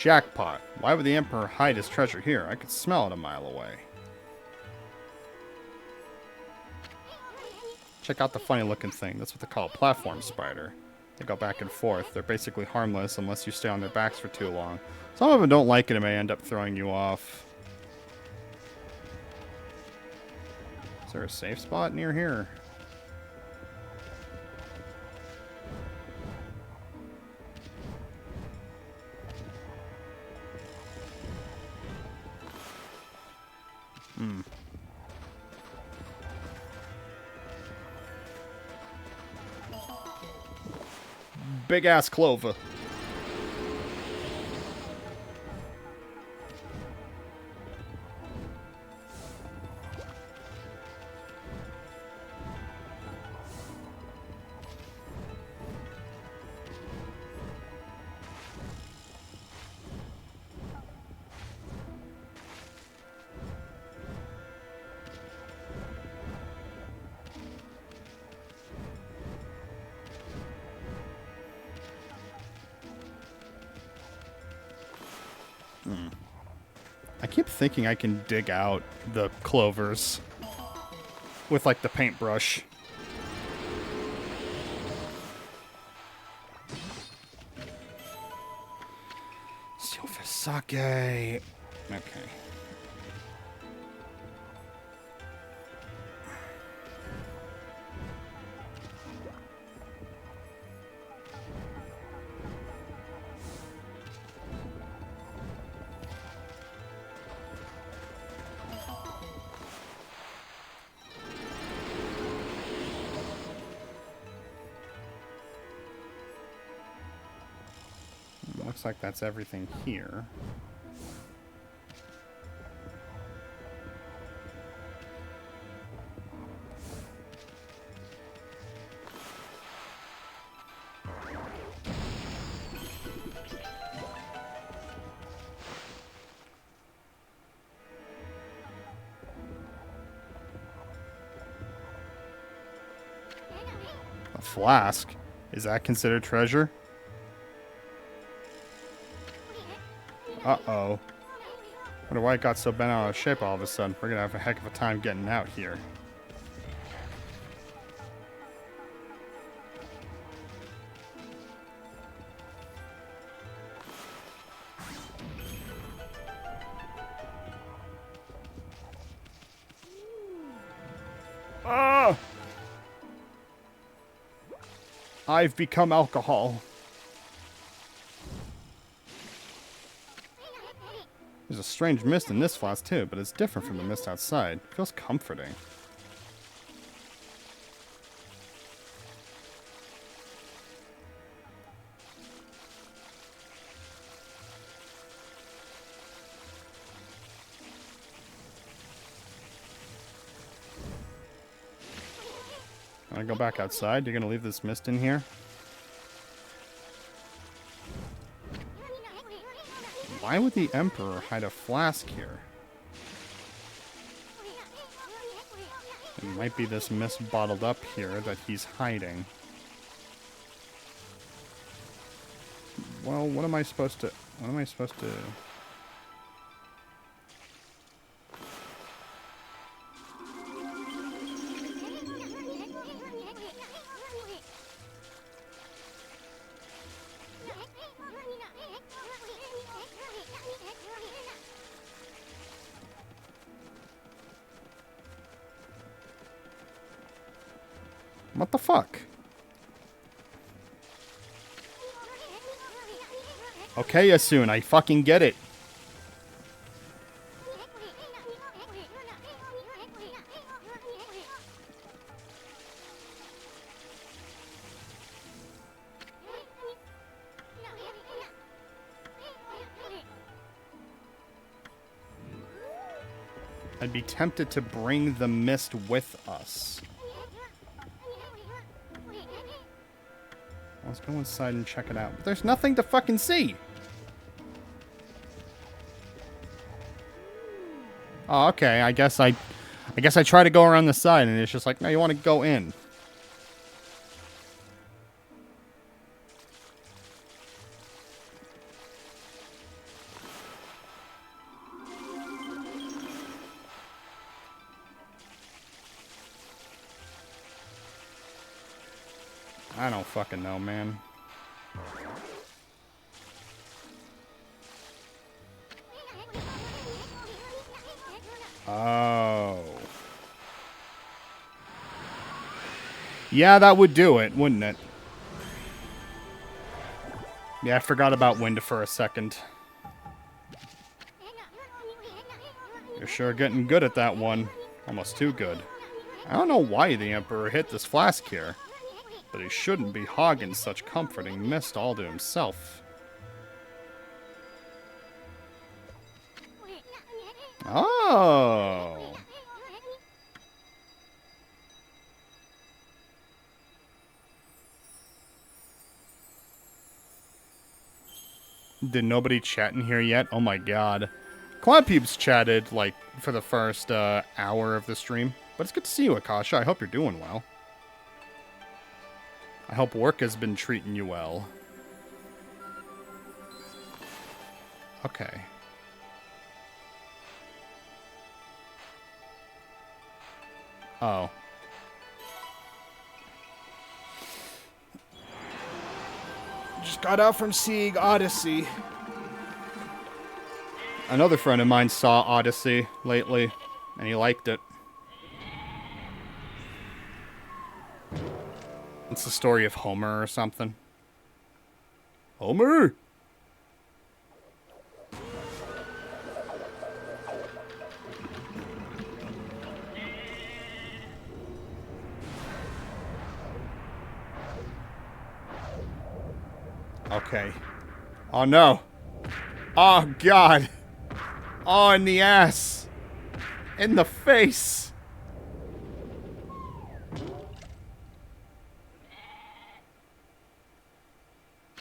Jackpot. Why would the Emperor hide his treasure here? I could smell it a mile away. Check out the funny looking thing. That's what they call a platform spider. They go back and forth. They're basically harmless unless you stay on their backs for too long. Some of them don't like it and may end up throwing you off. Is there a safe spot near here? Big ass clover. I keep thinking I can dig out the clovers with, like, the paintbrush. Steelfish sake. Okay. Looks like that's everything here. flask. Is that considered treasure? Uh-oh. Wonder why it got so bent out of shape all of a sudden. We're gonna have a heck of a time getting out here. Ah! I've become alcohol. There's a strange mist in this flask too, but it's different from the mist outside. It feels comforting. When I go back outside, you're gonna leave this mist in here? Why would the Emperor hide a flask here? It might be this mist bottled up here that he's hiding. Well, what am I supposed to... What the fuck? Okay, Yasun, I fucking get it. I'd be tempted to bring the mist with us. Let's go inside and check it out. But there's nothing to fucking see. Oh, okay. I guess I try to go around the side and it's just like, no, you want to go in. I don't fucking know, man. Oh. Yeah, that would do it, wouldn't it? Yeah, I forgot about wind for a second. You're sure getting good at that one. Almost too good. I don't know why the Emperor hid this flask here. But he shouldn't be hogging such comforting mist all to himself. Oh. Did nobody chat in here yet? Oh my god. Quad Peeps chatted, like, for the first hour of the stream. But it's good to see you, Akasha. I hope you're doing well. I hope work has been treating you well. Okay. Oh. Just got out from seeing Odyssey. Another friend of mine saw Odyssey lately, and he liked it. It's the story of Homer or something. Homer! Okay. Oh no. Oh god. Oh, in the ass. In the face.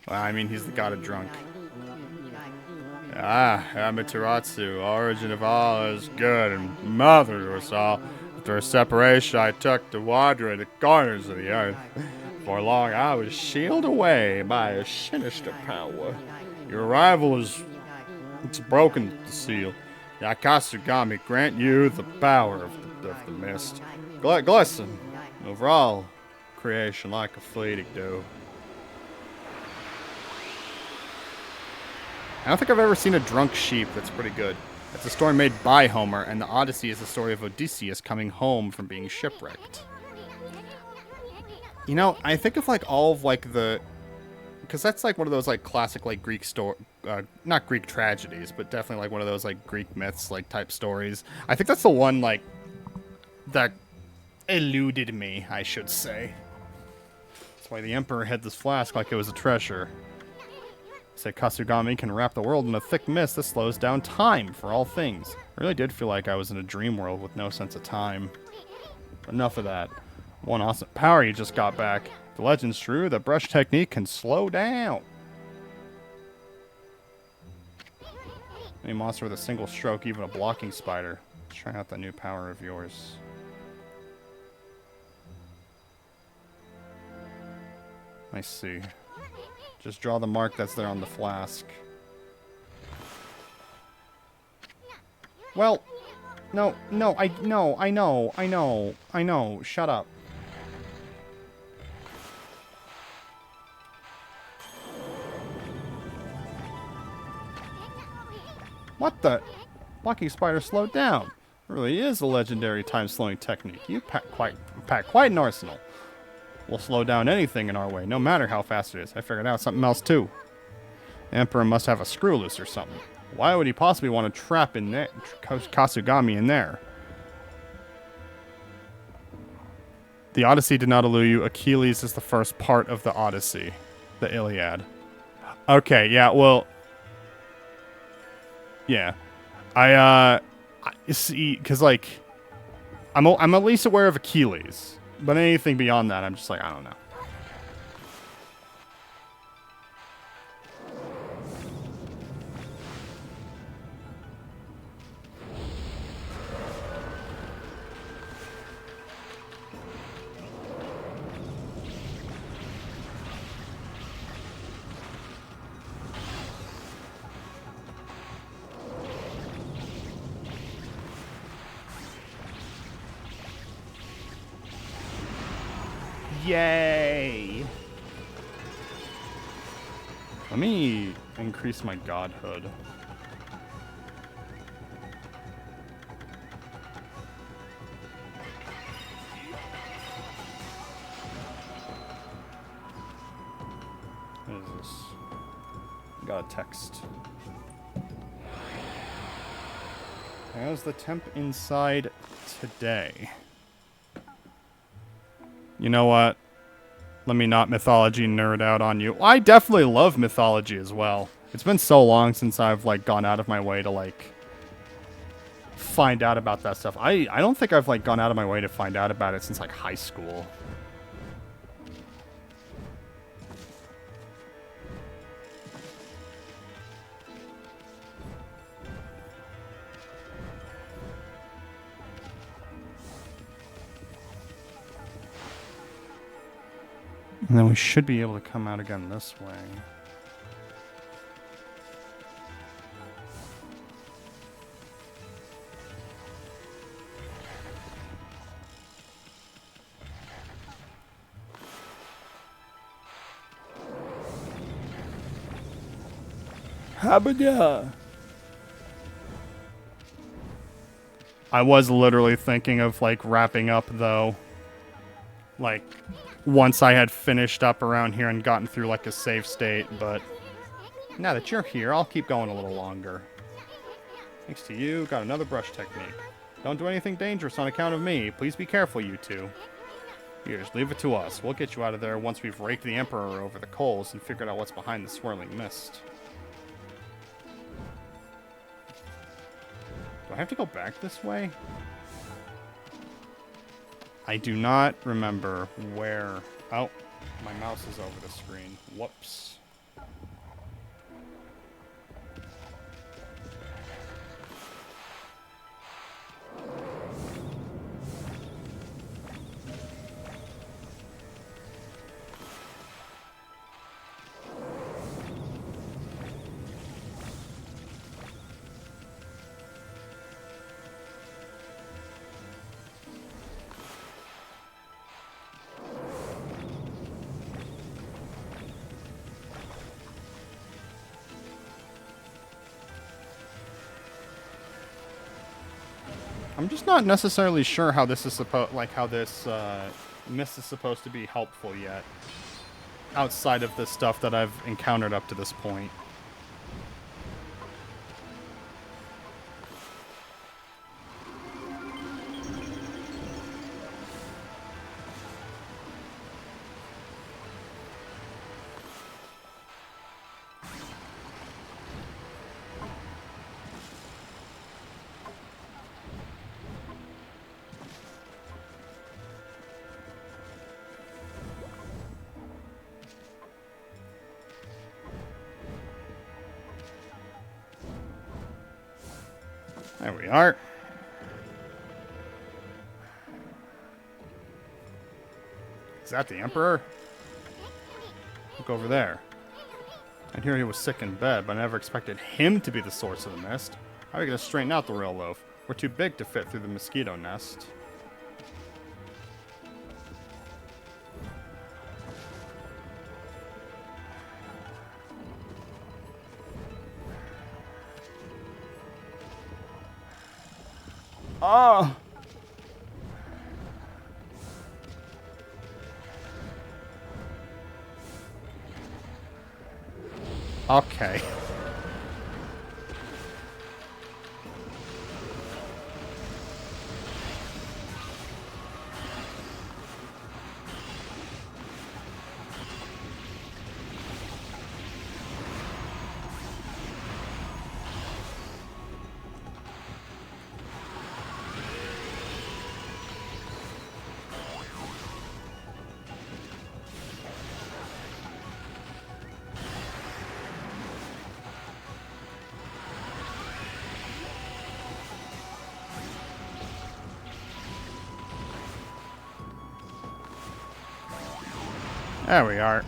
Well, I mean, he's the god of drunk. Ah, Amaterasu, origin of all is good and mother to us all. After a separation, I took to wandering the corners of the earth. For long I was shielded away by a sinister power. Your arrival it's broken the seal. Yakasugami grant you the power of the mist. Glisten over all creation like a fleeting dew. I don't think I've ever seen a drunk sheep that's pretty good. It's a story made by Homer, and the Odyssey is the story of Odysseus coming home from being shipwrecked. You know, I think of like all of like the, because that's like one of those like classic like Greek not Greek tragedies, but definitely like one of those like Greek myths like type stories. I think that's the one like that eluded me, I should say. That's why the Emperor had this flask like it was a treasure. Say Kasugami can wrap the world in a thick mist that slows down time for all things. I really did feel like I was in a dream world with no sense of time. Enough of that. One awesome power you just got back. The legend's true, the brush technique can slow down. Any monster with a single stroke, even a blocking spider. Let's try out that new power of yours. I see. Just draw the mark that's there on the flask. Well, no, I know. Shut up. What the? Blocking spider slowed down. It really is a legendary time-slowing technique. You pack quite an arsenal. We'll slow down anything in our way, no matter how fast it is. I figured out something else, too. The Emperor must have a screw loose or something. Why would he possibly want to trap in there, Kasugami in there? The Odyssey did not allude you. Achilles is the first part of the Odyssey. The Iliad. Okay, yeah, well... Yeah. I see, because, like... I'm at least aware of Achilles. But anything beyond that, I'm just like, I don't know. Yay! Let me increase my godhood. What is this? Got a text. How's the temp inside today? You know what? Let me not mythology nerd out on you. I definitely love mythology as well. It's been so long since I've, like, gone out of my way to, like, find out about that stuff. I don't think I've, like, gone out of my way to find out about it since, like, high school. And then we should be able to come out again this way. Habada. I was literally thinking of, like, wrapping up, though. Like, once I had finished up around here and gotten through, like, a safe state, but now that you're here, I'll keep going a little longer. Thanks to you, got another brush technique. Don't do anything dangerous on account of me. Please be careful, you two. Here, just leave it to us. We'll get you out of there once we've raked the Emperor over the coals and figured out what's behind the swirling mist. Do I have to go back this way? I do not remember where... Oh, my mouse is over the screen. Whoops. I'm just not necessarily sure how this is how this mist is supposed to be helpful yet. Outside of the stuff that I've encountered up to this point. There we are. Is that the Emperor? Look over there. I hear he was sick in bed, but I never expected him to be the source of the mist. How are we going to straighten out the real loaf? We're too big to fit through the mosquito nest. Oh! Okay. There we are.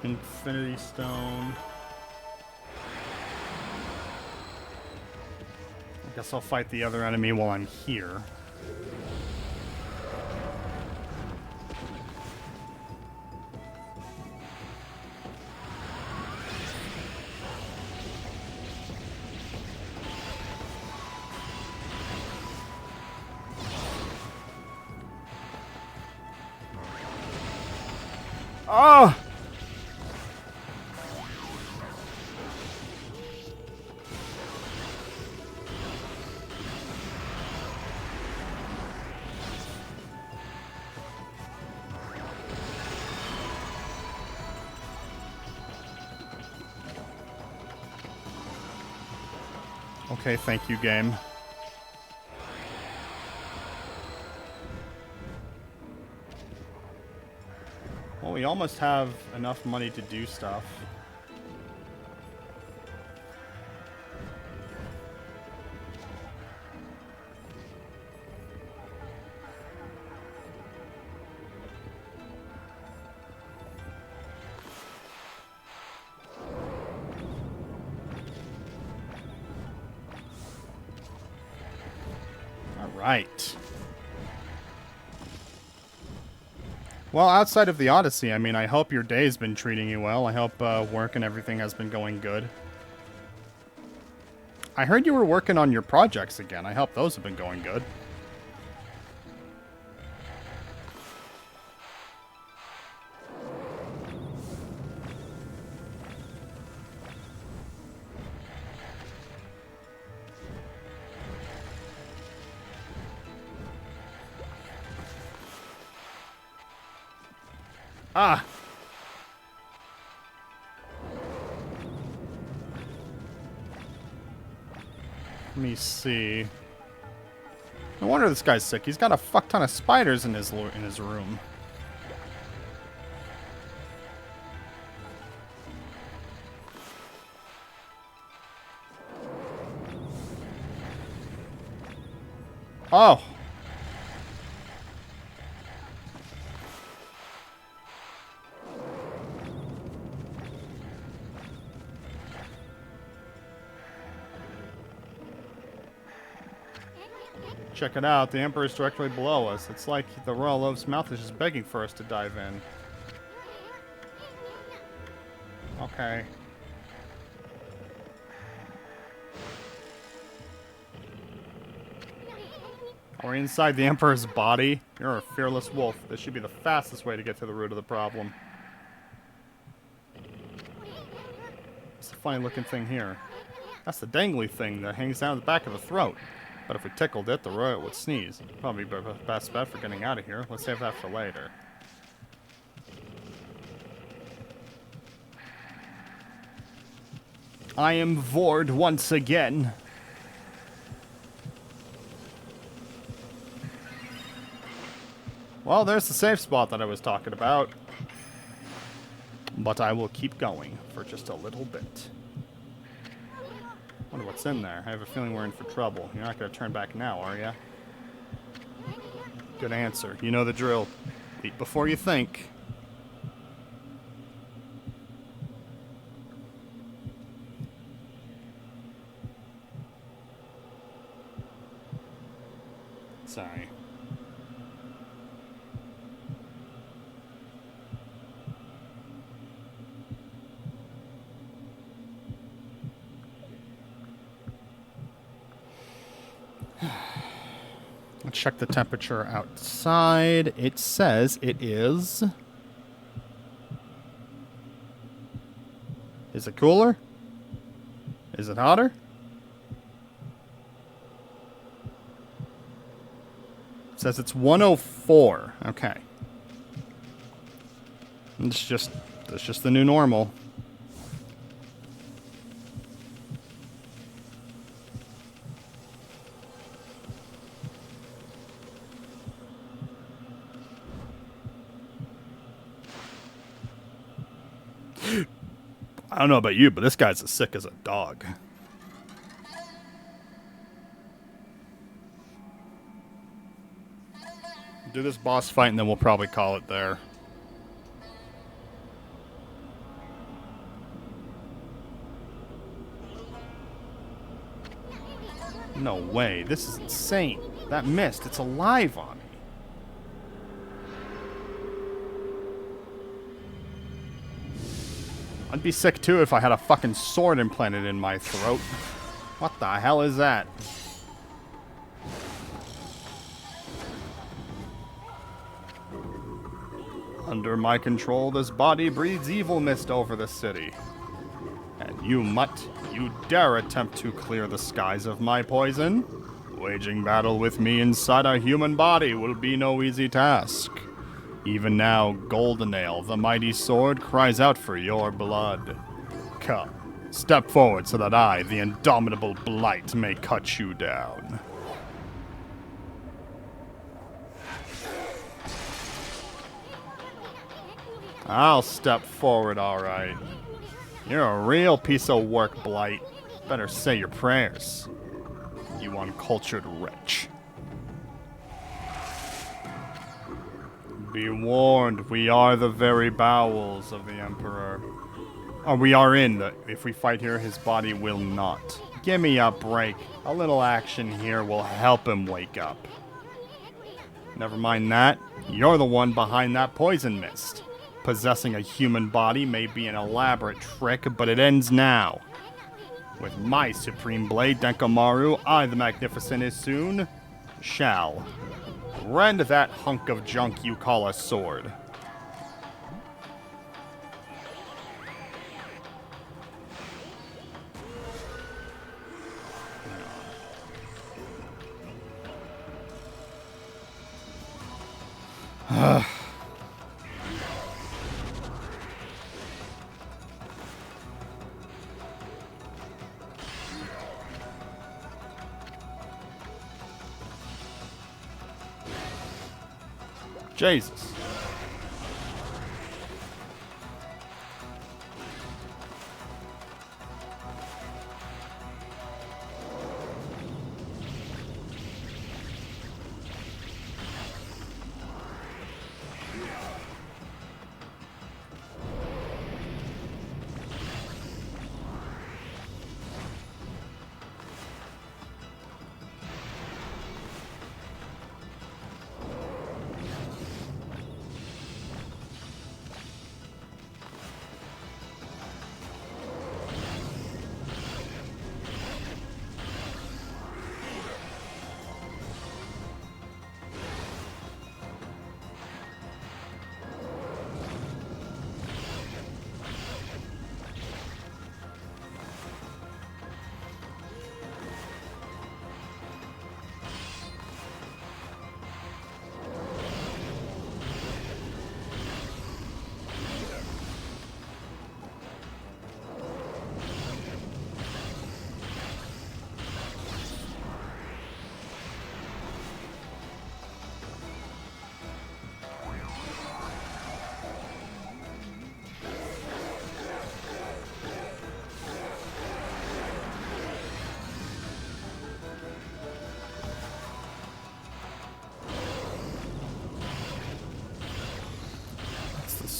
Infinity Stone. I guess I'll fight the other enemy while I'm here. Oh! Okay, thank you, game. Well, we almost have enough money to do stuff. All right. Well, outside of the Odyssey, I mean, I hope your day's been treating you well. I hope work and everything has been going good. I heard you were working on your projects again. I hope those have been going good. Ah! Let me see. No wonder this guy's sick. He's got a fuck ton of spiders in his room. Oh! Check it out. The Emperor's directly below us. It's like the Royal Loaf's mouth is just begging for us to dive in. Okay. Or inside the Emperor's body? You're a fearless wolf. This should be the fastest way to get to the root of the problem. It's a funny looking thing here. That's the dangly thing that hangs down the back of the throat. But if we tickled it, the royal would sneeze. Probably the best bet for getting out of here. Let's save that for later. I am Vord once again. Well, there's the safe spot that I was talking about. But I will keep going for just a little bit. Wonder what's in there. I have a feeling we're in for trouble. You're not going to turn back now, are you? Good answer. You know the drill. Eat before you think. Sorry. Let's check the temperature outside. It says it is... Is it cooler? Is it hotter? It says it's 104. Okay. That's just the new normal. I don't know about you, but this guy's as sick as a dog. Do this boss fight and then we'll probably call it there. No way, this is insane. That mist, it's alive on me. I'd be sick too if I had a fucking sword implanted in my throat. What the hell is that? Under my control, this body breathes evil mist over the city. And you mutt, you dare attempt to clear the skies of my poison? Waging battle with me inside a human body will be no easy task. Even now, Goldenale, the mighty sword, cries out for your blood. Come, step forward so that I, the indomitable Blight, may cut you down. I'll step forward, alright. You're a real piece of work, Blight. Better say your prayers, you uncultured wretch. Be warned, we are the very bowels of the Emperor. Oh, we are in the... If we fight here, his body will not. Give me a break. A little action here will help him wake up. Never mind that. You're the one behind that poison mist. Possessing a human body may be an elaborate trick, but it ends now. With my supreme blade, Denkomaru, I, the Magnificent Issun, shall rend that hunk of junk you call a sword. Jesus.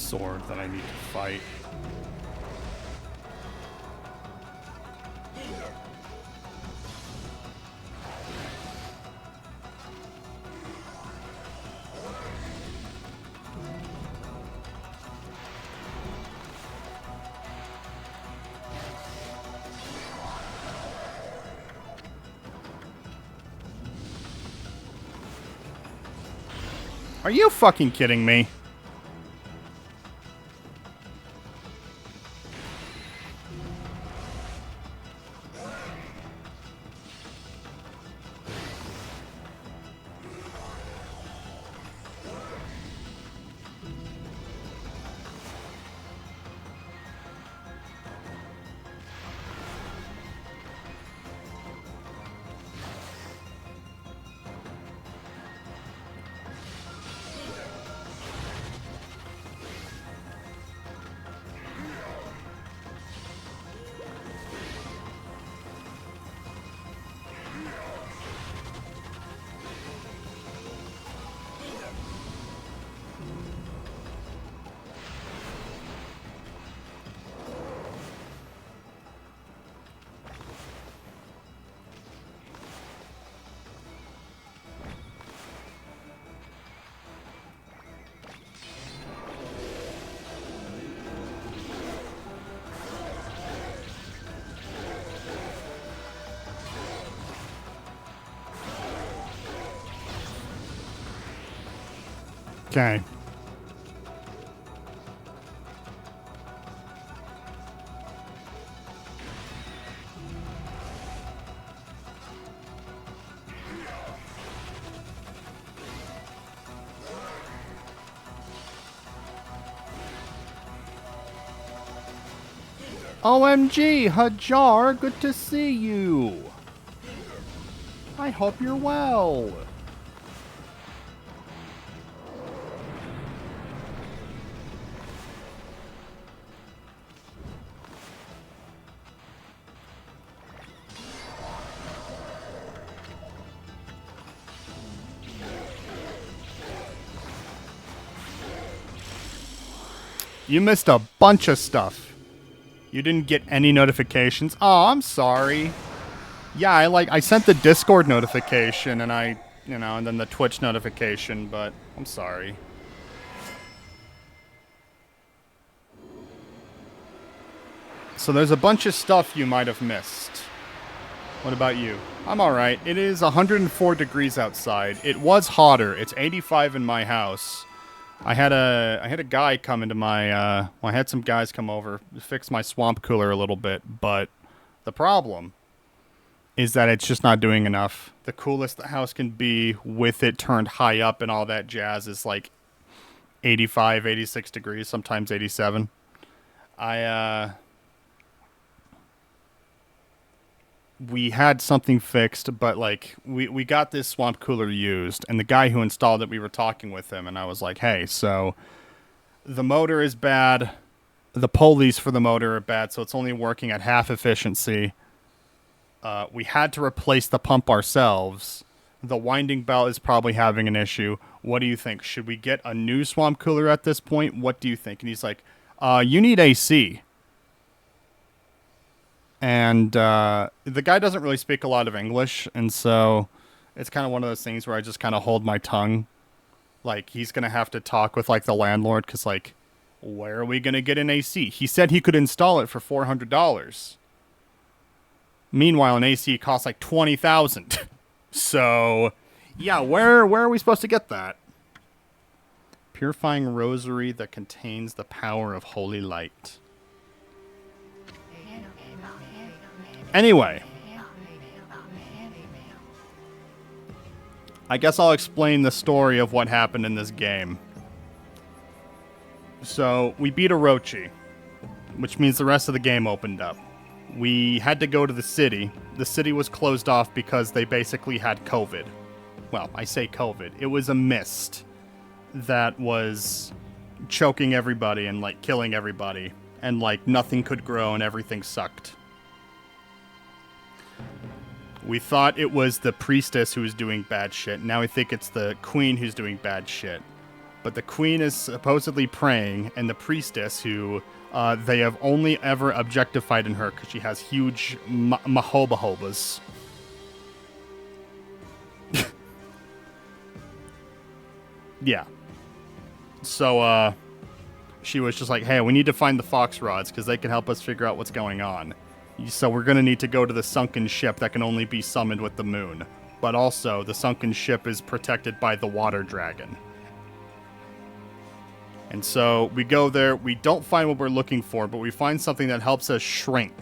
sword that I need to fight. Are you fucking kidding me? Okay. OMG, Hajar, good to see you. I hope you're well. You missed a bunch of stuff. You didn't get any notifications. Oh, I'm sorry. Yeah, I sent the Discord notification and and then the Twitch notification, but I'm sorry. So there's a bunch of stuff you might have missed. What about you? I'm alright. It is 104 degrees outside. It was hotter. It's 85 in my house. I had a guy come into my, well, I had some guys come over to fix my swamp cooler a little bit, but the problem is that it's just not doing enough. The coolest the house can be with it turned high up and all that jazz is like 85, 86 degrees, sometimes 87. We had something fixed, but like we got this swamp cooler used, and the guy who installed it, we were talking with him, and I was like, hey, so the motor is bad, the pulleys for the motor are bad, so it's only working at half efficiency. We had to replace the pump ourselves. The winding belt is probably having an issue. What do you think? Should we get a new swamp cooler at this point? What do you think? And he's like, you need AC. And the guy doesn't really speak a lot of English, and so it's kind of one of those things where I just kind of hold my tongue. Like, he's going to have to talk with, like, the landlord, because, like, where are we going to get an AC? He said he could install it for $400. Meanwhile, an AC costs, like, $20,000. So, yeah, where are we supposed to get that? Purifying rosary that contains the power of holy light. Anyway, I guess I'll explain the story of what happened in this game. So, we beat Orochi, which means the rest of the game opened up. We had to go to the city. The city was closed off because they basically had COVID. Well, I say COVID. It was a mist that was choking everybody and, like, killing everybody. And, like, nothing could grow and everything sucked. We thought it was the priestess who was doing bad shit. Now we think it's the queen who's doing bad shit. But the queen is supposedly praying, and the priestess, who they have only ever objectified in her because she has huge mahobahobas. Yeah. So, she was just like, hey, we need to find the fox rods because they can help us figure out what's going on. So we're going to need to go to the sunken ship that can only be summoned with the moon. But also, the sunken ship is protected by the water dragon. And so we go there. We don't find what we're looking for, but we find something that helps us shrink.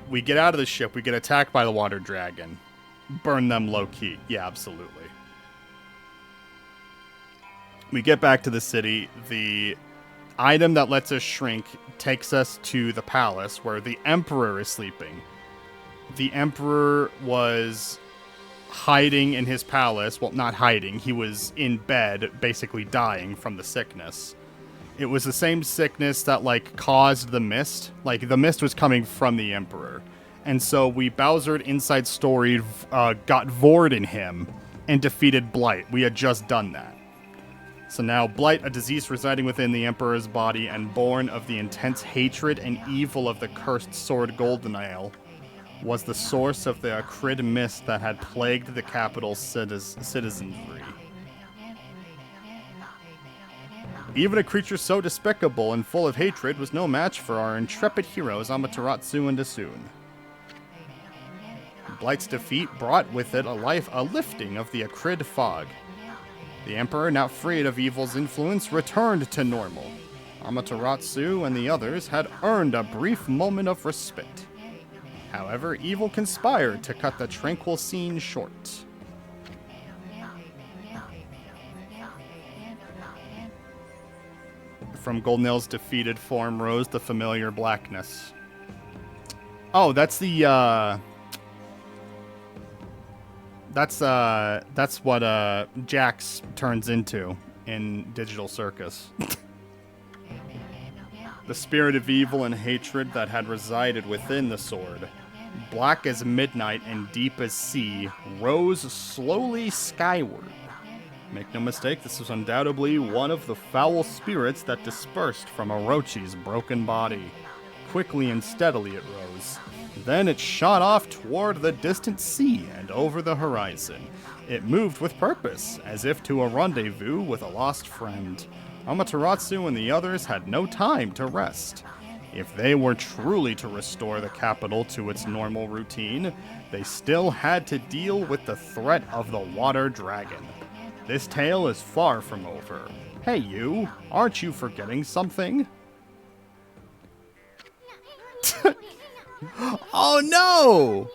We get out of the ship. We get attacked by the water dragon. Burn them low-key. Yeah, absolutely. We get back to the city. The item that lets us shrink takes us to the palace where the emperor is sleeping. The emperor was hiding in his palace. Well, not hiding. He was in bed, basically dying from the sickness. It was the same sickness that, like, caused the mist. Like, the mist was coming from the emperor. And so we Bowser'd inside story, got Vord in him, and defeated Blight. We had just done that. So now Blight, a disease residing within the Emperor's body and born of the intense hatred and evil of the cursed sword Goldenale, was the source of the acrid mist that had plagued the capital's citizenry. Even a creature so despicable and full of hatred was no match for our intrepid heroes Amaterasu and Dasun. Blight's defeat brought with it a lifting of the acrid fog. The Emperor, now freed of evil's influence, returned to normal. Amaterasu and the others had earned a brief moment of respite. However, evil conspired to cut the tranquil scene short. From Goldenale's defeated form rose the familiar blackness. Oh, that's the, That's what Jax turns into in Digital Circus. The spirit of evil and hatred that had resided within the sword, black as midnight and deep as sea, rose slowly skyward. Make no mistake, this was undoubtedly one of the foul spirits that dispersed from Orochi's broken body. Quickly and steadily it rose. Then it shot off toward the distant sea and over the horizon. It moved with purpose, as if to a rendezvous with a lost friend. Amaterasu and the others had no time to rest. If they were truly to restore the capital to its normal routine, they still had to deal with the threat of the water dragon. This tale is far from over. Hey you, aren't you forgetting something? Oh no!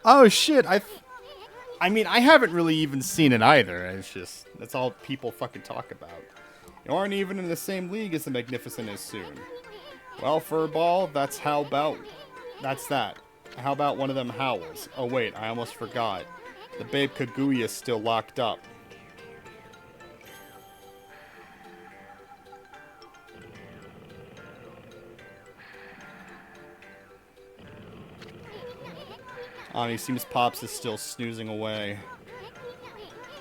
Oh shit, I mean, I haven't really even seen it either. It's just, that's all people fucking talk about. You aren't even in the same league as the Magnificent is soon. Well, Furball, that's that. How about one of them howls? Oh wait, I almost forgot. The babe Kaguya's still locked up. He seems Pops is still snoozing away.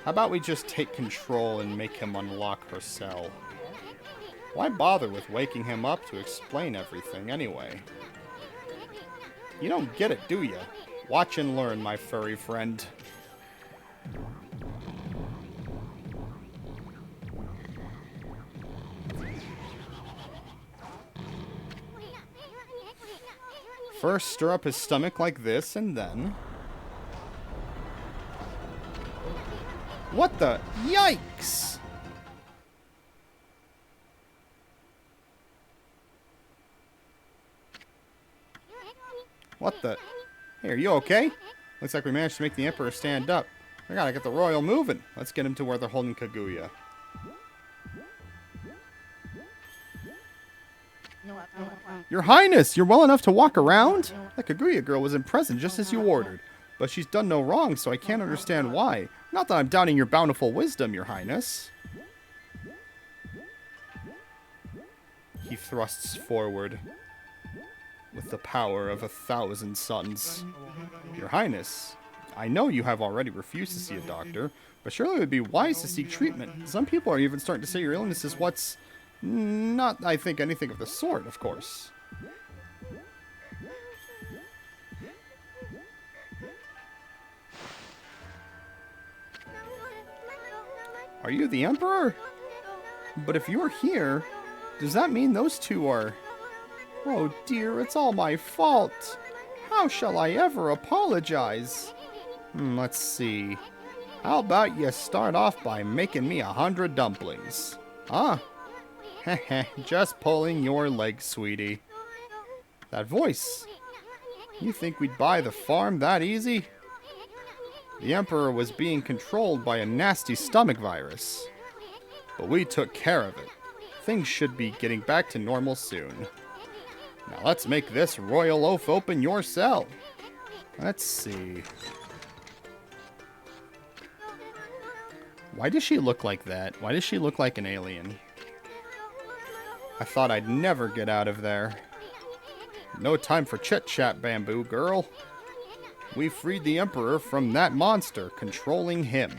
How about we just take control and make him unlock her cell? Why bother with waking him up to explain everything anyway? You don't get it, do ya? Watch and learn, my furry friend. First, stir up his stomach like this, and then... What the? Yikes! What the? Hey, are you okay? Looks like we managed to make the Emperor stand up. We gotta get the royal moving. Let's get him to where they're holding Kaguya. Your Highness, you're well enough to walk around? The Kaguya girl was in prison just as you ordered. But she's done no wrong, so I can't understand why. Not that I'm doubting your bountiful wisdom, Your Highness. He thrusts forward with the power of 1,000 suns. Your Highness, I know you have already refused to see a doctor, but surely it would be wise to seek treatment. Some people are even starting to say your illness is what's not, I think, anything of the sort, of course. Are you the Emperor? But if you're here, does that mean those two are... Oh dear, it's all my fault. How shall I ever apologize? Let's see. How about you start off by making me 100 dumplings? Huh? Heh, just pulling your leg, sweetie. That voice. You think we'd buy the farm that easy? The Emperor was being controlled by a nasty stomach virus. But we took care of it. Things should be getting back to normal soon. Now let's make this royal oaf open your cell. Let's see. Why does she look like that? Why does she look like an alien? I thought I'd never get out of there. No time for chit-chat, Bamboo Girl. We freed the Emperor from that monster controlling him.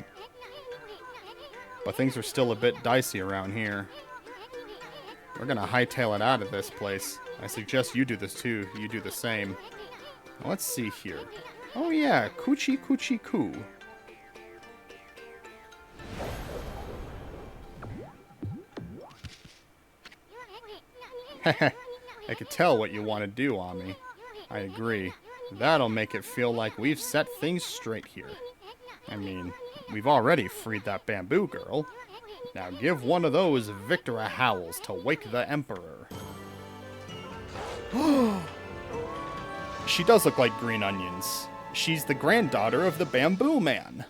But things are still a bit dicey around here. We're gonna hightail it out of this place. I suggest you do this too. You do the same. Now, let's see here. Oh yeah, Coochie Coochie Coo. I could tell what you want to do, Ami. I agree. That'll make it feel like we've set things straight here. I mean, we've already freed that Bamboo Girl. Now give one of those Victora howls to wake the Emperor. She does look like green onions. She's the granddaughter of the Bamboo Man.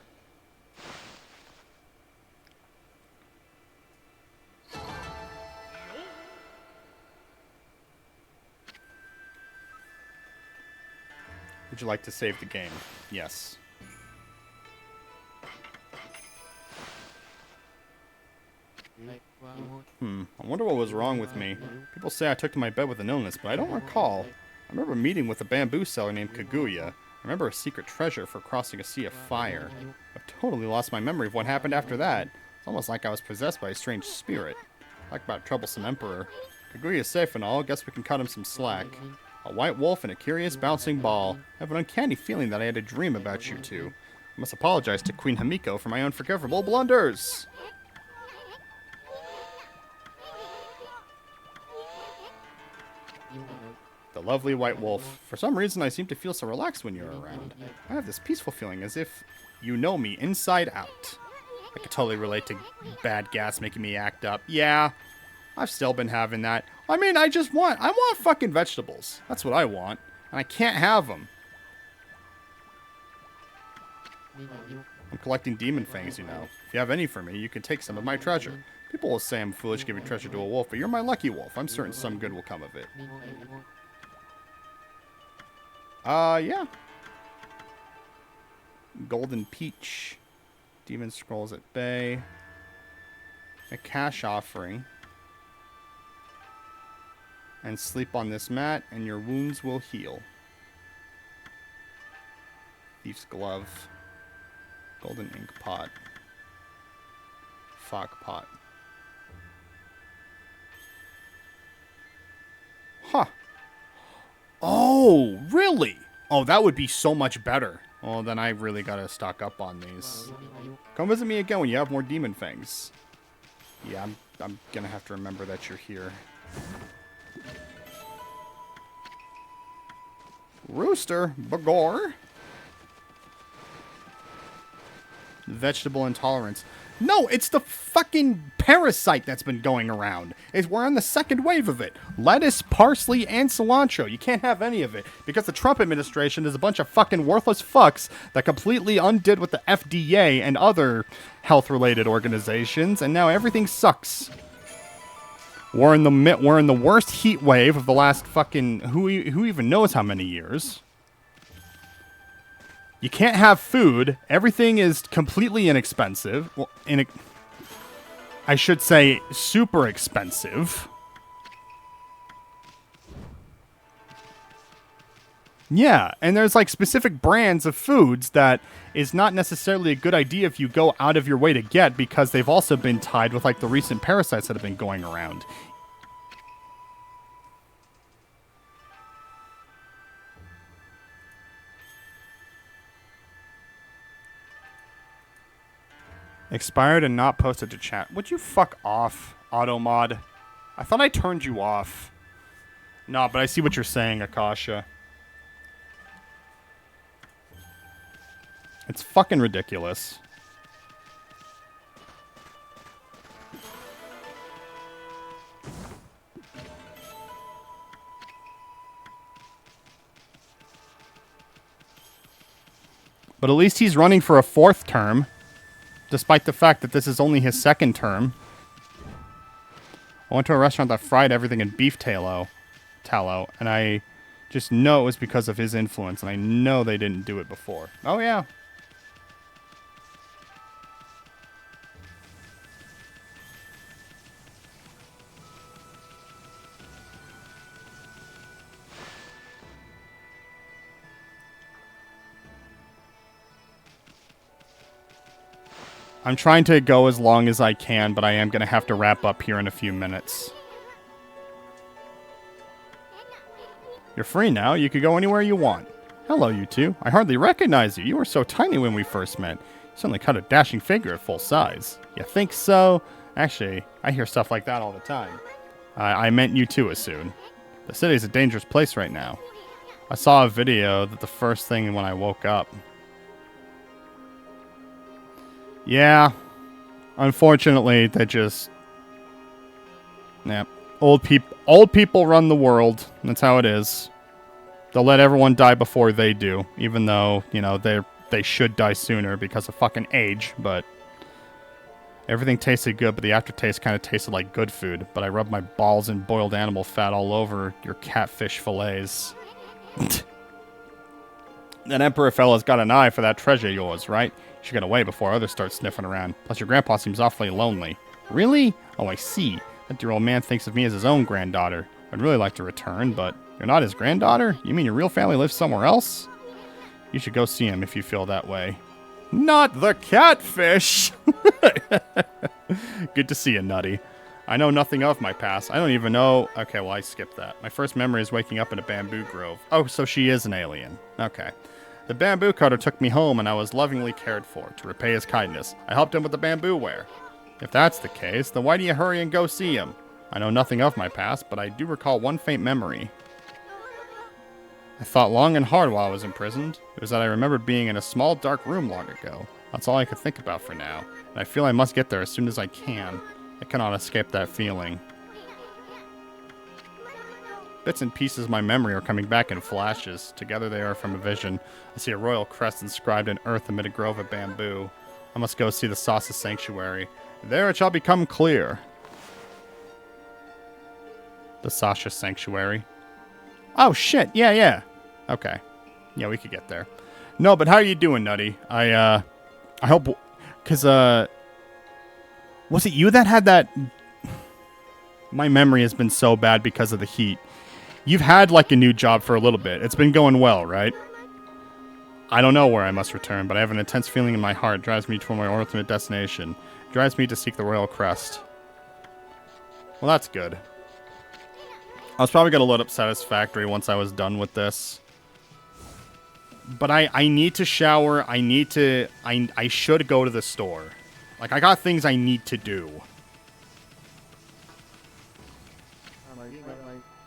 Would you like to save the game? Yes. I wonder what was wrong with me. People say I took to my bed with an illness, but I don't recall. I remember a meeting with a bamboo seller named Kaguya. I remember a secret treasure for crossing a sea of fire. I've totally lost my memory of what happened after that. It's almost like I was possessed by a strange spirit. Like about a troublesome emperor. Kaguya's safe and all, guess we can cut him some slack. A white wolf and a curious bouncing ball. I have an uncanny feeling that I had a dream about you two. I must apologize to Queen Himiko for my unforgivable blunders. The lovely white wolf. For some reason, I seem to feel so relaxed when you're around. I have this peaceful feeling as if you know me inside out. I could totally relate to bad gas making me act up. Yeah, I've still been having that. I mean, I want fucking vegetables. That's what I want. And I can't have them. I'm collecting demon fangs, you know. If you have any for me, you can take some of my treasure. People will say I'm foolish giving treasure to a wolf, but you're my lucky wolf. I'm certain some good will come of it. Yeah. Golden Peach. Demon Scrolls at Bay. A cash offering. And sleep on this mat, and your wounds will heal. Thief's Glove. Golden Ink Pot. Fog Pot. Huh. Oh, really? Oh, that would be so much better. Well, then I really gotta stock up on these. Come visit me again when you have more demon fangs. Yeah, I'm gonna have to remember that you're here. Rooster, Bagor. Vegetable intolerance. No, it's the fucking parasite that's been going around. We're on the second wave of it. Lettuce, parsley, and cilantro. You can't have any of it because the Trump administration is a bunch of fucking worthless fucks that completely undid with the FDA and other health-related organizations, and now everything sucks. We're in the worst heat wave of the last fucking who even knows how many years. You can't have food. Everything is completely inexpensive. Well, I should say super expensive. Yeah, and there's like specific brands of foods that is not necessarily a good idea if you go out of your way to get because they've also been tied with like the recent parasites that have been going around. Expired and not posted to chat. Would you fuck off, Automod? I thought I turned you off. No, but I see what you're saying, Akasha. It's fucking ridiculous. But at least he's running for a 4th term, despite the fact that this is only his 2nd term. I went to a restaurant that fried everything in beef tallow, and I just know it was because of his influence, and I know they didn't do it before. Oh, yeah. I'm trying to go as long as I can, but I am going to have to wrap up here in a few minutes. You're free now. You could go anywhere you want. Hello, you two. I hardly recognize you. You were so tiny when we first met. You certainly cut a dashing figure at full size. You think so? Actually, I hear stuff like that all the time. I meant you too, Asun. The city's a dangerous place right now. I saw a video that the first thing when I woke up. Yeah. Unfortunately, they just... Yeah. Old people run the world. That's how it is. They'll let everyone die before they do, even though, you know, they should die sooner because of fucking age, but... Everything tasted good, but the aftertaste kind of tasted like good food. But I rubbed my balls in boiled animal fat all over your catfish fillets. That Emperor fella's got an eye for that treasure of yours, right? You should get away before others start sniffing around. Plus, your grandpa seems awfully lonely. Really? Oh, I see. That dear old man thinks of me as his own granddaughter. I'd really like to return, but you're not his granddaughter? You mean your real family lives somewhere else? You should go see him if you feel that way. Not the catfish! Good to see you, Nutty. I know nothing of my past. I don't even know... Okay, well, I skipped that. My first memory is waking up in a bamboo grove. Oh, so she is an alien. Okay. The bamboo cutter took me home, and I was lovingly cared for. To repay his kindness, I helped him with the bamboo ware. If that's the case, then why do you hurry and go see him? I know nothing of my past, but I do recall one faint memory. I thought long and hard while I was imprisoned. It was that I remembered being in a small, dark room long ago. That's all I could think about for now, and I feel I must get there as soon as I can. I cannot escape that feeling. Bits and pieces of my memory are coming back in flashes. Together they are from a vision. I see a royal crest inscribed in earth amid a grove of bamboo. I must go see the Sasa Sanctuary. There it shall become clear. The Sasha Sanctuary. Oh, shit. Yeah. Okay. Yeah, we could get there. No, but how are you doing, Nutty? I hope... Because, was it you that had that... My memory has been so bad because of the heat. You've had, like, a new job for a little bit. It's been going well, right? I don't know where I must return, but I have an intense feeling in my heart. It drives me toward my ultimate destination. It drives me to seek the Royal Crest. Well, that's good. I was probably going to load up Satisfactory once I was done with this. But I need to shower. I should go to the store. Like, I got things I need to do.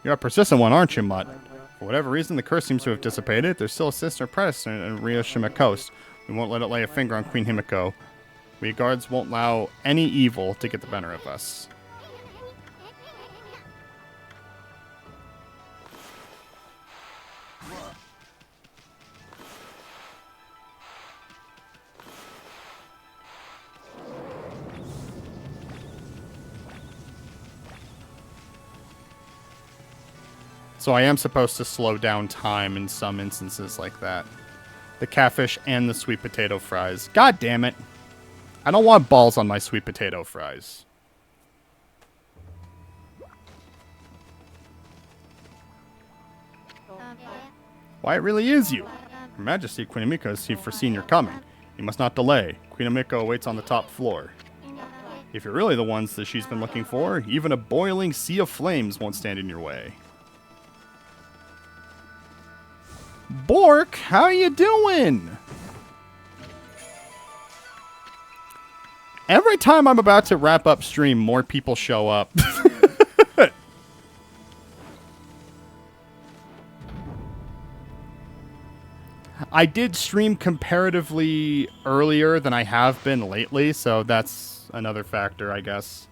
You're a persistent one, aren't you, Mutt? For whatever reason, the curse seems to have dissipated. There's still a sister predecessor in Ryoshima Coast. We won't let it lay a finger on Queen Himiko. We guards won't allow any evil to get the better of us. So I am supposed to slow down time in some instances like that. The catfish and the sweet potato fries. God damn it. I don't want balls on my sweet potato fries. Why, it really is you. Her Majesty, Queen Amiko, has foreseen your coming. You must not delay. Queen Amiko awaits on the top floor. If you're really the ones that she's been looking for, even a boiling sea of flames won't stand in your way. Bork, how you doing? Every time I'm about to wrap up stream, more people show up. I did stream comparatively earlier than I have been lately, so that's another factor, I guess.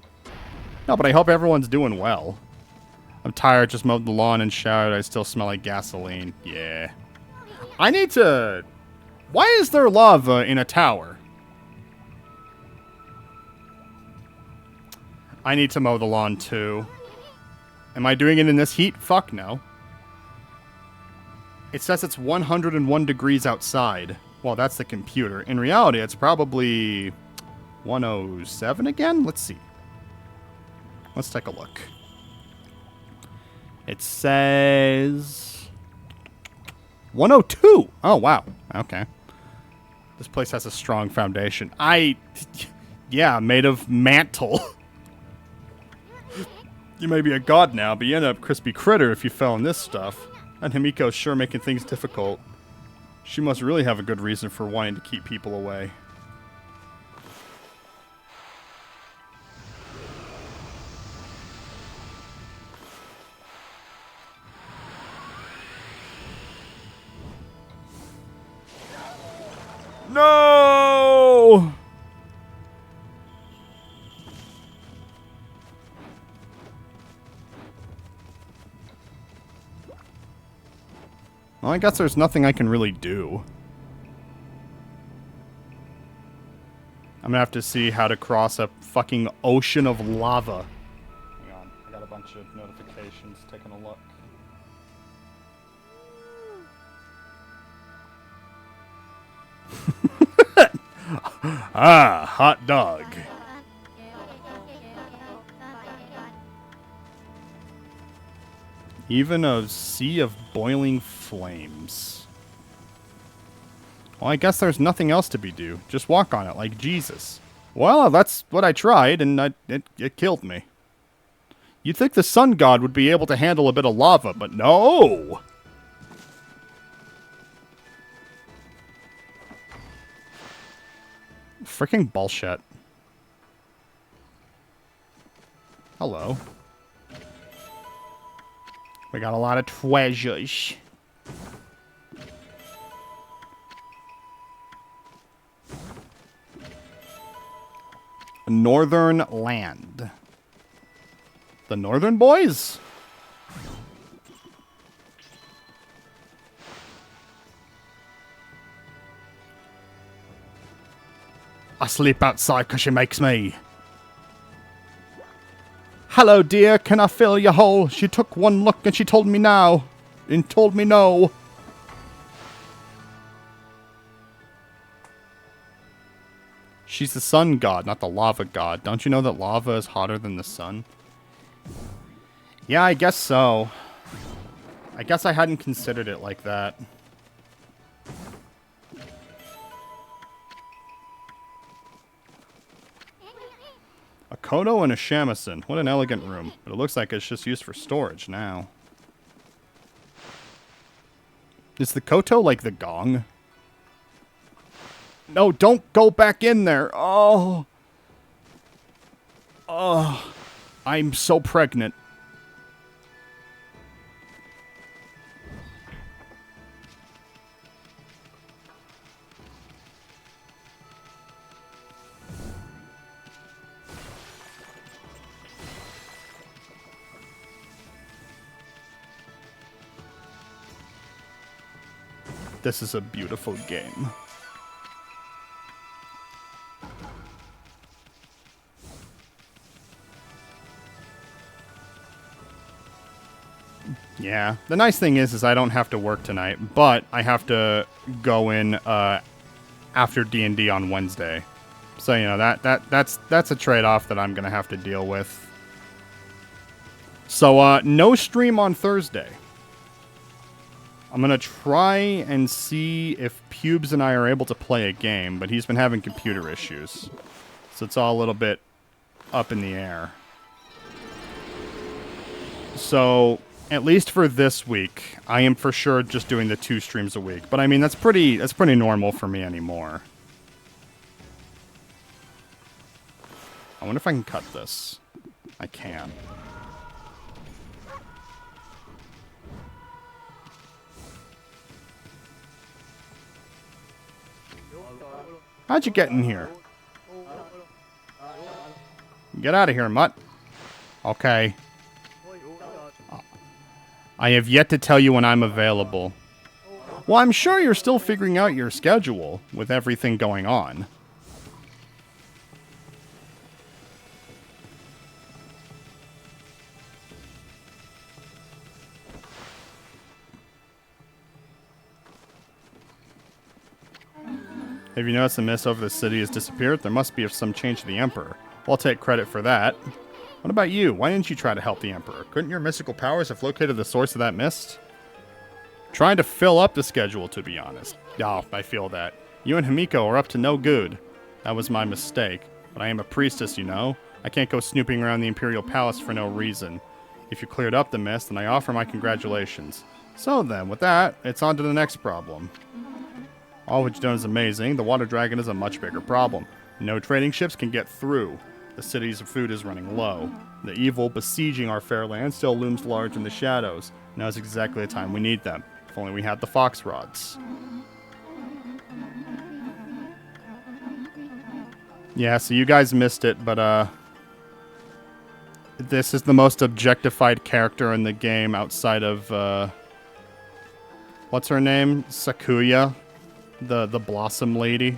No, but I hope everyone's doing well. I'm tired, just mowed the lawn and showered. I still smell like gasoline. Yeah. I need to... Why is there lava in a tower? I need to mow the lawn too. Am I doing it in this heat? Fuck no. It says it's 101 degrees outside. Well, that's the computer. In reality, it's probably 107 again? Let's see. Let's take a look. It says 102. Oh, wow. Okay. This place has a strong foundation. Yeah, made of mantle. You may be a god now, but you end up crispy critter if you fell in this stuff. And Himiko's sure making things difficult. She must really have a good reason for wanting to keep people away. No! Well, I guess there's nothing I can really do. I'm gonna have to see how to cross a fucking ocean of lava. Hang on, I got a bunch of notifications taking a look. Ah, hot dog. Even a sea of boiling flames. Well, I guess there's nothing else to be do. Just walk on it like Jesus. Well, that's what I tried, and it killed me. You'd think the sun god would be able to handle a bit of lava, but no! Freaking bullshit. Hello. We got a lot of treasures. Northern land. The Northern Boys? I sleep outside because she makes me. Hello, dear. Can I fill your hole? She took one look and she told me now. And told me no. She's the sun god, not the lava god. Don't you know that lava is hotter than the sun? Yeah, I guess so. I guess I hadn't considered it like that. A Kodo and a shamisen. What an elegant room. But it looks like it's just used for storage now. Is the Koto like the gong? No, don't go back in there. Oh. Oh. I'm so pregnant. This is a beautiful game. Yeah. The nice thing is I don't have to work tonight, but I have to go in after D&D on Wednesday. So, you know, that's a trade-off that I'm going to have to deal with. So, no stream on Thursday. I'm going to try and see if Pubes and I are able to play a game, but he's been having computer issues. So it's all a little bit up in the air. So, at least for this week, I am for sure just doing the 2 streams a week. But I mean, that's pretty normal for me anymore. I wonder if I can cut this. I can. How'd you get in here? Get out of here, mutt. Okay. I have yet to tell you when I'm available. Well, I'm sure you're still figuring out your schedule with everything going on. Have you noticed the mist over the city has disappeared? There must be some change to the Emperor. Well, I'll take credit for that. What about you? Why didn't you try to help the Emperor? Couldn't your mystical powers have located the source of that mist? Trying to fill up the schedule, to be honest. Oh, I feel that. You and Himiko are up to no good. That was my mistake. But I am a priestess, you know. I can't go snooping around the Imperial Palace for no reason. If you cleared up the mist, then I offer my congratulations. So then, with that, it's on to the next problem. All what you've done is amazing. The water dragon is a much bigger problem. No trading ships can get through. The city's food is running low. The evil besieging our fair land still looms large in the shadows. Now is exactly the time we need them. If only we had the fox rods. Yeah, so you guys missed it, but this is the most objectified character in the game outside of what's her name? Sakuya, the Blossom Lady.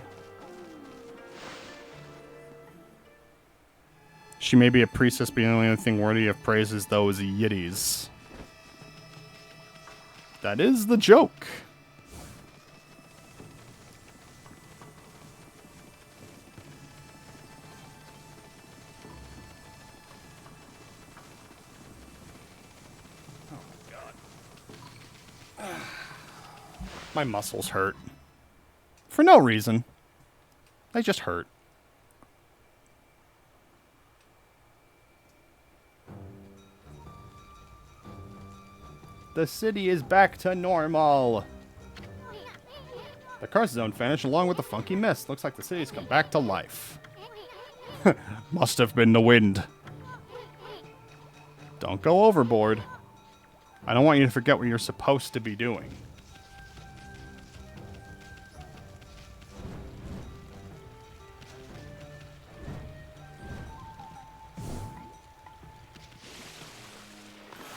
She may be a priestess, but the only thing worthy of praise is those yiddies. That is the joke. Oh my god. My muscles hurt. For no reason. They just hurt. The city is back to normal. The curse zone vanished along with the funky mist. Looks like the city's come back to life. Must have been the wind. Don't go overboard. I don't want you to forget what you're supposed to be doing.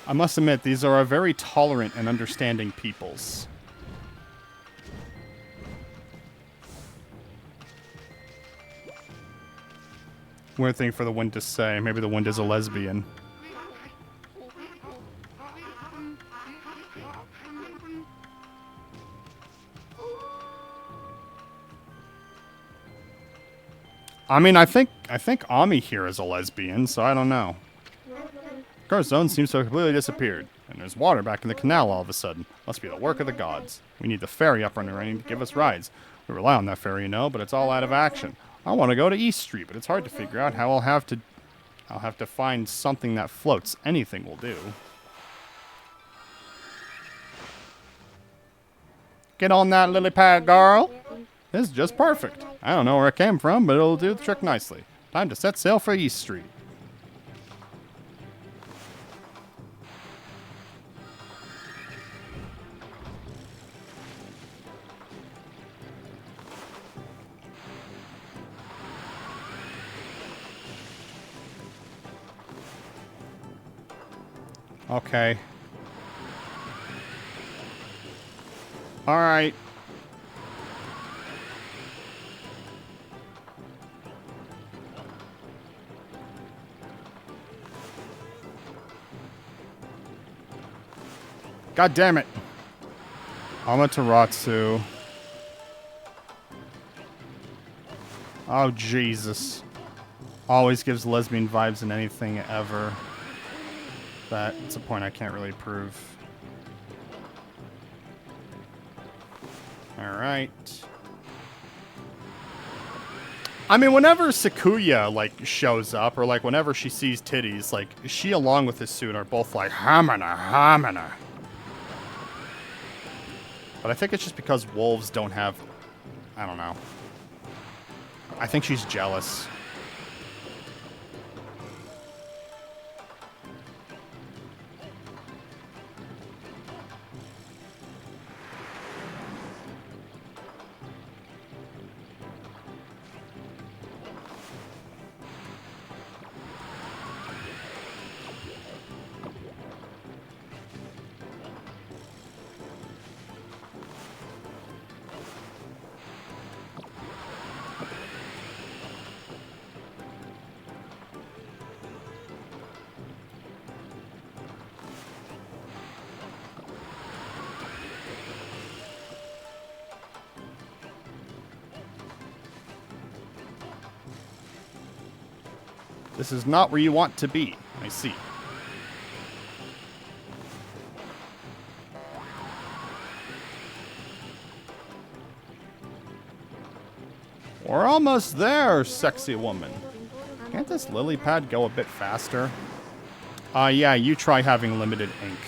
I must admit, these are a very tolerant and understanding peoples. Weird thing for the wind to say. Maybe the wind is a lesbian. I mean, I think Ami here is a lesbian, so I don't know. Our zone seems to have completely disappeared, and there's water back in the canal all of a sudden. Must be the work of the gods. We need the ferry up and running to give us rides. We rely on that ferry, you know, but it's all out of action. I want to go to East Street, but it's hard to figure out how I'll have to find something that floats. Anything will do. Get on that lily pad, girl. This is just perfect. I don't know where it came from, but it'll do the trick nicely. Time to set sail for East Street. Okay. All right. God damn it. Amaterasu. Oh, Jesus. Always gives lesbian vibes in anything ever. That's a point I can't really prove. Alright. I mean, whenever Sakuya, like, shows up, or, like, whenever she sees titties, like, she along with Hisune are both like, Hamana, Hamana. But I think it's just because wolves don't have... I don't know. I think she's jealous. This is not where you want to be. I see. We're almost there, sexy woman. Can't this lily pad go a bit faster? Yeah, you try having limited ink.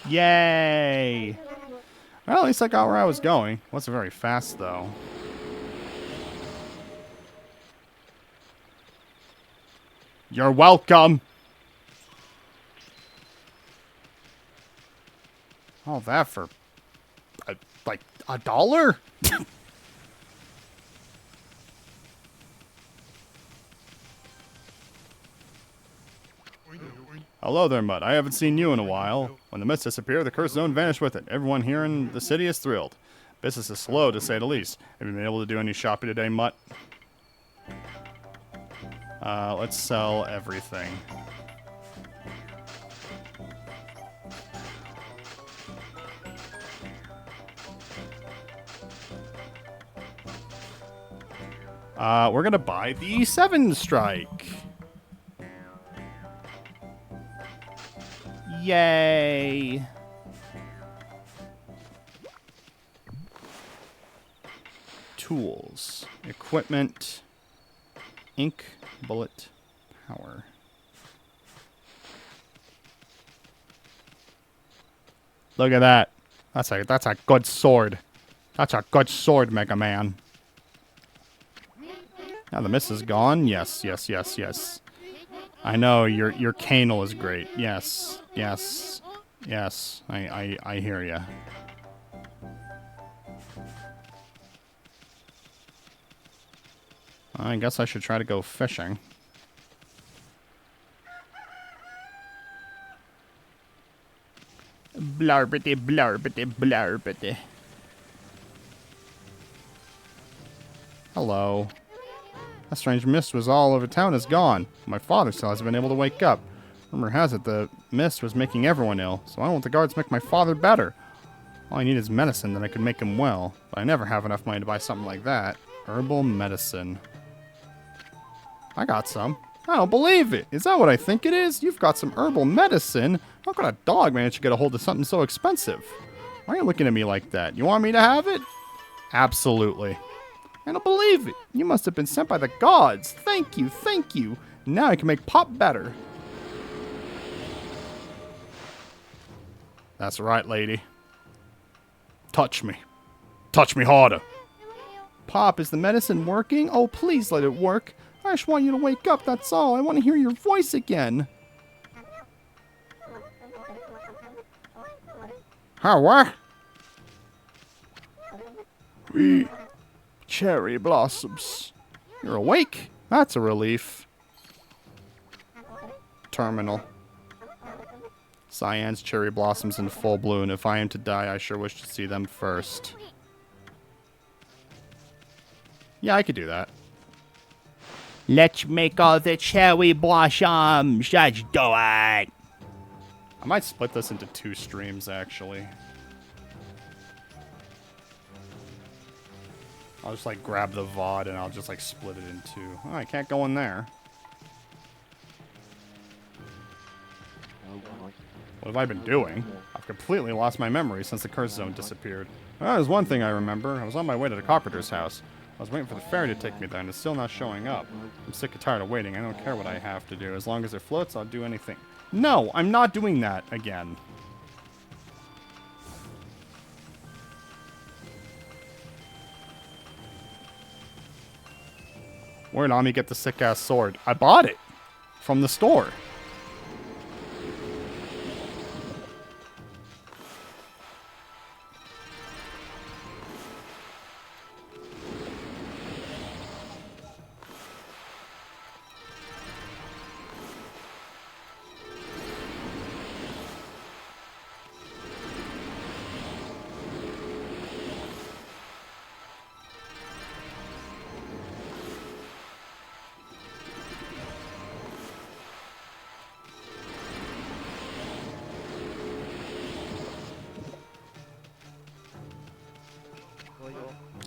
Yay! Well, at least I got where I was going. Wasn't very fast, though. You're welcome! All that for, like, $1? Hello there, Mud. I haven't seen you in a while. When the mist disappeared, the cursed zone vanished with it. Everyone here in the city is thrilled. Business is slow, to say the least. Have you been able to do any shopping today, Mutt? Let's sell everything. We're gonna buy the 7 strike. Yay! Tools, equipment, ink, bullet, power. Look at that. That's a good sword. That's a good sword, Mega Man. Now the mist is gone. Yes, yes, yes, yes. I know your canal is great. Yes, yes, yes. I hear ya. I guess I should try to go fishing. Blarbity, blarbity, blarbity. Hello. That strange mist was all over town is gone. My father still hasn't been able to wake up. Rumor has it the mist was making everyone ill, so I want the guards to make my father better. All I need is medicine, then I could make him well. But I never have enough money to buy something like that. Herbal medicine. I got some. I don't believe it. Is that what I think it is? You've got some herbal medicine? How could a dog manage to get a hold of something so expensive? Why are you looking at me like that? You want me to have it? Absolutely. I don't believe it. You must have been sent by the gods. Thank you, thank you. Now I can make Pop better. That's right, lady. Touch me. Touch me harder. Pop, is the medicine working? Oh, please let it work. I just want you to wake up, that's all. I want to hear your voice again. How, what? Cherry blossoms. You're awake? That's a relief. Terminal. Cyan's cherry blossoms in full bloom. If I am to die, I sure wish to see them first. Yeah, I could do that. Let's make all the cherry blossoms. Let's do it. I might split this into 2 streams, actually. I'll just like grab the VOD and I'll just like split it in two. Oh, I can't go in there. What have I been doing? I've completely lost my memory since the curse zone disappeared. Oh, there's one thing I remember. I was on my way to the carpenter's house. I was waiting for the ferry to take me there, and it's still not showing up. I'm sick and tired of waiting. I don't care what I have to do. As long as it floats, I'll do anything. No, I'm not doing that again. Where'd Ami get the sick-ass sword? I bought it from the store.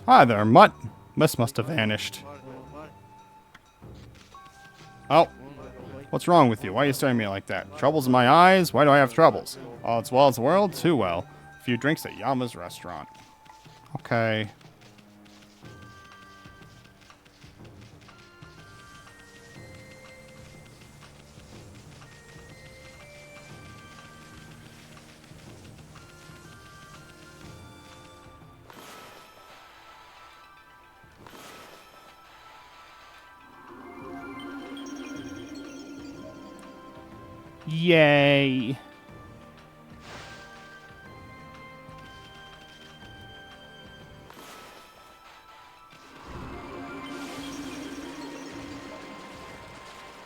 Hi there, Mutt. Miss must have vanished. Oh. What's wrong with you? Why are you staring at me like that? Troubles in my eyes? Why do I have troubles? All as well as the world? Too well. A few drinks at Yama's restaurant. Okay. Yay.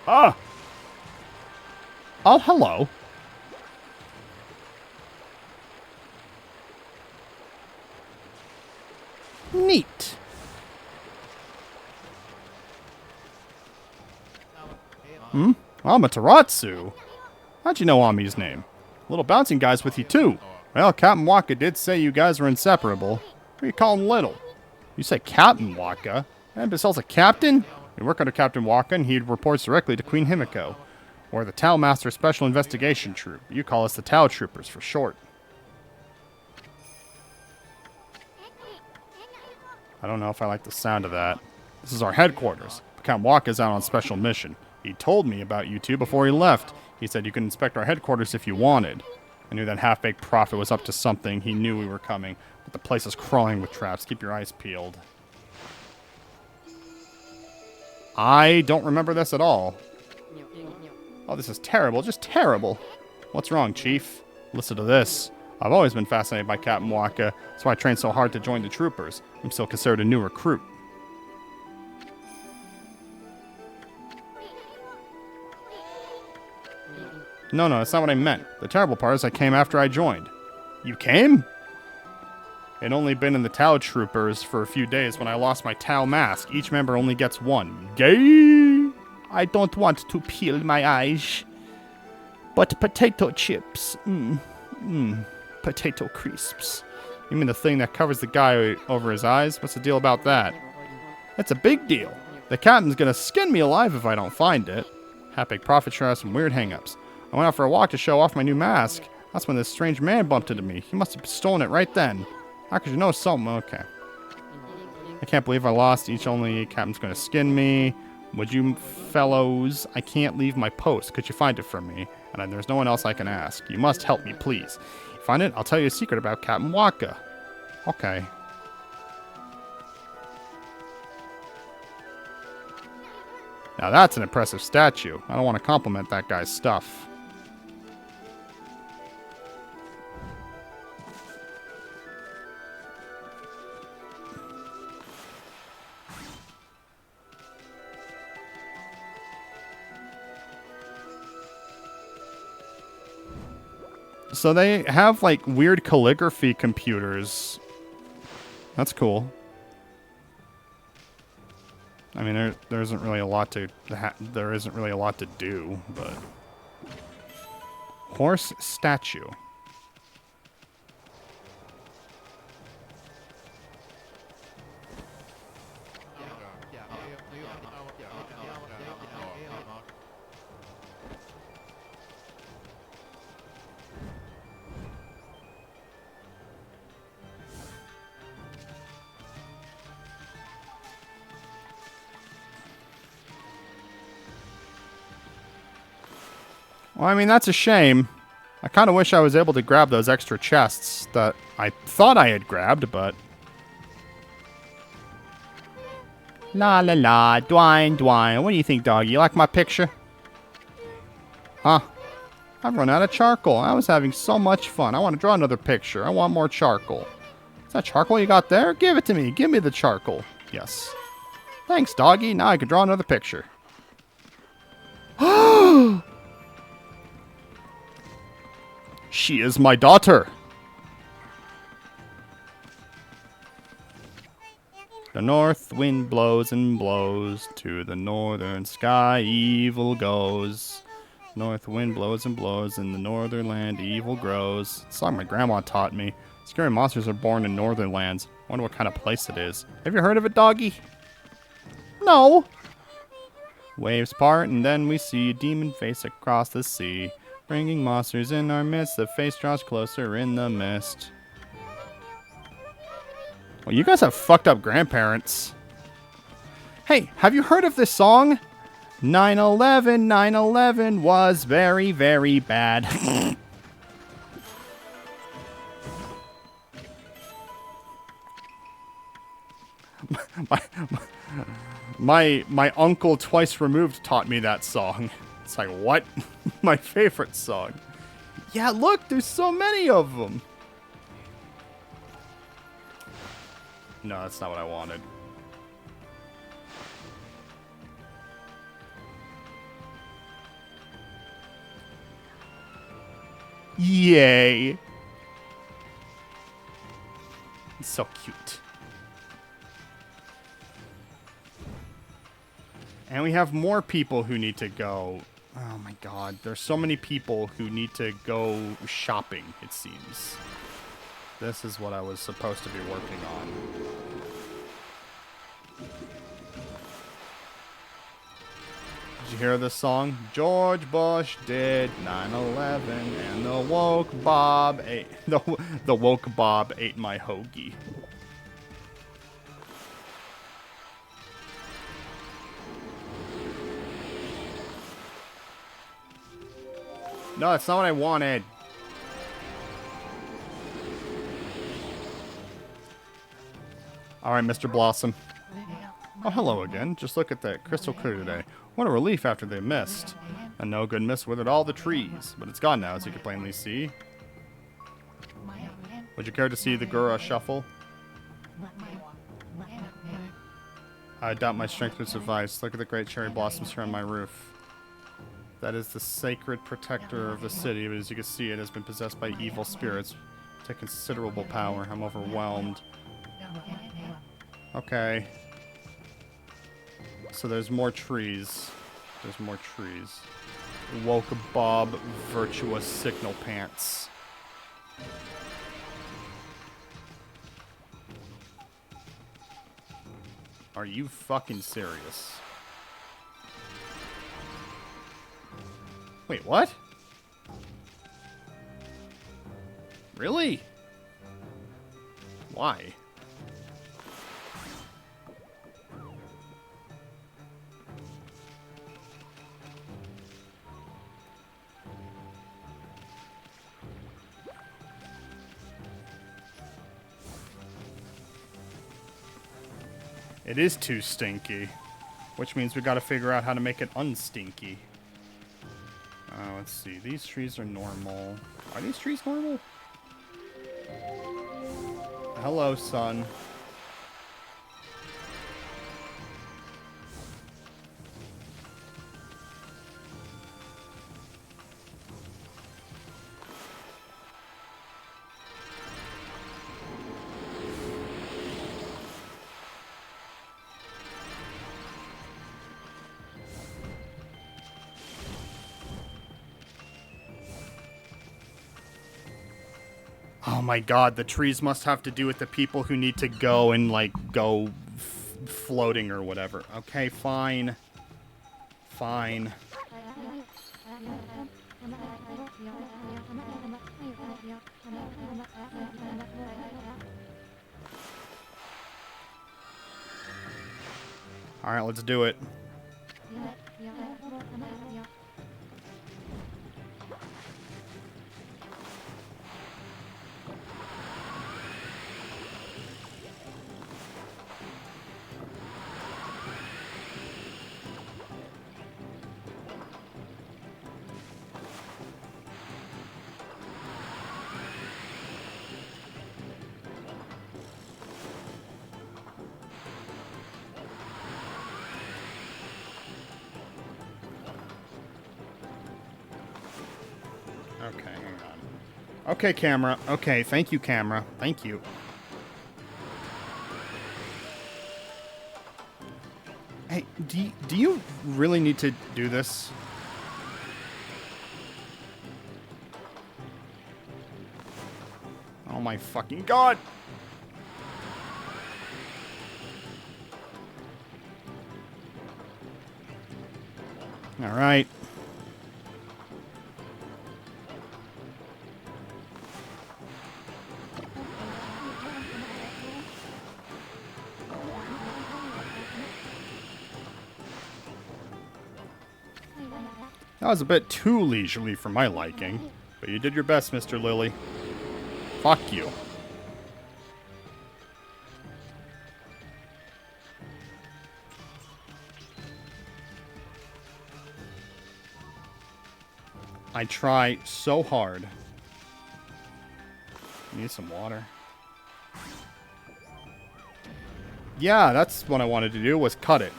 Ah! Oh, hello. Neat. Amaterasu. How'd you know Ami's name? Little bouncing guy's with you too. Well, Captain Waka did say you guys were inseparable. What do you call him Little? You say Captain Waka? And besides a captain? We work under Captain Waka and he reports directly to Queen Himiko. Or the Tau Master Special Investigation Troop. You call us the Tau Troopers for short. I don't know if I like the sound of that. This is our headquarters. Captain Waka's out on special mission. He told me about you two before he left. He said you could inspect our headquarters if you wanted. I knew that half-baked prophet was up to something. He knew we were coming. But the place is crawling with traps. Keep your eyes peeled. I don't remember this at all. Oh, this is terrible. Just terrible. What's wrong, Chief? Listen to this. I've always been fascinated by Captain Waka. That's why I trained so hard to join the troopers. I'm still considered a new recruit. No, that's not what I meant. The terrible part is I came after I joined. You came? I'd only been in the Tau Troopers for a few days when I lost my Tau mask. Each member only gets one. Gay! I don't want to peel my eyes. But potato chips. Potato crisps. You mean the thing that covers the guy over his eyes? What's the deal about that? That's a big deal. The captain's gonna skin me alive if I don't find it. Half-baked prophet sure has some weird hang-ups. I went out for a walk to show off my new mask. That's when this strange man bumped into me. He must have stolen it right then. How could you know something? Okay. I can't believe I lost. Each only captain's gonna skin me. Would you fellows? I can't leave my post. Could you find it for me? And there's no one else I can ask. You must help me, please. You find it? I'll tell you a secret about Captain Waka. Okay. Now that's an impressive statue. I don't want to compliment that guy's stuff. So they have, like, weird calligraphy computers. That's cool. I mean, there isn't really a lot to do, but horse statue. Well, I mean, that's a shame. I kind of wish I was able to grab those extra chests that I thought I had grabbed, but... La la la, Dwayne, Dwayne. What do you think, dog? You like my picture? Huh? I've run out of charcoal. I was having so much fun. I want to draw another picture. I want more charcoal. Is that charcoal you got there? Give it to me. Give me the charcoal. Yes. Thanks, doggy. Now I can draw another picture. She is my daughter. The north wind blows and blows. To the northern sky evil goes. North wind blows and blows. In the northern land evil grows. It's a song my grandma taught me. Scary monsters are born in northern lands. Wonder what kind of place it is. Have you heard of it, doggy? No. Waves part and then we see a demon face across the sea. Bringing monsters in our midst. The face draws closer in the mist. Well, you guys have fucked up grandparents. Hey, have you heard of this song? 9/11, 9/11 was very, very bad. my uncle twice removed taught me that song. It's like, what? My favorite song. Yeah, look, there's so many of them. No, that's not what I wanted. Yay. It's so cute. And we have more people who need to go. Oh my god, there's so many people who need to go shopping, it seems. This is what I was supposed to be working on. Did you hear this song? George Bush did 9/11 and the woke Bob ate the woke Bob ate my hoagie. No, that's not what I wanted. Alright, Mr. Blossom. Oh, hello again. Just look at that. Crystal clear today. What a relief after the mist. And no good mist withered all the trees. But it's gone now, as you can plainly see. Would you care to see the Gura shuffle? I doubt my strength would suffice. Look at the great cherry blossoms here on my roof. That is the sacred protector of the city, but as you can see, it has been possessed by evil spirits. Take considerable power. I'm overwhelmed. Okay. So there's more trees. There's more trees. Woke Bob Virtuous Signal Pants. Are you fucking serious? Wait, what? Really? Why? It is too stinky, which means we gotta figure out how to make it unstinky. Let's see. These trees are normal. Are these trees normal? Hello, sun. Oh my god, the trees must have to do with the people who need to go and, like, go floating or whatever. Okay, fine. Fine. Alright, let's do it. Okay, hang on. Okay, camera. Okay, thank you, camera. Thank you. Hey, do you really need to do this? Oh my fucking god! Alright. That was a bit too leisurely for my liking, but you did your best, Mr. Lily. Fuck you. I try so hard. Need some water. Yeah, that's what I wanted to do, was cut it.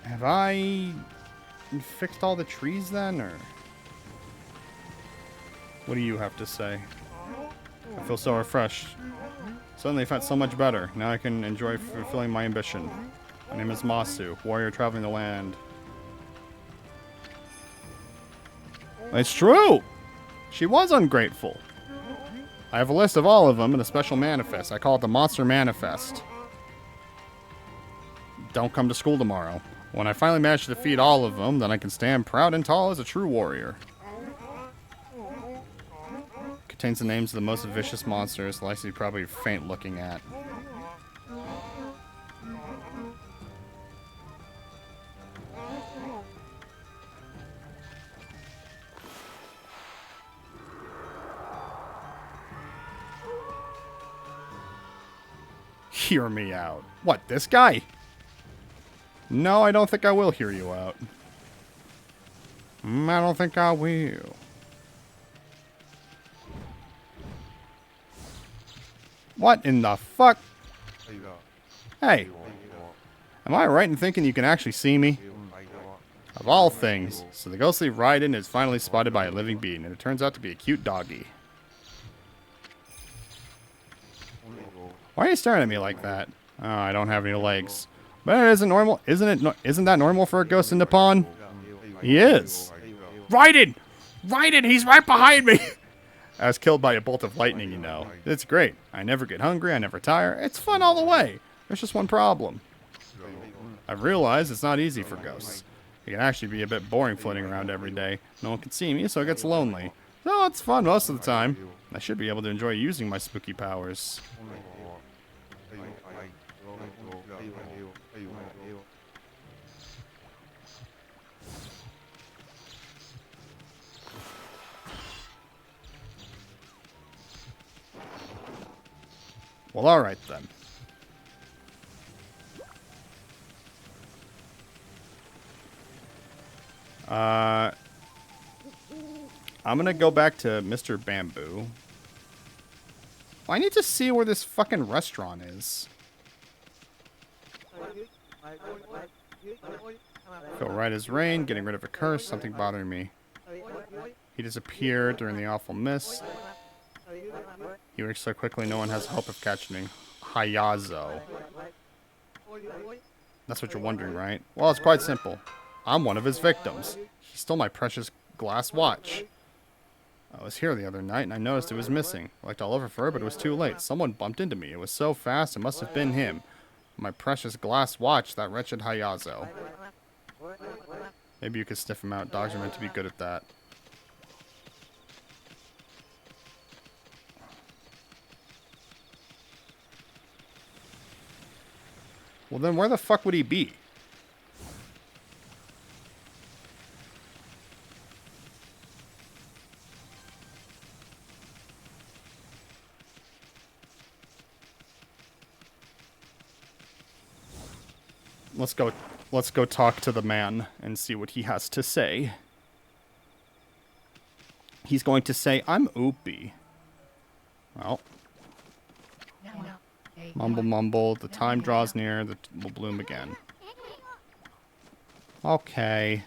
Have I fixed all the trees then, or what do you have to say? I feel so refreshed. Suddenly I felt so much better. Now I can enjoy fulfilling my ambition. My name is Masu, warrior traveling the land. It's true! She was ungrateful. I have a list of all of them in a special manifest. I call it the Monster Manifest. Don't come to school tomorrow. When I finally manage to defeat all of them, then I can stand proud and tall as a true warrior. Contains the names of the most vicious monsters, likely probably faint looking at. Hear me out. What, this guy? No, I don't think I will hear you out. I don't think I will. What in the fuck? Hey. Am I right in thinking you can actually see me? Of all things. So the ghostly Raiden is finally spotted by a living being, and it turns out to be a cute doggy. Why are you staring at me like that? Oh, I don't have any legs. But it isn't normal. Isn't that normal for a ghost in Nippon? He is. Raiden! Raiden, he's right behind me! I was killed by a bolt of lightning, you know. It's great. I never get hungry, I never tire. It's fun all the way. There's just one problem. I've realized it's not easy for ghosts. It can actually be a bit boring floating around every day. No one can see me, so it gets lonely. No, it's fun most of the time. I should be able to enjoy using my spooky powers. Well, alright then. I'm gonna go back to Mr. Bamboo. I need to see where this fucking restaurant is. Feel right as rain, getting rid of a curse, something bothering me. He disappeared during the awful mist. He works so quickly, no one has hope of catching him. Hayazo. That's what you're wondering, right? Well, it's quite simple. I'm one of his victims. He stole my precious glass watch. I was here the other night, and I noticed it was missing. I looked all over for it, but it was too late. Someone bumped into me. It was so fast, it must have been him. My precious glass watch, that wretched Hayazo. Maybe you could sniff him out. Dogs are meant to be good at that. Well, then where the fuck would he be? Let's go talk to the man and see what he has to say. He's going to say, I'm Oopie. Well. Mumble, mumble. The time draws near. The will bloom again. Okay.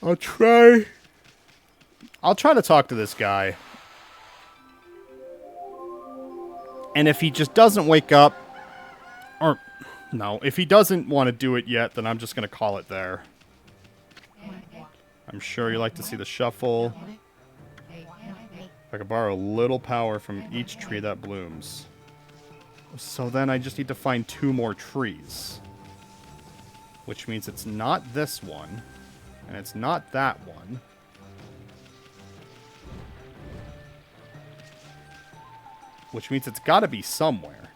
I'll try to talk to this guy. And if he just doesn't wake up, or no, if he doesn't want to do it yet, then I'm just going to call it there. I'm sure you like to see the shuffle. If I could borrow a little power from each tree that blooms. So then I just need to find 2 more trees. Which means it's not this one. And it's not that one. Which means it's got to be somewhere.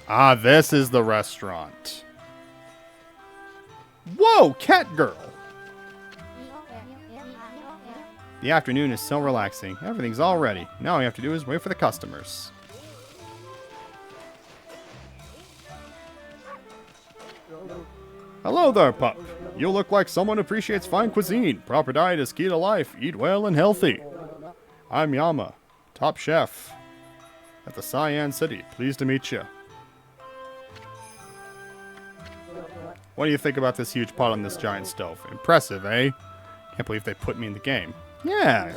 Ah, this is the restaurant. Whoa, cat girl! The afternoon is so relaxing. Everything's all ready. Now all we have to do is wait for the customers. Hello there, pup. You look like someone who appreciates fine cuisine. Proper diet is key to life. Eat well and healthy. I'm Yama, top chef at the Cyan City. Pleased to meet you. What do you think about this huge pot on this giant stove? Impressive, eh? Can't believe they put me in the game. Yeah.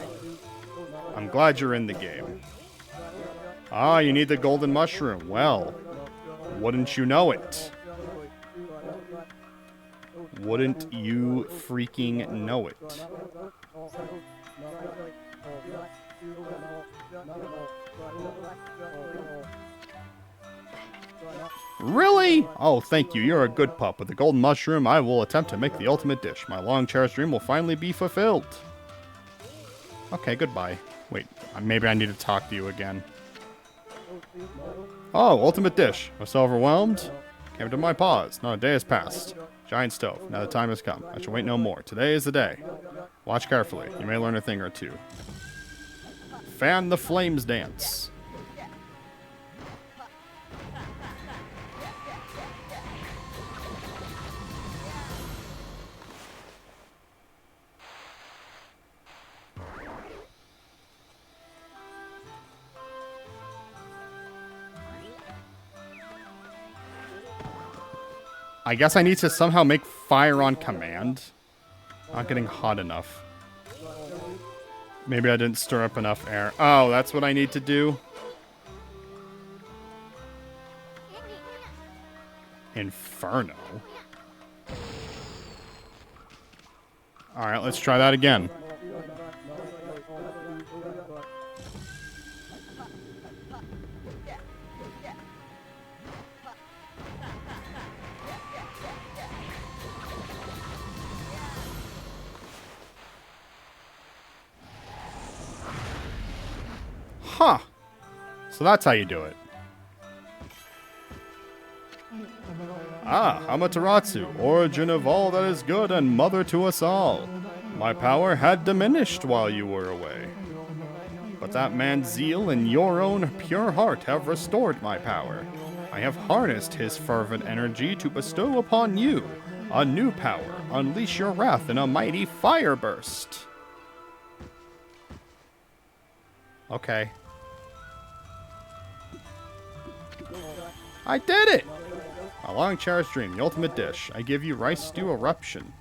I'm glad you're in the game. Ah, you need the golden mushroom. Well, wouldn't you know it? Wouldn't you freaking know it? Really? Oh, thank you. You're a good pup. With the golden mushroom, I will attempt to make the ultimate dish. My long-cherished dream will finally be fulfilled. Okay, goodbye. Wait, maybe I need to talk to you again. Oh, ultimate dish. I'm so overwhelmed. Came to my paws. Not a day has passed. Giant stove. Now the time has come. I shall wait no more. Today is the day. Watch carefully. You may learn a thing or two. Fan the flames dance. I guess I need to somehow make fire on command. Not getting hot enough. Maybe I didn't stir up enough air. Oh, that's what I need to do? Inferno. Alright, let's try that again. Huh. So that's how you do it. Ah, Amaterasu, origin of all that is good and mother to us all. My power had diminished while you were away. But that man's zeal and your own pure heart have restored my power. I have harnessed his fervent energy to bestow upon you a new power. Unleash your wrath in a mighty fire burst. Okay. I did it! A long cherished dream, the ultimate dish. I give you rice stew eruption.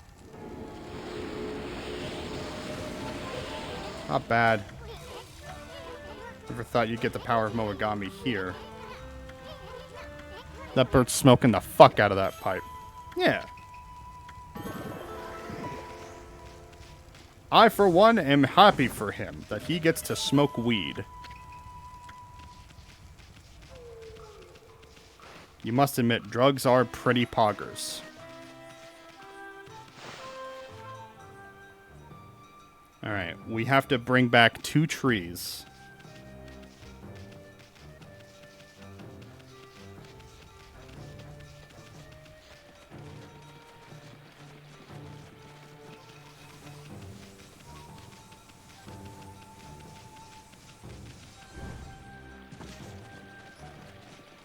Not bad. Never thought you'd get the power of Moegami here. That bird's smoking the fuck out of that pipe. Yeah. I, for one, am happy for him that he gets to smoke weed. You must admit, drugs are pretty poggers. Alright, we have to bring back 2 trees.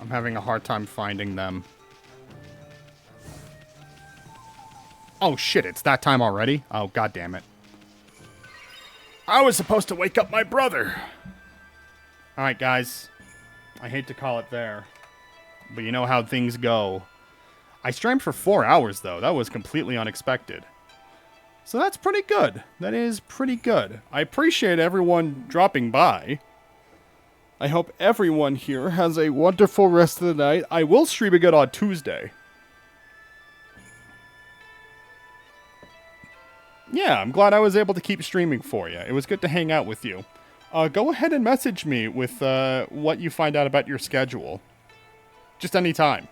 I'm having a hard time finding them. Oh shit, it's that time already? Oh, god damn it. I was supposed to wake up my brother. Alright, guys. I hate to call it there. But you know how things go. I streamed for 4 hours, though. That was completely unexpected. So that's pretty good. That is pretty good. I appreciate everyone dropping by. I hope everyone here has a wonderful rest of the night. I will stream again on Tuesday. Yeah, I'm glad I was able to keep streaming for you. It was good to hang out with you. Go ahead and message me with what you find out about your schedule. Just any time.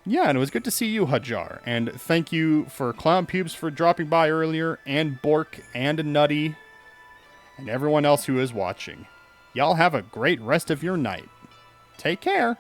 Yeah, and it was good to see you, Hajar. And thank you for Clown Pubes for dropping by earlier, and Bork, and Nutty, and everyone else who is watching. Y'all have a great rest of your night. Take care.